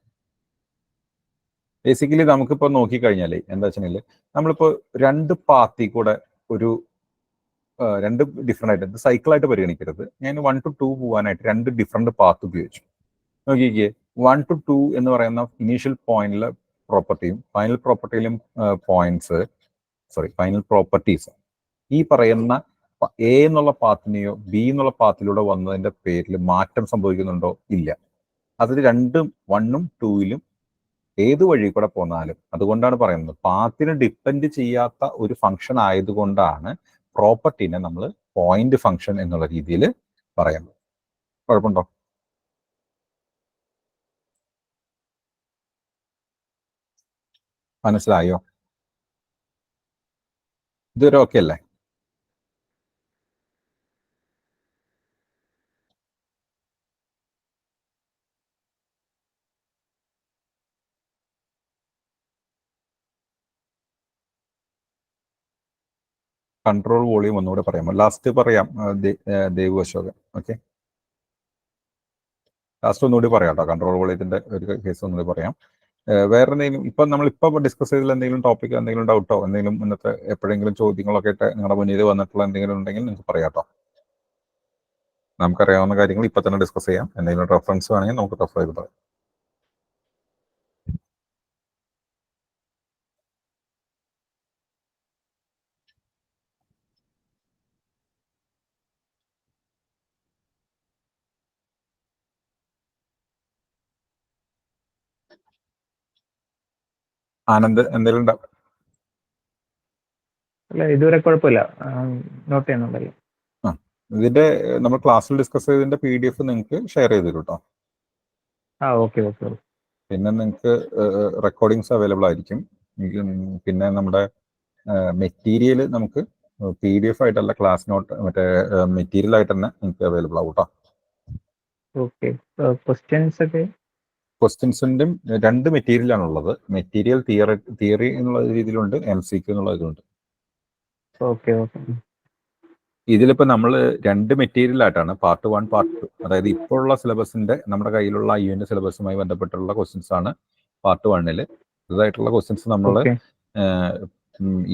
ബേസിക്കലി നമുക്കിപ്പോൾ നോക്കിക്കഴിഞ്ഞാൽ എന്താ വെച്ചിട്ടുണ്ടെങ്കിൽ, നമ്മളിപ്പോൾ രണ്ട് പാത്തിൽ കൂടെ ഒരു രണ്ട് ഡിഫറെൻ്റ് ആയിട്ട് സൈക്കിളായിട്ട് പരിഗണിക്കരുത്. ഞാൻ 1 to 2 പോകാനായിട്ട് രണ്ട് ഡിഫറെന്റ് പാത്ത് ഉപയോഗിച്ചു. നോക്കിക്കേ, 1 to 2 എന്ന് പറയുന്ന ഇനീഷ്യൽ പോയിന്റിലെ പ്രോപ്പർട്ടിയും ഫൈനൽ പ്രോപ്പർട്ടീസ് ഈ പറയുന്ന എ എന്നുള്ള പാത്തിനെയോ ബി എന്നുള്ള പാത്തിലൂടെ വന്നതിന്റെ പേരിൽ മാറ്റം സംഭവിക്കുന്നുണ്ടോ? ഇല്ല. അതിൽ രണ്ടും 1ഉം 2ലും ഏത് വഴി കൂടെ പോന്നാലും, അതുകൊണ്ടാണ് പറയുന്നത് പാത്തിനെ ഡിപ്പെൻഡ് ചെയ്യാത്ത ഒരു ഫംഗ്ഷൻ ആയതുകൊണ്ടാണ് പ്രോപ്പർട്ടിനെ നമ്മൾ പോയിന്റ് ഫംഗ്ഷൻ എന്നുള്ള രീതിയിൽ പറയുന്നത്. കുഴപ്പമുണ്ടോ? മനസ്സിലായോ? ഇതൊരു ഓക്കെ അല്ലേ? കൺട്രോൾ വോളിയം ഒന്നുകൂടെ പറയാമോ? ലാസ്റ്റ് പറയാം. ദേവു അശോകൻ. ഓക്കെ, ലാസ്റ്റ് ഒന്നുകൂടി പറയാം കേട്ടോ. കൺട്രോൾ വോളിയത്തിന്റെ ഒരു കേസ് ഒന്നുകൂടി പറയാം. വേറെ എന്തെങ്കിലും ഇപ്പം നമ്മളിപ്പോൾ ഡിസ്കസ് ചെയ്തതിൽ എന്തെങ്കിലും ടോപ്പിക്, എന്തെങ്കിലും ഡൗട്ടോ, എന്തെങ്കിലും ഇന്നത്തെ എപ്പോഴെങ്കിലും ചോദ്യങ്ങളൊക്കെ ആയിട്ട് നിങ്ങളുടെ മുന്നിൽ വന്നിട്ടുള്ള എന്തെങ്കിലും ഉണ്ടെങ്കിൽ നിങ്ങൾക്ക് പറയാം കേട്ടോ. നമുക്കറിയാവുന്ന കാര്യങ്ങൾ ഇപ്പം തന്നെ ഡിസ്കസ് ചെയ്യാം. എന്തെങ്കിലും റെഫറൻസ് വേണമെങ്കിൽ നമുക്ക് റെഫർ ചെയ്ത് പറയാം. ആനന്ദ് എന്തെങ്കിലും അല്ല, ഇതുവരെ കുഴപ്പമില്ല, നോട്ട് ചെയ്യുന്നുണ്ടല്ലോ. ഇതിന്റെ നമ്മൾ ക്ലാസ്സിൽ ഡിസ്കസ് ചെയ്തതിന്റെ PDF നിങ്ങൾക്ക് ഷെയർ ചെയ്ത് തരും കേട്ടോ. Okay okay. പിന്നെ നിങ്ങൾക്ക് റെക്കോർഡിങ്സ് അവൈലബിൾ ആയിരിക്കും. പിന്നെ നമ്മുടെ മെറ്റീരിയൽ നമുക്ക് PDF ആയിട്ടല്ല, ക്ലാസ് നോട്ട് മറ്റേ മെറ്റീരിയൽ ആയിട്ട് തന്നെ നിങ്ങൾക്ക് അവൈലബിൾ ആവും കേട്ടോ. ഓക്കെ. ക്വസ്റ്റ്യൻസ് ഒക്കെ ക്വസ്റ്റ്യൻസിന്റെ 2 മെറ്റീരിയലാണ് ഉള്ളത്. മെറ്റീരിയൽ തിയറി എന്നുള്ള രീതിയിലുണ്ട്, MCQ എന്നുള്ള ഇതിലുണ്ട്. Okay okay. ഇതിലിപ്പോ നമ്മൾ 2 മെറ്റീരിയൽ ആയിട്ടാണ്, പാർട്ട് 1 പാർട്ട് 2. അതായത് ഇപ്പോൾ ഉള്ള സിലബസിന്റെ നമ്മുടെ കയ്യിലുള്ള IUന്റെ സിലബസുമായി ബന്ധപ്പെട്ടുള്ള ക്വസ്റ്റ്യൻസ് ആണ് പാർട്ട് 1-ൽ. ഇതായിട്ടുള്ള ക്വസ്റ്റ്യൻസ് നമ്മൾ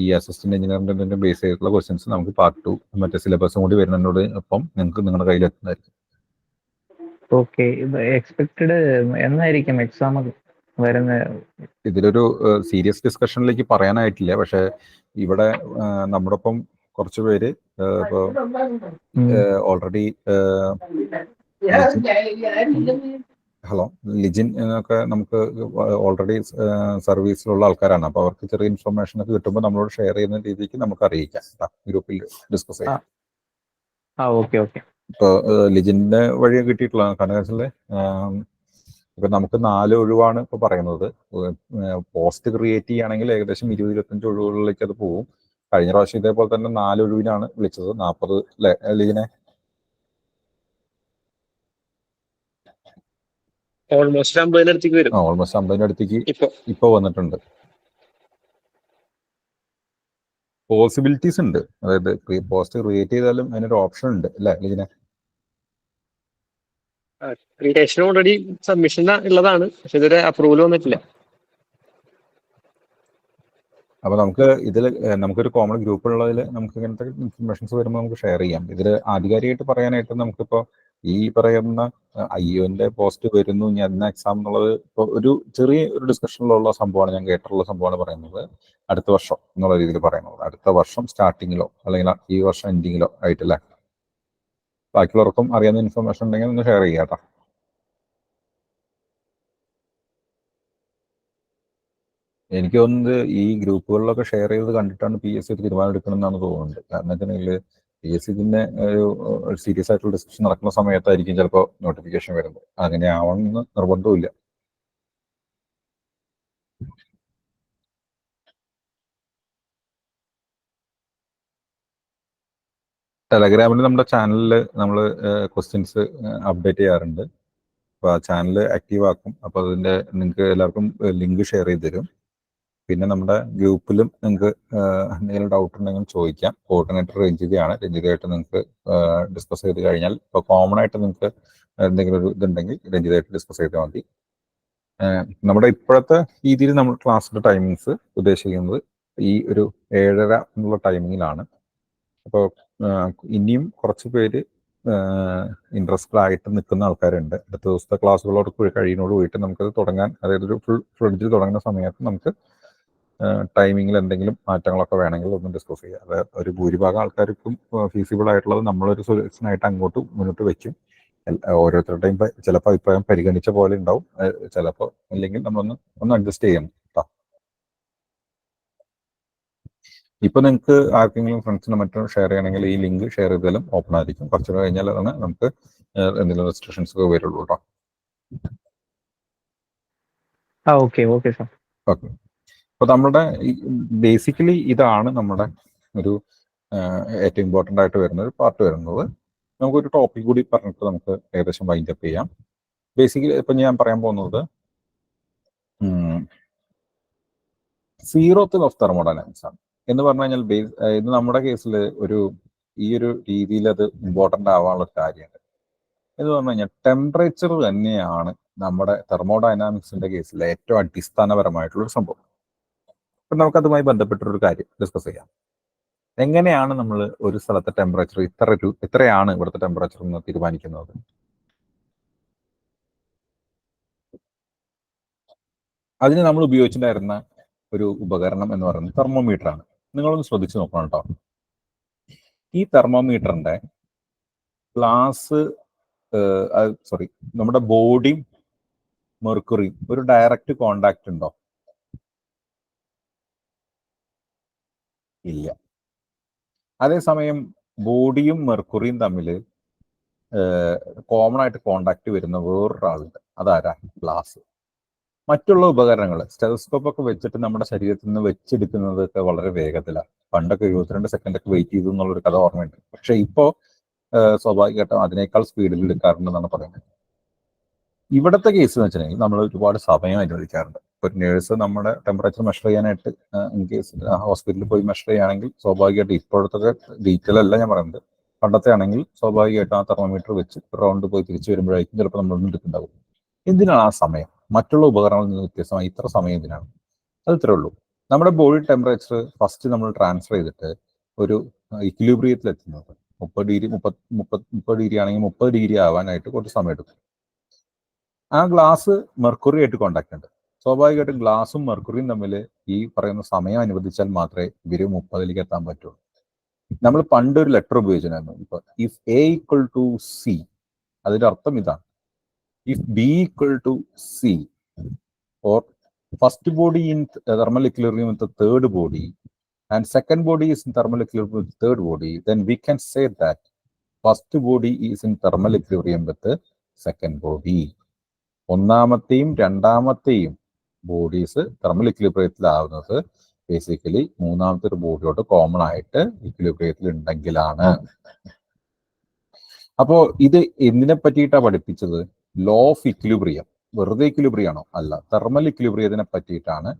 ഈ അസിസ്റ്റന്റ് എഞ്ചിനീയറിന്റെ ബേസ് ചെയ്തിട്ടുള്ള ക്വസ്റ്റ്യൻസ് നമുക്ക് പാർട്ട് 2 മറ്റേ സിലബസും കൂടി വരുന്നതിനോട് ഒപ്പം നിങ്ങൾക്ക് നിങ്ങളുടെ കയ്യിൽ എത്തുന്നതായിരിക്കും. ഓക്കെ. എക്സ്പെക്റ്റഡ് എന്നായിരിക്കും എക്സാം വരുന്നത്? ഇതിലൊരു സീരിയസ് ഡിസ്കഷനിലേക്ക് പറയാനായിട്ടില്ല. പക്ഷെ ഇവിടെ നമ്മുടെ ഒപ്പം കുറച്ച് പേര് ഇപ്പോൾ ഓൾറെഡി ലിജിൻ എന്നൊക്കെ നമുക്ക് ഓൾറെഡി സർവീസിലുള്ള ആൾക്കാരാണ്. അപ്പോൾ അവർക്ക് ചെറിയ ഇൻഫർമേഷൻ ഒക്കെ കിട്ടുമ്പോൾ നമ്മളോട് ഷെയർ ചെയ്യുന്ന രീതിക്ക് നമുക്ക് അറിയിക്കാം, ഗ്രൂപ്പിൽ ഡിസ്കസ് ചെയ്യാം. Okay okay. ഇപ്പോൾ ലിജിന്റെ വഴി കിട്ടിയിട്ടുള്ള കാരണം ഇപ്പൊ നമുക്ക് 4 ഒഴിവാണ് ഇപ്പൊ പറയുന്നത്. പോസ്റ്റ് ക്രിയേറ്റ് ചെയ്യുകയാണെങ്കിൽ ഏകദേശം 20-25 ഒഴിവുകളിലേക്ക് അത് പോകും. കഴിഞ്ഞ പ്രാവശ്യം ഇതേപോലെ തന്നെ 4 ഒഴിവിനാണ് വിളിച്ചത്. 40 അല്ലെ ലിജിനെ? ഓൾമോസ്റ്റ് 50-ന്റെ അടുത്തേക്ക് വരും. ഓൾമോസ്റ്റ് 50-ന്റെ അടുത്തേക്ക് ഇപ്പൊ വന്നിട്ടുണ്ട്. പോസിബിലിറ്റീസ് ഉണ്ട്. അതായത് പോസ്റ്റ് ക്രിയേറ്റ് ചെയ്താലും അതിനൊരു ഓപ്ഷൻ ഉണ്ട് അല്ലെ ലിജിനെ? ക്രിയേഷൻ ഓൾറെഡി സബ്മിഷൻ ഉള്ളതാണ്, പക്ഷെ ഇതുവരെ അപ്രൂവൽ വന്നിട്ടില്ല. അപ്പൊ നമുക്ക് ഇതിൽ നമുക്കൊരു കോമൺ ഗ്രൂപ്പ് ഉള്ളതിൽ നമുക്ക് ഇങ്ങനത്തെ ഇൻഫർമേഷൻസ് വരുമ്പോൾ നമുക്ക് ഷെയർ ചെയ്യാം. ഇതിൽ ആധികാരികമായിട്ട് പറയാനായിട്ട് നമുക്കിപ്പോ ഈ പറയുന്ന IUന്റെ പോസ്റ്റ് വരുന്നു ഇനി അതിന് എക്സാം എന്നുള്ളത് ഇപ്പോൾ ഒരു ചെറിയ ഒരു ഡിസ്കഷനിലുള്ള സംഭവമാണ്, ഞാൻ കേട്ടിട്ടുള്ള സംഭവമാണ് പറയുന്നത്. അടുത്ത വർഷം എന്നുള്ള രീതിയിൽ പറയുന്നത്, അടുത്ത വർഷം സ്റ്റാർട്ടിങ്ങിലോ അല്ലെങ്കിൽ ഈ വർഷം എൻഡിങ്ങിലോ ആയിട്ടല്ലേ. ബാക്കിയുള്ളവർക്കും അറിയാവുന്ന ഇൻഫർമേഷൻ ഉണ്ടെങ്കിൽ ഒന്ന് ഷെയർ ചെയ്യാം കേട്ടോ. എനിക്ക് തോന്നുന്നത് ഈ ഗ്രൂപ്പുകളിലൊക്കെ ഷെയർ ചെയ്ത് കണ്ടിട്ടാണ് PSC തീരുമാനം എടുക്കണം എന്നാണ് തോന്നുന്നത്. കാരണം വെച്ചിട്ടുണ്ടെങ്കിൽ PSC ഇതിന്റെ ഒരു സീരിയസ് ആയിട്ടുള്ള ഡിസ്കഷൻ നടക്കുന്ന സമയത്തായിരിക്കും ചിലപ്പോൾ നോട്ടിഫിക്കേഷൻ വരുന്നത്. അങ്ങനെ ആവണമെന്ന് നിർബന്ധമില്ല. ടെലഗ്രാമിൽ നമ്മുടെ ചാനലിൽ നമ്മൾ ക്വസ്റ്റ്യൻസ് അപ്ഡേറ്റ് ചെയ്യാറുണ്ട്. അപ്പോൾ ആ ചാനൽ ആക്റ്റീവ് ആക്കും. അപ്പോൾ അതിൻ്റെ നിങ്ങൾക്ക് എല്ലാവർക്കും ലിങ്ക് ഷെയർ ചെയ്ത് തരും. പിന്നെ നമ്മുടെ ഗ്രൂപ്പിലും നിങ്ങൾക്ക് എന്തെങ്കിലും ഡൗട്ട് ഉണ്ടെങ്കിൽ ചോദിക്കാം. കോർഡിനേറ്റർ രഞ്ജിതയാണ്. രഞ്ജിതയായിട്ട് നിങ്ങൾക്ക് ഡിസ്കസ് ചെയ്ത് കഴിഞ്ഞാൽ, ഇപ്പോൾ കോമൺ ആയിട്ട് നിങ്ങൾക്ക് എന്തെങ്കിലും ഒരു ഇതുണ്ടെങ്കിൽ രഞ്ജിതയായിട്ട് ഡിസ്കസ് ചെയ്താൽ മതി. നമ്മുടെ ഇപ്പോഴത്തെ രീതിയിൽ നമ്മൾ ക്ലാസ്സിൻ്റെ ടൈമിങ്സ് ഉദ്ദേശിക്കുന്നത് ഈ ഒരു 7:30 എന്നുള്ള ടൈമിങ്ങിലാണ്. അപ്പോൾ ഇനിയും കുറച്ച് പേര് ഇൻട്രസ്റ്റഡ് ആയിട്ട് നിൽക്കുന്ന ആൾക്കാരുണ്ട്. അടുത്ത ദിവസത്തെ ക്ലാസ്സുകളോട് കഴിയുന്നതോട് കൂടിയിട്ട് നമുക്കത് തുടങ്ങാൻ, അതായത് ഒരു ഫുൾ ഫ്ലെഡ്ജിൽ തുടങ്ങുന്ന സമയത്ത് നമുക്ക് ടൈമിങ്ങിൽ എന്തെങ്കിലും മാറ്റങ്ങളൊക്കെ വേണമെങ്കിൽ ഒന്ന് ഡിസ്കസ് ചെയ്യാം. അതായത് ഒരു ഭൂരിഭാഗം ആൾക്കാർക്കും ഫീസിബിൾ ആയിട്ടുള്ളത് നമ്മളൊരു സൊല്യൂഷനായിട്ട് അങ്ങോട്ട് മുന്നോട്ട് വെക്കും. ഓരോരുത്തരുടെയും ചിലപ്പോൾ അഭിപ്രായം പരിഗണിച്ച പോലെ ഉണ്ടാവും, ചിലപ്പോൾ അല്ലെങ്കിൽ നമ്മളൊന്ന് അഡ്ജസ്റ്റ് ചെയ്യണം കേട്ടോ. ഇപ്പൊ നിങ്ങൾക്ക് ആർക്കെങ്കിലും ഫ്രണ്ട്സിന് മറ്റും ഷെയർ ചെയ്യണമെങ്കിൽ ഈ ലിങ്ക് ഷെയർ ചെയ്താലും ഓപ്പൺ ആയിരിക്കും. കുറച്ച് കഴിഞ്ഞാൽ അതാണ് നമുക്ക് എന്തെങ്കിലും റെസ്ട്രിക്ഷൻസ് ഒക്കെ വരുള്ളൂ കേട്ടോ. Okay okay sir. ഓക്കെ. അപ്പോൾ നമ്മുടെ ബേസിക്കലി ഇതാണ് നമ്മുടെ ഒരു ഏറ്റവും ഇമ്പോർട്ടൻ്റ് ആയിട്ട് വരുന്ന ഒരു പാർട്ട് വരുന്നത്. നമുക്കൊരു ടോപ്പിക് കൂടി പറഞ്ഞിട്ട് നമുക്ക് ഏകദേശം വൈൻഡ് അപ്പ് ചെയ്യാം. ബേസിക്കലി ഇപ്പം ഞാൻ പറയാൻ പോകുന്നത് സീറോത്ത് ഓഫ് തെർമോഡൈനാമിക്സ് ആണ്. എന്ന് പറഞ്ഞു കഴിഞ്ഞാൽ ഇത് നമ്മുടെ കേസിൽ ഈ ഒരു രീതിയിൽ അത് ഇമ്പോർട്ടൻ്റ് ആവാനുള്ള കാര്യമുണ്ട്. എന്ന് പറഞ്ഞു കഴിഞ്ഞാൽ ടെമ്പറേച്ചർ തന്നെയാണ് നമ്മുടെ തെർമോഡൈനാമിക്സിന്റെ കേസിൽ ഏറ്റവും അടിസ്ഥാനപരമായിട്ടുള്ള ഒരു സംഭവം. അപ്പം നമുക്കതുമായി ബന്ധപ്പെട്ടൊരു കാര്യം ഡിസ്കസ് ചെയ്യാം. എങ്ങനെയാണ് നമ്മൾ ഒരു സ്ഥലത്തെ ടെമ്പറേച്ചർ ഇത്രയാണ് ഇവിടുത്തെ ടെമ്പറേച്ചർ എന്ന് തീരുമാനിക്കുന്നത്? അതിന് നമ്മൾ ഉപയോഗിച്ചിട്ടുണ്ടായിരുന്ന ഒരു ഉപകരണം എന്ന് പറയുന്നത് തെർമോമീറ്റർ ആണ്. നിങ്ങളൊന്ന് ശ്രദ്ധിച്ചു നോക്കണം കേട്ടോ. ഈ തെർമോമീറ്ററിന്റെ ഗ്ലാസ് നമ്മുടെ ബോഡിയും മെർക്കുറിയും ഒരു ഡയറക്റ്റ് കോണ്ടാക്ട് ഉണ്ടോ? ഇല്ല. അതേസമയം ബോഡിയും മെർക്കുറിയും തമ്മിൽ കോമൺ ആയിട്ട് കോണ്ടാക്ട് വരുന്ന വേറൊരാളുണ്ട്. അതാരാ? ഗ്ലാസ്. മറ്റുള്ള ഉപകരണങ്ങൾ സ്റ്റെതസ്കോപ്പ് ഒക്കെ വെച്ചിട്ട് നമ്മുടെ ശരീരത്തിൽ നിന്ന് വെച്ചെടുക്കുന്നതൊക്കെ വളരെ വേഗത്തിലാണ്. പണ്ടൊക്കെ 72 സെക്കൻഡ് ഒക്കെ വെയിറ്റ് ചെയ്തു എന്നുള്ളൊരു കഥ ഓർമ്മയുണ്ട്. പക്ഷെ ഇപ്പോൾ സ്വാഭാവികമായിട്ടും അതിനേക്കാൾ സ്പീഡിൽ എടുക്കാറുണ്ടെന്നാണ് പറയുന്നത്. ഇവിടുത്തെ കേസ് എന്ന് വെച്ചിട്ടുണ്ടെങ്കിൽ നമ്മൾ ഒരുപാട് സമയം അനുവദിക്കാറുണ്ട്. ഒരു നേഴ്സ് നമ്മുടെ ടെമ്പറേച്ചർ മെഷർ ചെയ്യാനായിട്ട് ഇൻ കേസ് ഹോസ്പിറ്റലിൽ പോയി മെഷർ ചെയ്യുകയാണെങ്കിൽ സ്വാഭാവികമായിട്ട് ഇപ്പോഴത്തെ ഡീറ്റെയിൽ അല്ല ഞാൻ പറയുന്നത്, പണ്ടത്തെ ആണെങ്കിൽ സ്വാഭാവികമായിട്ടും ആ തെർമോമീറ്റർ വെച്ച് റൗണ്ട് പോയി തിരിച്ചു വരുമ്പോഴായിരിക്കും ചിലപ്പോൾ നമ്മളൊന്നും എടുക്കുന്നുണ്ടാവും. എന്തിനാണ് ആ സമയം? മറ്റുള്ള ഉപകരണങ്ങളിൽ നിന്ന് വ്യത്യസ്തമായി ഇത്ര സമയം എന്തിനാണ്? അത് ഇത്രേ ഉള്ളൂ. നമ്മുടെ ബോഡി ടെമ്പറേച്ചർ ഫസ്റ്റ് നമ്മൾ ട്രാൻസ്ഫർ ചെയ്തിട്ട് ഒരു ഇക്വിലിബ്രിയത്തിൽ എത്തുന്നത് 30 ഡിഗ്രി ആണെങ്കിൽ 30 ഡിഗ്രി ആവാനായിട്ട് കുറച്ച് സമയം എടുക്കും. ആ ഗ്ലാസ് മെർക്കുറി ആയിട്ട് കോണ്ടാക്ട് ഉണ്ട്. സ്വാഭാവികമായിട്ടും ഗ്ലാസും മെർക്കുറിയും തമ്മിൽ ഈ പറയുന്ന സമയം അനുവദിച്ചാൽ മാത്രമേ ഇവര് 30ലേക്ക് എത്താൻ പറ്റുള്ളൂ. നമ്മൾ പണ്ട് ഒരു ലെറ്റർ ഉപയോഗിച്ചിട്ടുണ്ടായിരുന്നു. ഇപ്പൊ if A equal to C, അതിന്റെ അർത്ഥം ഇതാണ്. If B equal to C or first body in thermal equilibrium with the third body and second body is in thermal equilibrium with the third body, then we can say that first body is in thermal equilibrium with the second body. ഒന്നാമത്തെയും രണ്ടാമത്തെയും bodies thermal ഇക്വിലിബ്രിയത്തിലാവുന്നത് basically മൂന്നാമത്തെ ഒരു ബോഡിയോട് common ആയിട്ട് ഇക്വിലിബ്രിയത്തിൽ ഉണ്ടെങ്കിലാണ്. അപ്പോ ഇത് എന്തിനെ പറ്റിയിട്ടാണ് പഠിപ്പിച്ചത്? Law of equilibrium. വെറുതെ ഇക്വിലിബ്രിയം ആണോ? അല്ല, തെർമൽ ഇക്വിലിബ്രിയത്തിനെ പറ്റിയിട്ടാണ്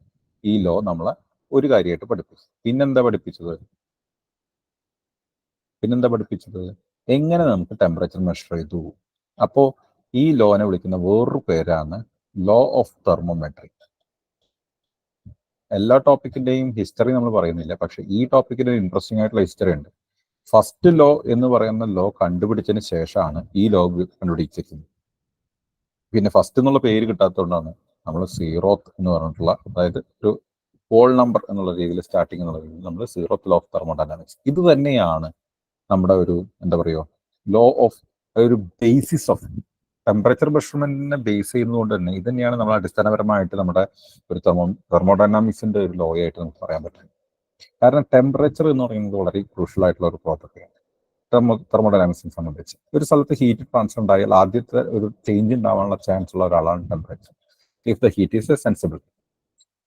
ഈ ലോ നമ്മളെ ഒരു കാര്യമായിട്ട് പഠിപ്പിച്ചത്. പിന്നെന്താ പഠിപ്പിച്ചത്? എങ്ങനെ നമുക്ക് ടെമ്പറേച്ചർ മെഷർ ചെയ്തു? അപ്പോ ഈ ലോനെ വിളിക്കുന്ന വേറൊരു പേരാണ് ലോ ഓഫ് തെർമോമെട്രി. എല്ലാ ടോപ്പിക്കിന്റെയും ഹിസ്റ്ററി നമ്മൾ പറയുന്നില്ല, പക്ഷെ ഈ ടോപ്പിക്കിന് ഒരു ഇൻട്രസ്റ്റിംഗ് ആയിട്ടുള്ള ഹിസ്റ്ററി ഉണ്ട്. ഫസ്റ്റ് ലോ എന്ന് പറയുന്ന ലോ കണ്ടുപിടിച്ചതിന് ശേഷമാണ് ഈ ലോ കണ്ടുപിടിച്ചിരിക്കുന്നത്. പിന്നെ ഫസ്റ്റ് എന്നുള്ള പേര് കിട്ടാത്തതുകൊണ്ടാണ് നമ്മൾ സീറോത്ത് എന്ന് പറഞ്ഞിട്ടുള്ള, അതായത് ഒരു ഹോൾ നമ്പർ എന്നുള്ള രീതിയിൽ സ്റ്റാർട്ടിങ് എന്നുള്ള രീതിയിൽ നമ്മൾ സീറോത്ത് ലോ ഓഫ് തെർമോഡൈനാമിക്സ്. ഇത് തന്നെയാണ് നമ്മുടെ ഒരു എന്താ പറയുക ലോ ഓഫ് ഒരു ബേസിസ് ഓഫ് ടെമ്പറേച്ചർ മെഷർമെന്റിനെ ബേസ് ചെയ്യുന്നതുകൊണ്ട് തന്നെ ഇത് തന്നെയാണ് നമ്മൾ അടിസ്ഥാനപരമായിട്ട് നമ്മുടെ ഒരു തെർമോഡൈനാമിക്സിന്റെ ഒരു ലോ ആയിട്ട് നമുക്ക് പറയാൻ പറ്റും. കാരണം ടെമ്പറേച്ചർ എന്ന് പറയുന്നത് വളരെ ക്രൂഷ്യൽ ആയിട്ടുള്ള ഒരു പ്രോപ്പർട്ടിയാണ് തെർമോഡൈനാമിക്സിനെ സംബന്ധിച്ച്. ഒരു സ്ഥലത്ത് ഹീറ്റ് ട്രാൻസ്ഫർ ഉണ്ടായാൽ ആദ്യത്തെ ഒരു ചേഞ്ച് ഉണ്ടാവാനുള്ള ചാൻസ് ഉള്ള ഒരാളാണ് temperature, if the heat is sensible.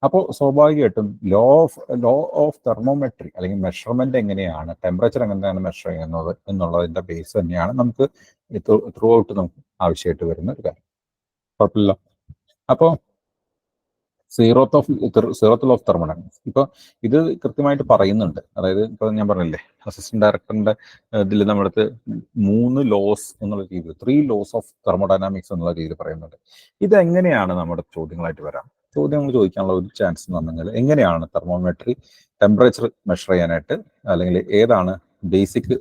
അപ്പോൾ സ്വാഭാവികമായിട്ടും ലോ ഓഫ് തെർമോമെട്രി അല്ലെങ്കിൽ മെഷർമെന്റ് എങ്ങനെയാണ്, ടെമ്പറേച്ചർ എങ്ങനെയാണ് മെഷർ ചെയ്യുന്നത് എന്നുള്ളതിന്റെ ബേസ് തന്നെയാണ് നമുക്ക് ത്രൂ ഔട്ട് നമുക്ക് ആവശ്യമായിട്ട് വരുന്ന ഒരു കാര്യം. കുഴപ്പമില്ല. അപ്പോൾ സീറോത്ത് ഓഫ് തെർമോഡൈനാമിക്സ് ഇപ്പൊ ഇത് കൃത്യമായിട്ട് പറയുന്നുണ്ട്. അതായത് ഇപ്പൊ ഞാൻ പറഞ്ഞില്ലേ, അസിസ്റ്റന്റ് ഡയറക്ടറിന്റെ ഇതിൽ നമ്മളടുത്ത് 3 ലോസ് എന്നുള്ള രീതിയിൽ 3 ലോസ് ഓഫ് തെർമോഡൈനാമിക്സ് എന്നുള്ള രീതിയിൽ പറയുന്നുണ്ട്. ഇതെങ്ങനെയാണ് നമ്മുടെ ചോദ്യങ്ങളായിട്ട് വരാം? ചോദ്യങ്ങൾ ചോദിക്കാനുള്ള ഒരു ചാൻസ് എന്ന് പറഞ്ഞാൽ എങ്ങനെയാണ് തെർമോമെട്രി ടെമ്പറേച്ചർ മെഷർ ചെയ്യാനായിട്ട്, അല്ലെങ്കിൽ ഏതാണ് basic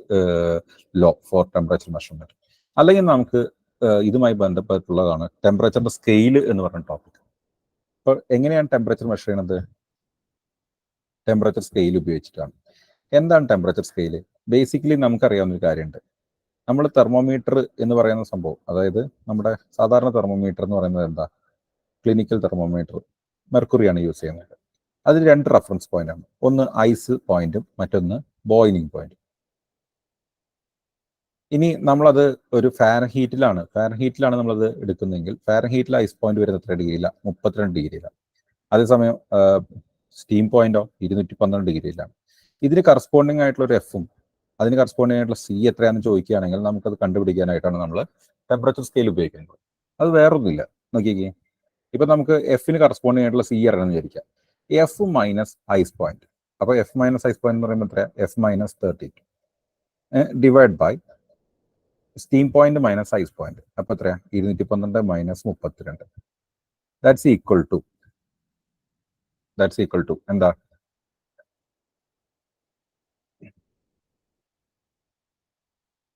law four temperature measurement, അല്ലെങ്കിൽ നമുക്ക് ഇതുമായി ബന്ധപ്പെട്ടുള്ളതാണ് ടെമ്പറേച്ചറിന്റെ സ്കെയിൽ എന്ന് പറയുന്ന ടോപ്പിക്. അപ്പോൾ എങ്ങനെയാണ് ടെമ്പറേച്ചർ മെഷർ ചെയ്യണത്? ടെമ്പറേച്ചർ സ്കെയിൽ ഉപയോഗിച്ചിട്ടാണ്. എന്താണ് ടെമ്പറേച്ചർ സ്കെയിൽ? ബേസിക്കലി നമുക്കറിയാവുന്ന ഒരു കാര്യമുണ്ട്. നമ്മൾ തെർമോമീറ്റർ എന്ന് പറയുന്ന സംഭവം, അതായത് നമ്മുടെ സാധാരണ തെർമോമീറ്റർ എന്ന് പറയുന്നത് എന്താ? ക്ലിനിക്കൽ തെർമോമീറ്റർ മെർക്കുറിയാണ് യൂസ് ചെയ്യുന്നത്. അതിൽ 2 റെഫറൻസ് പോയിന്റ് ആണ്. ഒന്ന് ഐസ് പോയിന്റും മറ്റൊന്ന് ബോയിലിംഗ് പോയിന്റും. ഇനി നമ്മളത് ഒരു ഫാരൻഹീറ്റിലാണ് നമ്മളത് എടുക്കുന്നതെങ്കിൽ ഫാരൻഹീറ്റിൽ ഐസ് പോയിന്റ് വരുന്നത് എത്ര ഡിഗ്രിയില്ല? 32 ഡിഗ്രിയിലാണ്. അതേസമയം സ്റ്റീം പോയിന്റോ 212 ഡിഗ്രിയിലാണ്. ഇതിന് കറസ്പോണ്ടിങ് ആയിട്ടുള്ള ഒരു എഫും അതിന് കറസ്പോണ്ടിങ് ആയിട്ടുള്ള സി എത്രയാണെന്ന് ചോദിക്കുകയാണെങ്കിൽ നമുക്കത് കണ്ടുപിടിക്കാനായിട്ടാണ് നമ്മൾ ടെമ്പറേച്ചർ സ്കെയിൽ ഉപയോഗിക്കുന്നത്. അത് വേറൊന്നുമില്ല. നോക്കിക്കേ, ഇപ്പൊ നമുക്ക് എഫിന് കറസ്പോണ്ടിങ് ആയിട്ടുള്ള സി അറിയണമെന്ന് വിചാരിക്കാം. F minus ice point. അപ്പോൾ എഫ് മൈനസ് ഐസ് പോയിന്റ് എന്ന് പറയുമ്പോൾ എത്രയാ? F minus 32 divide by steam point minus ice point. അപ്പോൾ എത്രയാ? 212 മൈനസ് 32. ദാറ്റ്സ് ഈക്വൽ ടു എന്താ?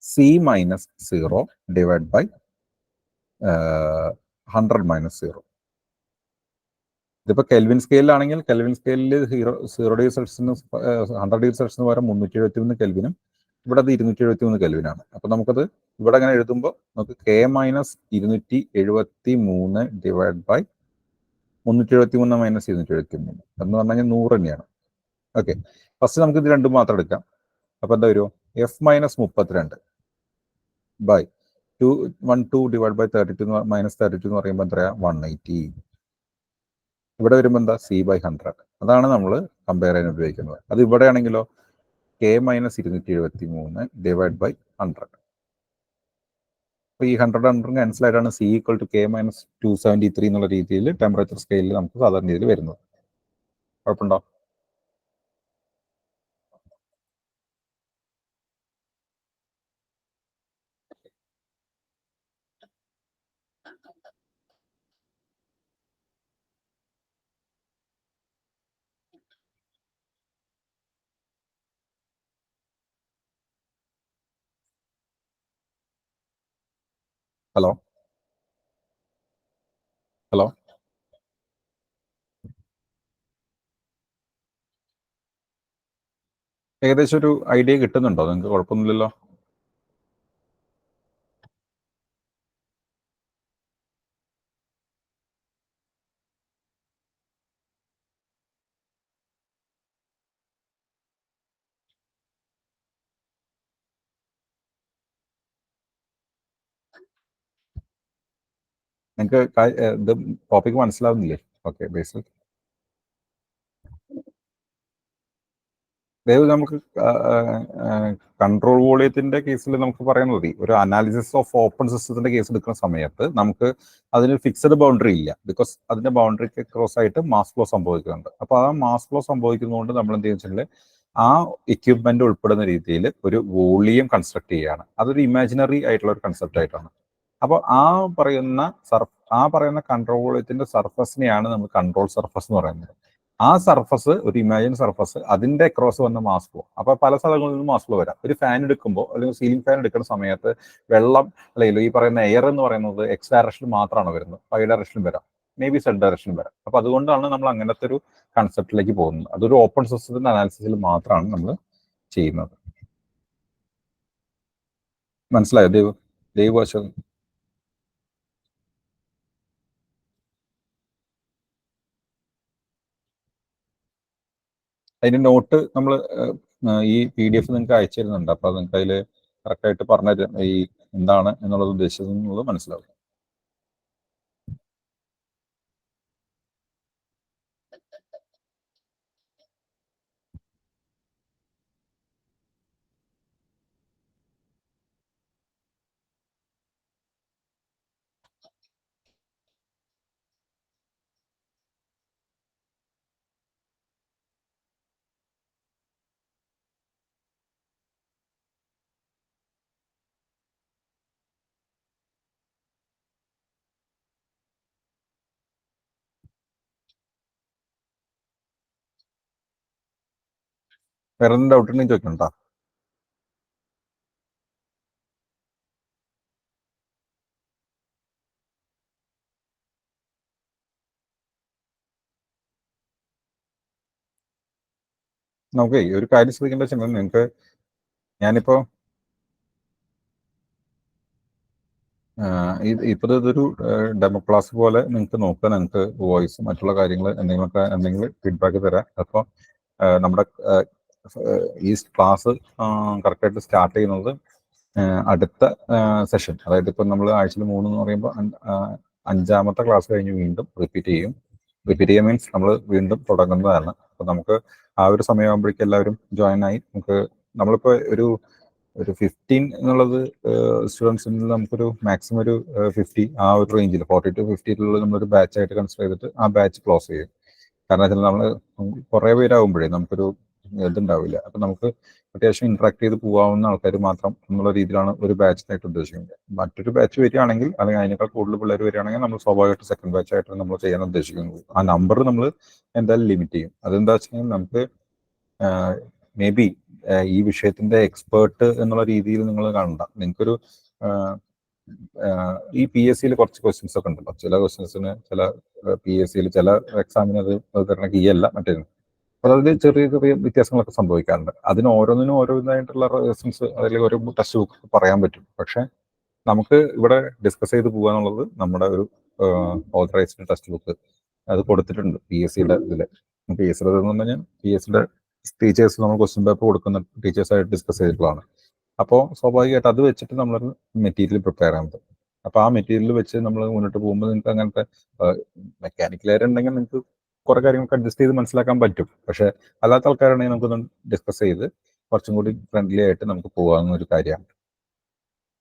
C minus 0 divided by 100 minus 0. ഇതിപ്പോൾ കെൽവിൻ സ്കെയിലാണെങ്കിൽ കെൽവിൻ സ്കെയിലിൽ 0 ഡിഗ്രി സെൽഷ്യസിന് 100 ഡിഗ്രി സെൽഷ്യസിന് പകരം 373 കെൽവിനും ഇവിടെ അത് 273 കെൽവിനാണ്. അപ്പോൾ നമുക്കത് ഇവിടെ അങ്ങനെ എഴുതുമ്പോൾ നമുക്ക് K minus 273 divide by 373 minus 273 എന്ന് പറഞ്ഞു കഴിഞ്ഞാൽ 100 തന്നെയാണ്. ഓക്കെ, ഫസ്റ്റ് നമുക്ക് ഇത് രണ്ടും മാത്രം എടുക്കാം. അപ്പോൾ എന്താ വരുമോ? F minus 32 by 12 divide by 32 minus 32 എന്ന് പറയുമ്പോൾ എത്രയാ? 180. ഇവിടെ വരുമ്പോൾ എന്താ? C by 100. അതാണ് നമ്മൾ കമ്പയർ ചെയ്യാൻ ഉപയോഗിക്കുന്നത്. അത് ഇവിടെ ആണെങ്കിലോ K മൈനസ് 273 ഡിവൈഡ് ബൈ 100. അപ്പോൾ ഈ 100 ക്യാൻസൽ ആയിട്ടാണ് C equal to K minus 273 എന്നുള്ള രീതിയിൽ ടെമ്പറേച്ചർ സ്കെയിലിൽ നമുക്ക് സാധാരണ രീതിയിൽ വരുന്നത്. കുഴപ്പമുണ്ടോ? ഹലോ ഹലോ ഏകദേശം ഒരു ഐഡിയ കിട്ടുന്നുണ്ടോ നിങ്ങൾക്ക്? കുഴപ്പമൊന്നുമില്ലല്ലോ. നിങ്ങൾക്ക് ഇത് ടോപ്പിക് മനസ്സിലാവുന്നില്ലേ? ഓക്കെ, ബേസിക് ദയവ് നമുക്ക് കൺട്രോൾ വോളിയത്തിന്റെ കേസിൽ നമുക്ക് പറയുന്നത് മതി. ഒരു അനാലിസിസ് ഓഫ് ഓപ്പൺ സിസ്റ്റത്തിന്റെ കേസ് എടുക്കുന്ന സമയത്ത് നമുക്ക് അതിന് ഫിക്സഡ് ബൗണ്ടറി ഇല്ല. ബിക്കോസ് അതിന്റെ ബൗണ്ടറിക്ക് ക്രോസ് ആയിട്ട് മാസ് ഫ്ലോ സംഭവിക്കുന്നുണ്ട്. അപ്പോൾ ആ മാസ് ഫ്ലോ സംഭവിക്കുന്നതുകൊണ്ട് നമ്മൾ എന്ത് ചെയ്യുന്നത് ആ എക്യുപ്മെന്റ് ഉൾപ്പെടുന്ന രീതിയിൽ ഒരു വോളിയം കൺസ്ട്രക്ട് ചെയ്യുകയാണ്. അതൊരു ഇമാജിനറി ആയിട്ടുള്ള ഒരു കൺസെപ്റ്റ് ആയിട്ടാണ്. അപ്പോൾ ആ പറയുന്ന കൺട്രോൾ വോളിയത്തിന്റെ സർഫസിനെയാണ് നമ്മൾ കൺട്രോൾ സർഫസ് എന്ന് പറയുന്നത്. ആ സർഫസ് ഒരു ഇമാജിൻ സർഫസ്, അതിന്റെ ക്രോസ് വന്ന മാസ് ഫ്ലോ. അപ്പോൾ പല സ്ഥലങ്ങളിൽ നിന്നും മാസ് ഫ്ലോ വരാം. ഒരു ഫാൻ എടുക്കുമ്പോൾ അല്ലെങ്കിൽ സീലിംഗ് ഫാൻ എടുക്കുന്ന സമയത്ത് വെള്ളം അല്ലെങ്കിൽ ഈ പറയുന്ന എയർ എന്ന് പറയുന്നത് എക്സ് ഡയറക്ഷനിൽ മാത്രമാണ് വരുന്നത്. Y ഡയറക്ഷനിൽ വരാം, മേ ബി സെഡ് ഡയറക്ഷനിൽ വരാം. അപ്പോൾ അതുകൊണ്ടാണ് നമ്മൾ അങ്ങനത്തെ ഒരു കൺസെപ്റ്റിലേക്ക് പോകുന്നത്. അതൊരു ഓപ്പൺ സിസ്റ്റത്തിന്റെ അനാലിസിസിൽ മാത്രമാണ് നമ്മൾ ചെയ്യുന്നത്. മനസ്സിലായോ ദേവ് വാശം? അതിന്റെ നോട്ട് നമ്മൾ ഈ PDF നിങ്ങൾക്ക് അയച്ചു തരുന്നുണ്ട്. അപ്പോൾ നിങ്ങൾക്ക് അതിൽ കറക്റ്റായിട്ട് പറഞ്ഞു ഈ എന്താണ് എന്നുള്ളത് ഉദ്ദേശിച്ചത് എന്നുള്ളത് മനസ്സിലാവും. വേറെ എന്തെങ്കിലും ഡൗട്ട് ഉണ്ടെങ്കിൽ ചോദിക്കണ്ടോ? നമുക്ക് ഒരു കാര്യം ശ്രദ്ധിക്കേണ്ട വെച്ചാൽ നിങ്ങൾക്ക് ഞാനിപ്പോ ഇപ്പോൾ ഇതൊരു ഡെമോ ക്ലാസ് പോലെ നിങ്ങൾക്ക് നോക്കുക. നിങ്ങൾക്ക് വോയിസ് മറ്റുള്ള കാര്യങ്ങൾ എന്തെങ്കിലും ഫീഡ്ബാക്ക് തരാം. അപ്പോൾ നമ്മുടെ ഈ ക്ലാസ് കറക്റ്റായിട്ട് സ്റ്റാർട്ട് ചെയ്യുന്നത് അടുത്ത സെഷൻ, അതായത് ഇപ്പം നമ്മൾ ആഴ്ചയിൽ 3 എന്ന് പറയുമ്പോൾ 5ാമത്തെ ക്ലാസ് കഴിഞ്ഞ് വീണ്ടും റിപ്പീറ്റ് ചെയ്യും. റിപ്പീറ്റ് ചെയ്യുക മീൻസ് നമ്മൾ വീണ്ടും തുടങ്ങുന്നതാണ്. അപ്പോൾ നമുക്ക് ആ ഒരു സമയമാകുമ്പോഴേക്കും എല്ലാവരും ജോയിൻ ആയി നമ്മളിപ്പോൾ ഒരു 15 എന്നുള്ളത് സ്റ്റുഡൻസിൽ നമുക്കൊരു മാക്സിമം ഒരു 50 ആ ഒരു റേഞ്ചിൽ 40 to 50 നമ്മളൊരു ബാച്ചായിട്ട് കൺസിഡർ ചെയ്തിട്ട് ആ ബാച്ച് ക്ലോസ് ചെയ്യും. കാരണം വെച്ചാൽ നമ്മൾ കുറേ പേരാകുമ്പോഴേ നമുക്കൊരു ഇതുണ്ടാവില്ല. അപ്പൊ നമുക്ക് അത്യാവശ്യം ഇന്ററാക്ട് ചെയ്ത് പോകാവുന്ന ആൾക്കാർ മാത്രം എന്നുള്ള രീതിയിലാണ് ഒരു ബാച്ചിനായിട്ട് ഉദ്ദേശിക്കുന്നത്. മറ്റൊരു ബാച്ച് വരികയാണെങ്കിൽ അല്ലെങ്കിൽ അതിനേക്കാൾ കൂടുതൽ പിള്ളേർ വരികയാണെങ്കിൽ നമ്മൾ സ്വാഭാവികമായിട്ട് സെക്കൻഡ് ബാച്ച് ആയിട്ടാണ് നമ്മൾ ചെയ്യാൻ ഉദ്ദേശിക്കുന്നത്. ആ നമ്പർ നമ്മൾ എന്തായാലും ലിമിറ്റ് ചെയ്യും. അതെന്താ വെച്ചാൽ നമുക്ക് മേ ബി ഈ വിഷയത്തിന്റെ എക്സ്പേർട്ട് എന്നുള്ള രീതിയിൽ നിങ്ങൾ കാണണ്ട. നിങ്ങൾക്കൊരു ഈ പി എസ് സിയിൽ കുറച്ച് ക്വസ്റ്റ്യൻസ് ഒക്കെ ഉണ്ടല്ലോ. ചില ക്വസ്റ്റ്യൻസിന് ചില പി എസ് സിയിൽ ചില എക്സാമിന് അത് തരണ കീ അല്ല മറ്റേത്. അപ്പോൾ അതിൽ ചെറിയ ചെറിയ വ്യത്യാസങ്ങളൊക്കെ സംഭവിക്കാറുണ്ട്. അതിന് ഓരോന്നിനും ഓരോന്നായിട്ടുള്ള റീസൺസ് അല്ലെങ്കിൽ ഒരു ടെക്സ്റ്റ് ബുക്ക് പറയാൻ പറ്റും. പക്ഷെ നമുക്ക് ഇവിടെ ഡിസ്കസ് ചെയ്ത് പോകുക എന്നുള്ളത് നമ്മുടെ ഒരു ഓതറൈസ്ഡ് ടെക്സ്റ്റ് ബുക്ക് അത് കൊടുത്തിട്ടുണ്ട് പി എസ് സിയുടെ ഇതിൽ. പി എസ് സിയുടെ എന്ന് പറഞ്ഞാൽ പി എസ് സിയുടെ ടീച്ചേഴ്സ് നമ്മൾ ക്വസ്റ്റ്യൻ പേപ്പർ കൊടുക്കുന്ന ടീച്ചേഴ്സായിട്ട് ഡിസ്കസ് ചെയ്തിട്ടുള്ളതാണ്. അപ്പോൾ സ്വാഭാവികമായിട്ട് അത് വെച്ചിട്ട് നമ്മളൊരു മെറ്റീരിയൽ പ്രിപ്പയർ ചെയ്യാൻ പറ്റും. അപ്പോൾ ആ മെറ്റീരിയൽ വെച്ച് നമ്മൾ മുന്നോട്ട് പോകുമ്പോൾ നിങ്ങൾക്ക് അങ്ങനത്തെ മെക്കാനിക്കലായിട്ടുണ്ടെങ്കിൽ നിങ്ങൾക്ക് കുറെ കാര്യങ്ങൾക്ക് അഡ്ജസ്റ്റ് ചെയ്ത് മനസ്സിലാക്കാൻ പറ്റും. പക്ഷെ അല്ലാത്ത ആൾക്കാരാണെങ്കിൽ നമുക്കൊന്ന് ഡിസ്കസ് ചെയ്ത് കുറച്ചും കൂടി ഫ്രണ്ട്ലി ആയിട്ട് നമുക്ക് പോകാവുന്ന ഒരു കാര്യമാണ്.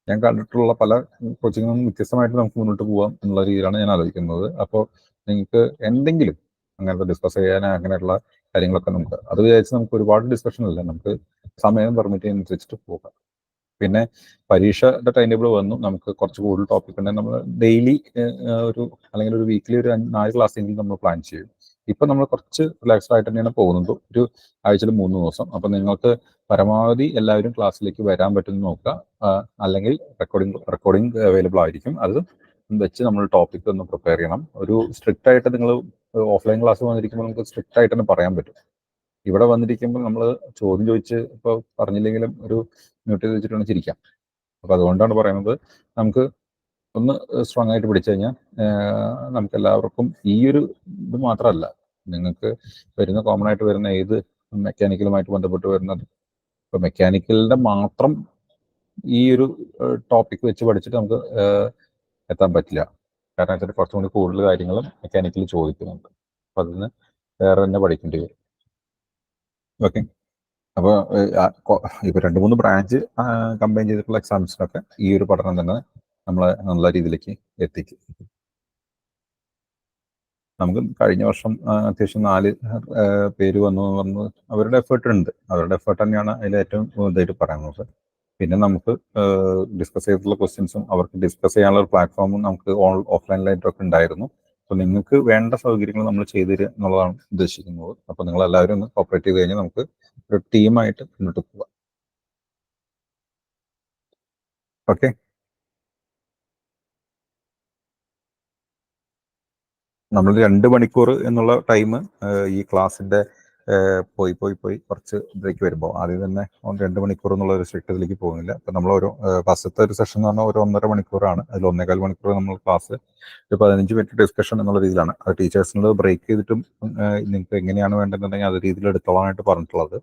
ഞാൻ കണ്ടിട്ടുള്ള പല കോച്ചിങ്ങിൽ നിന്നും വ്യത്യസ്തമായിട്ട് നമുക്ക് മുന്നോട്ട് പോകാം എന്നുള്ള രീതിയിലാണ് ഞാൻ ആലോചിക്കുന്നത്. അപ്പോൾ നിങ്ങൾക്ക് എന്തെങ്കിലും അങ്ങനത്തെ ഡിസ്കസ് ചെയ്യാൻ അങ്ങനെയുള്ള കാര്യങ്ങളൊക്കെ നമുക്ക് അത് വിചാരിച്ച് നമുക്ക് ഒരുപാട് ഡിസ്കഷൻ ഇല്ല, നമുക്ക് സമയം പെർമിറ്റ് ചെയ്യുന്നതനുസരിച്ചിട്ട് പോകാം. പിന്നെ പരീക്ഷയുടെ ടൈം ടേബിൾ വന്നു, നമുക്ക് കുറച്ച് കൂടുതൽ ടോപ്പിക് ഉണ്ടെങ്കിൽ നമ്മൾ ഡെയിലി ഒരു അല്ലെങ്കിൽ ഒരു വീക്കിലി ഒരു 4 ക്ലാസ്സെങ്കിലും നമ്മൾ പ്ലാൻ ചെയ്യും. ഇപ്പം നമ്മൾ കുറച്ച് റിലാക്സ്ഡ് ആയിട്ട് തന്നെയാണ് പോകുന്നത്, ഒരു ആഴ്ചയിൽ 3 ദിവസം. അപ്പം നിങ്ങൾക്ക് പരമാവധി എല്ലാവരും ക്ലാസ്സിലേക്ക് വരാൻ പറ്റുമെന്ന് നോക്കുക. അല്ലെങ്കിൽ റെക്കോർഡിംഗ് അവൈലബിൾ ആയിരിക്കും. അത് വെച്ച് നമ്മൾ ടോപ്പിക് ഒന്ന് പ്രിപ്പയർ ചെയ്യണം. ഒരു സ്ട്രിക്റ്റ് ആയിട്ട് നിങ്ങൾ ഓഫ്ലൈൻ ക്ലാസ് വന്നിരിക്കുമ്പോൾ നമുക്ക് സ്ട്രിക്റ്റ് ആയിട്ട് തന്നെ പറയാൻ പറ്റും. ഇവിടെ വന്നിരിക്കുമ്പോൾ നമ്മൾ ചോദ്യം ചോദിച്ച് ഇപ്പോൾ പറഞ്ഞില്ലെങ്കിലും ഒരു മ്യൂട്ട് ചെയ്ത് വെച്ചിട്ട് ചിരിക്കാം. അപ്പോൾ അതുകൊണ്ടാണ് പറയുന്നത്, നമുക്ക് ഒന്ന് സ്ട്രോങ് ആയിട്ട് പിടിച്ചു കഴിഞ്ഞാൽ നമുക്ക് എല്ലാവർക്കും ഈ ഒരു ഇത് മാത്രമല്ല, നിങ്ങൾക്ക് വരുന്ന കോമൺ ആയിട്ട് വരുന്ന ഏത് മെക്കാനിക്കലുമായിട്ട് ബന്ധപ്പെട്ട് വരുന്നത്, ഇപ്പോൾ മെക്കാനിക്കലിൻ്റെ മാത്രം ഈ ഒരു ടോപ്പിക് വെച്ച് പഠിച്ചിട്ട് നമുക്ക് എത്താൻ പറ്റില്ല. കാരണം വെച്ചാൽ കുറച്ചും കൂടി കൂടുതൽ കാര്യങ്ങളും മെക്കാനിക്കൽ ചോദിക്കുന്നുണ്ട്. അപ്പോൾ അതിന് വേറെ തന്നെ പഠിക്കേണ്ടി വരും. ഓക്കെ, അപ്പോൾ ഇപ്പോൾ 2-3 ബ്രാഞ്ച് കമ്പൈൻ ചെയ്തിട്ടുള്ള എക്സാംസിനൊക്കെ ഈ ഒരു പഠനം തന്നെ നമ്മളെ നല്ല രീതിയിലേക്ക് എത്തിക്കും. നമുക്ക് കഴിഞ്ഞ വർഷം അത്യാവശ്യം 4 പേര് വന്നു എന്ന് പറഞ്ഞത് അവരുടെ എഫേർട്ട് ഉണ്ട്. അവരുടെ എഫേർട്ട് തന്നെയാണ് അതിൽ ഏറ്റവും ഇതായിട്ട് പറയുന്നത്. പിന്നെ നമുക്ക് ഡിസ്കസ് ചെയ്തിട്ടുള്ള ക്വസ്റ്റ്യൻസും അവർക്ക് ഡിസ്കസ് ചെയ്യാനുള്ള ഒരു പ്ലാറ്റ്ഫോമും നമുക്ക് ഓഫ്ലൈനിലായിട്ടൊക്കെ ഉണ്ടായിരുന്നു. അപ്പോൾ നിങ്ങൾക്ക് വേണ്ട സൗകര്യങ്ങൾ നമ്മൾ ചെയ്തു തരിക എന്നുള്ളതാണ് ഉദ്ദേശിക്കുന്നത്. അപ്പോൾ നിങ്ങൾ എല്ലാവരും ഒന്ന് കോപ്പറേറ്റ് ചെയ്ത് കഴിഞ്ഞാൽ നമുക്ക് ഒരു ടീമായിട്ട് മുന്നോട്ട് പോവാം. ഓക്കെ, നമ്മൾ 2 മണിക്കൂർ എന്നുള്ള ടൈം ഈ ക്ലാസ്സിന്റെ പോയി കുറച്ച് ബ്രേക്ക് വരുമ്പോൾ ആദ്യം തന്നെ 2 മണിക്കൂർ എന്നുള്ള ഒരു സ്ട്രിക്റ്റിലേക്ക് പോകുന്നില്ല. അപ്പം നമ്മൾ ഒരു ഫസ്റ്റത്തെ ഒരു സെഷൻ എന്ന് പറഞ്ഞാൽ ഒരു 1.5 മണിക്കൂറാണ്. അതിൽ 1.25 മണിക്കൂർ നമ്മൾ ക്ലാസ് ഒരു 15 മിനിറ്റ് ഡിസ്കഷൻ എന്നുള്ള രീതിയിലാണ്. അത് ടീച്ചേഴ്സിനോട് ബ്രേക്ക് ചെയ്തിട്ടും നിങ്ങൾക്ക് എങ്ങനെയാണ് വേണ്ടതെന്നുണ്ടെങ്കിൽ അത് രീതിയിൽ എടുത്തോളാനായിട്ട് പറഞ്ഞിട്ടുള്ളത്.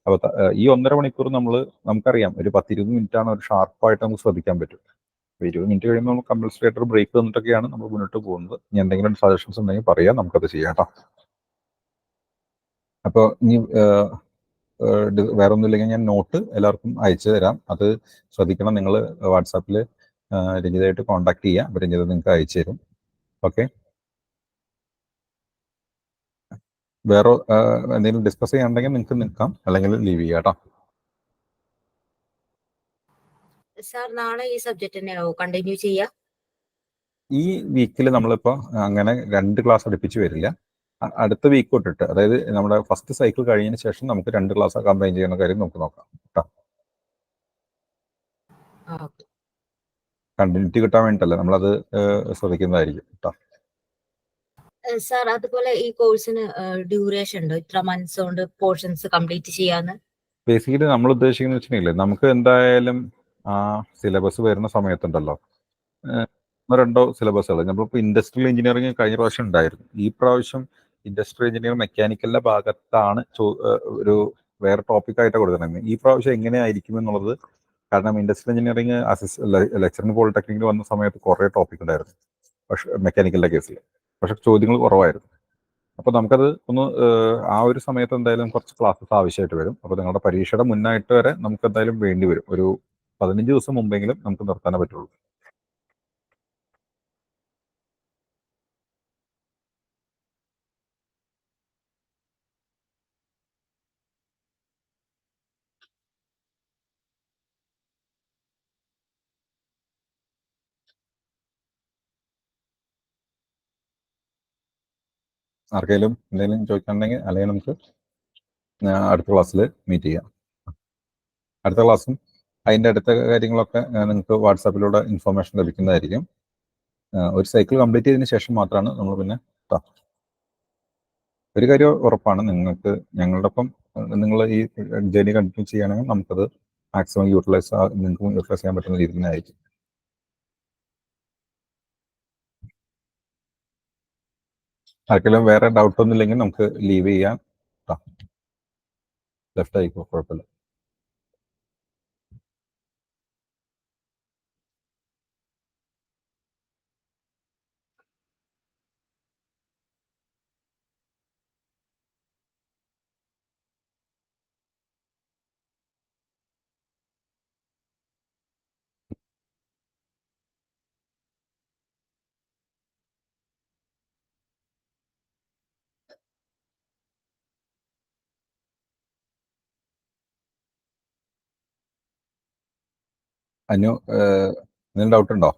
അപ്പോൾ ഈ 1.5 മണിക്കൂർ നമുക്കറിയാം ഒരു 10-20 മിനിറ്റാണ് ഒരു ഷാർപ്പായിട്ട് നമുക്ക് ശ്രദ്ധിക്കാൻ പറ്റും. 20 മിനിറ്റ് കഴിയുമ്പോൾ നമ്മൾ കമ്പൽസറി ആയിട്ട് ഒരു ബ്രേക്ക് തന്നിട്ടൊക്കെയാണ് നമ്മൾ മുന്നോട്ട് പോകുന്നത്. ഇനി എന്തെങ്കിലും സജഷൻസ് ഉണ്ടെങ്കിൽ പറയാം, നമുക്കത് ചെയ്യാം കേട്ടോ. അപ്പോൾ ഇനി വേറെ ഒന്നുമില്ലെങ്കിൽ ഞാൻ നോട്ട് എല്ലാവർക്കും അയച്ചു തരാം. അത് ശ്രദ്ധിക്കണം. നിങ്ങൾ വാട്സാപ്പിൽ രഞ്ജിതയായിട്ട് കോൺടാക്ട് ചെയ്യാം. അപ്പോൾ രഞ്ജിത നിങ്ങൾക്ക് അയച്ചു തരും. ഓക്കെ, വേറെ എന്തെങ്കിലും ഡിസ്കസ് ചെയ്യാനുണ്ടെങ്കിൽ നിങ്ങൾക്ക് നിൽക്കാം, അല്ലെങ്കിൽ ലീവ് ചെയ്യാം കേട്ടോ. സാർ നാളെ ഈ സബ്ജക്ട് തന്നെയാവോ കണ്ടിന്യൂ ചെയ്യാം? ഈ വീക്കിൽ നമ്മളിപ്പോൾ അങ്ങനെ 2 ക്ലാസ് അടുപ്പിച്ച് വരില്ല. അടുത്ത വീക്ക് തൊട്ടിട്ട്, അതായത് നമ്മുടെ ഫസ്റ്റ് സൈക്കിൾ കഴിഞ്ഞതിന് ശേഷം നമുക്ക് 2 ക്ലാസ് കമ്പൈൻ ചെയ്യുന്ന കാര്യം നമുക്ക് നോക്കാം കേട്ടോ. കണ്ടിന്യൂറ്റി കിട്ടാൻ വേണ്ടിയിട്ടല്ല, നമ്മളത് ശ്രദ്ധിക്കുന്നതായിരിക്കും കേട്ടോ. സാർ അതുപോലെ ഈ കോഴ്സിന് ഡ്യൂറേഷൻ ഉണ്ടോ? ഇത്ര മന്ത്സ് കൊണ്ട് പോർഷൻസ് കംപ്ലീറ്റ് ചെയ്യാന്ന്? ബേസിക്കലി നമ്മൾ ഉദ്ദേശിക്കുന്നത് വെച്ചിട്ടുണ്ടെങ്കിൽ നമുക്ക് എന്തായാലും ആ സിലബസ് വരുന്ന സമയത്തുണ്ടല്ലോ 1-2 സിലബസുകൾ. നമ്മളിപ്പോൾ ഇൻഡസ്ട്രിയൽ എഞ്ചിനീയറിംഗ് കഴിഞ്ഞ പ്രാവശ്യം ഉണ്ടായിരുന്നു. ഈ പ്രാവശ്യം ഇൻഡസ്ട്രിയൽ എഞ്ചിനീയറിംഗ് മെക്കാനിക്കലിന്റെ ഭാഗത്താണ് ഒരു വേറെ ടോപ്പിക്കായിട്ട് കൊടുക്കുന്നത്. ഈ പ്രാവശ്യം എങ്ങനെയായിരിക്കും എന്നുള്ളത്, കാരണം ഇൻഡസ്ട്രിയൽ എഞ്ചിനീയറിംഗ് ലെക്ചറിന് പോളിടെക്നിക്കിൽ വന്ന സമയത്ത് കുറേ ടോപ്പിക് ഉണ്ടായിരുന്നു, പക്ഷെ മെക്കാനിക്കലിന്റെ കേസിൽ പക്ഷെ ചോദ്യങ്ങൾ കുറവായിരുന്നു. അപ്പോൾ നമുക്കത് ഒന്ന് ആ ഒരു സമയത്ത് എന്തായാലും കുറച്ച് ക്ലാസ്സസ് ആവശ്യമായിട്ട് വരും. അപ്പോൾ നിങ്ങളുടെ പരീക്ഷയുടെ മുന്നായിട്ട് വരെ നമുക്ക് എന്തായാലും വേണ്ടി വരും. ഒരു 15 ദിവസം മുമ്പെങ്കിലും നമുക്ക് നിർത്താനേ പറ്റുള്ളൂ. ആർക്കെങ്കിലും എന്തെങ്കിലും ചോദിക്കാനുണ്ടെങ്കിൽ അല്ലെങ്കിൽ നമുക്ക് അടുത്ത ക്ലാസ്സിൽ മീറ്റ് ചെയ്യാം. അടുത്ത ക്ലാസ്സും അതിൻ്റെ അടുത്ത കാര്യങ്ങളൊക്കെ നിങ്ങൾക്ക് വാട്സാപ്പിലൂടെ ഇൻഫർമേഷൻ ലഭിക്കുന്നതായിരിക്കും. ഒരു സൈക്കിൾ കംപ്ലീറ്റ് ചെയ്തതിന് ശേഷം മാത്രമാണ് നമ്മൾ പിന്നെ ഒരു കാര്യം ഉറപ്പാണ്, നിങ്ങൾക്ക് ഞങ്ങളുടെ ഒപ്പം നിങ്ങൾ ഈ ജേർണി കണ്ടിന്യൂ ചെയ്യുകയാണെങ്കിൽ നമുക്കത് മാക്സിമം നിങ്ങൾക്ക് യൂട്ടിലൈസ് ചെയ്യാൻ പറ്റുന്ന രീതിയിൽ തന്നെ ആയിരിക്കും. ആർക്കെങ്കിലും വേറെ ഡൗട്ട് ഒന്നും ഇല്ലെങ്കിൽ നമുക്ക് ലീവ് ചെയ്യാം. ലെഫ്റ്റ് ആയിക്കോ, കുഴപ്പമില്ല. അനു, എന്തെങ്കിലും ഡൗട്ട് ഉണ്ടോ?